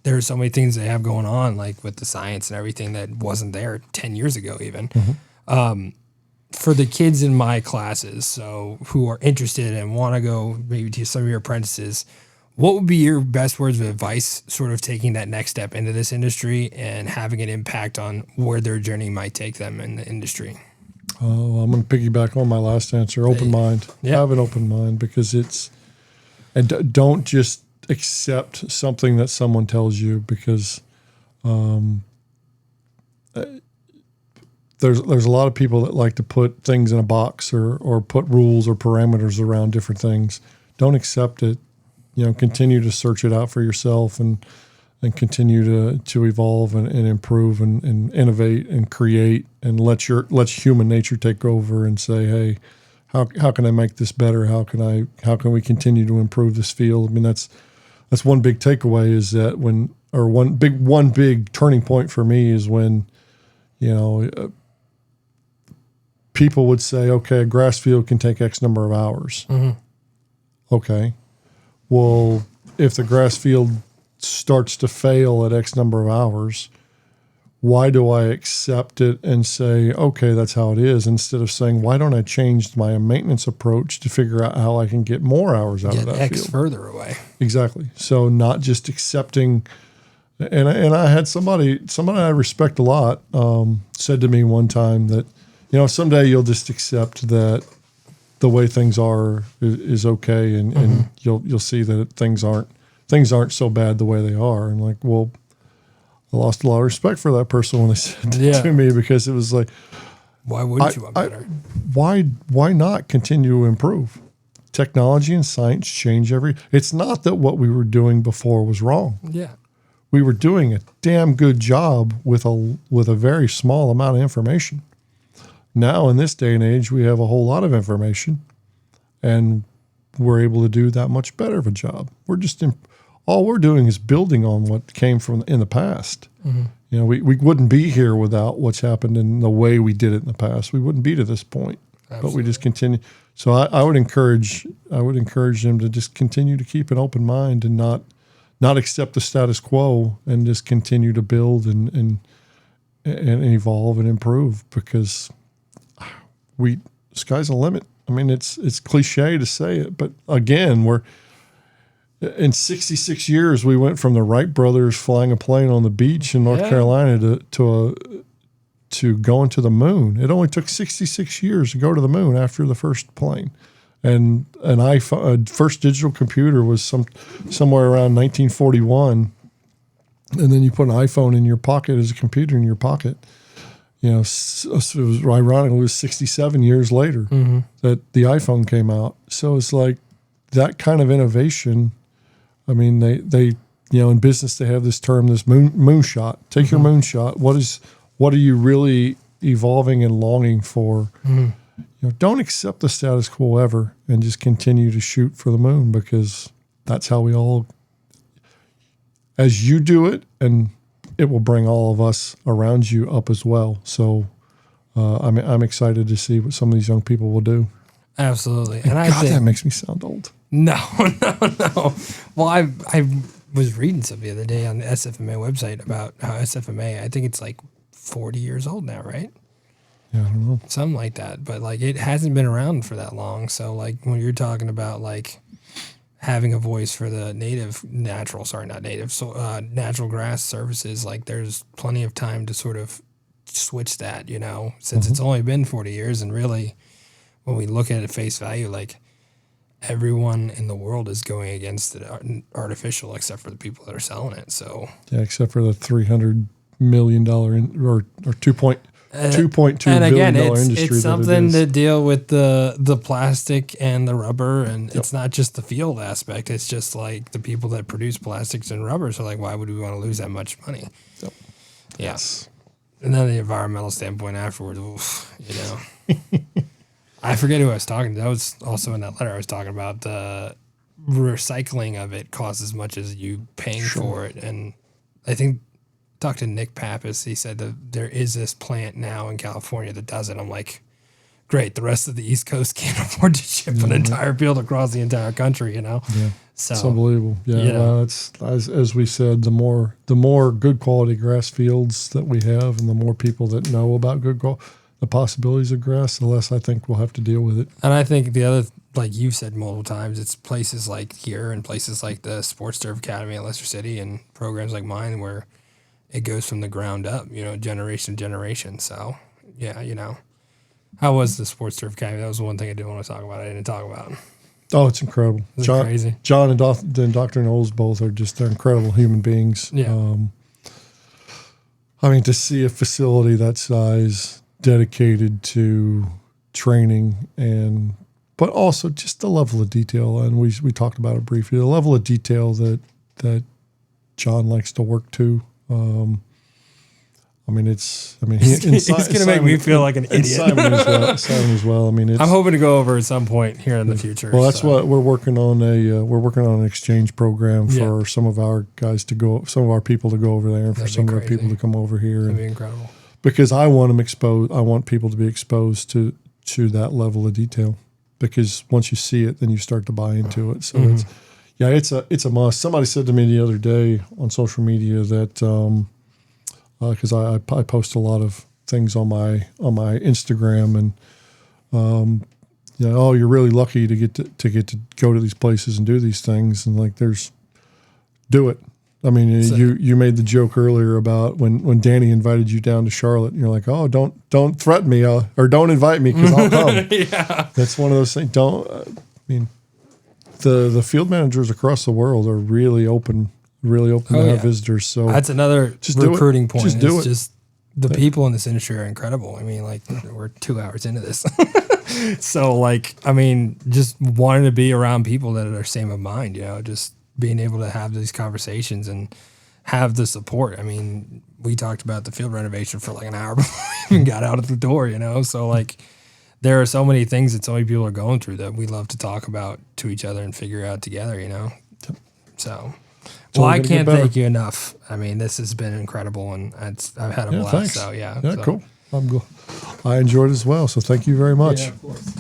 there are so many things they have going on, like with the science and everything that wasn't there 10 years ago even. Mm-hmm. For the kids in my classes, so who are interested and want to go maybe to some of your apprentices, what would be your best words of advice sort of taking that next step into this industry and having an impact on where their journey might take them in the industry? Oh, I'm going to piggyback on my last answer. Open mind. Yeah. Have an open mind because don't just accept something that someone tells you because there's a lot of people that like to put things in a box or put rules or parameters around different things. Don't accept it. Continue to search it out for yourself and continue to evolve and improve and innovate and create and let human nature take over and say, hey, how can I make this better? How can we continue to improve this field? I mean, that's one big takeaway is that one big turning point for me is when, people would say, okay, a grass field can take X number of hours. Mm-hmm. Okay. Well, if the grass field starts to fail at X number of hours, why do I accept it and say, okay, that's how it is, instead of saying, why don't I change my maintenance approach to figure out how I can get more hours out of that X field? Further away. Exactly. So not just accepting, and I had somebody I respect a lot said to me one time that, someday you'll just accept that the way things are is okay, and you'll see that things aren't so bad the way they are. And like, well, I lost a lot of respect for that person when they said that to me because it was like, why wouldn't you want better? Why not continue to improve? Technology and science change it's not that what we were doing before was wrong. Yeah. We were doing a damn good job with a very small amount of information. Now, in this day and age, we have a whole lot of information, and we're able to do that much better of a job. All we're doing is building on what came from in the past. Mm-hmm. We wouldn't be here without what's happened in the way we did it in the past. We wouldn't be to this point. Absolutely. But we just continue. So I would encourage them to just continue to keep an open mind and not accept the status quo and just continue to build and evolve and improve because sky's the limit. I mean, it's cliche to say it, but again, we're in 66 years, we went from the Wright brothers flying a plane on the beach in North Carolina to to going to the moon. It only took 66 years to go to the moon after the first plane. And an iPhone, first digital computer was somewhere around 1941. And then you put an iPhone in your pocket as a computer in your pocket. You know, so it was ironic. It was 67 years later that the iPhone came out. So it's like that kind of innovation. I mean, they you know, in business they have this term, this moonshot. Take your moonshot. What are you really evolving and longing for? You know, don't accept the status quo ever, and just continue to shoot for the moon, because that's how we all. As you do it, and it will bring all of us around you up as well. So I'm excited to see what some of these young people will do. Absolutely. And I think that makes me sound old. No. Well, I was reading something the other day on the SFMA website about how SFMA, I think it's like 40 years old now, right? Yeah, I don't know. Something like that. But like it hasn't been around for that long. So like when you're talking about like having a voice for the natural grass services, like there's plenty of time to sort of switch that, you know, since it's only been 40 years. And really, when we look at it at face value, like everyone in the world is going against the artificial, except for the people that are selling it. So yeah, except for the $300 million or $2.2 and again, billion industry. It's something to deal with the plastic and the rubber, and it's not just the field aspect. It's just like the people that produce plastics and rubber. So like, why would we want to lose that much money? Yep. Yes. And then the environmental standpoint afterwards, you know. I forget who I was talking to. That was also in that letter I was talking about. The recycling of it costs as much as you paying for it. And I think talked to Nick Pappas. He said that there is this plant now in California that does it. I'm like, great. The rest of the East Coast can't afford to ship an entire field across the entire country, you know? Yeah. So it's unbelievable. Yeah. You know. It's as we said, the more good quality grass fields that we have, and the more people that know about the possibilities of grass, the less I think we'll have to deal with it. And I think the other, like you've said multiple times, it's places like here and places like the Sports Turf Academy at Leicester City and programs like mine where it goes from the ground up, you know, generation to generation. So, yeah, you know. How was the Sports Turf Academy? That was the one thing I did want to talk about. I didn't talk about. Oh, it's incredible. It's crazy. John and Dr. Knowles both are they're incredible human beings. Yeah. I mean, to see a facility that size dedicated to training but also just the level of detail, and we talked about it briefly, the level of detail that John likes to work to. I mean, he's going to make me feel like an idiot. Simon as well. I mean, I'm hoping to go over at some point here in the future. Well, that's what we're working on. We're working on an exchange program for some of our guys some of our people to go over there, and for some of our people to come over here. That'd be incredible. Because I want them exposed. I want people to be exposed to that level of detail. Because once you see it, then you start to buy into it. So it's a must. Somebody said to me the other day on social media that. Because I post a lot of things on my Instagram, and you're really lucky to get to go to these places and do these things, and like do it. I mean, you made the joke earlier about when Danny invited you down to Charlotte, and you're like, oh, don't threaten me or don't invite me because I'll come. Yeah, that's one of those things. The field managers across the world are really open to have visitors. So that's another recruiting point. Just do it. Just the people in this industry are incredible. I mean, like we're 2 hours into this. So like, I mean, just wanting to be around people that are same of mind, you know, just being able to have these conversations and have the support. I mean, we talked about the field renovation for like an hour before we even got out of the door, you know? So like, there are so many things that so many people are going through that we love to talk about to each other and figure out together, you know? So... Well, I can't thank you enough. I mean, this has been incredible, and I've had a blast. Thanks. So, cool. I'm good. I enjoyed it as well, so thank you very much. Yeah, of course.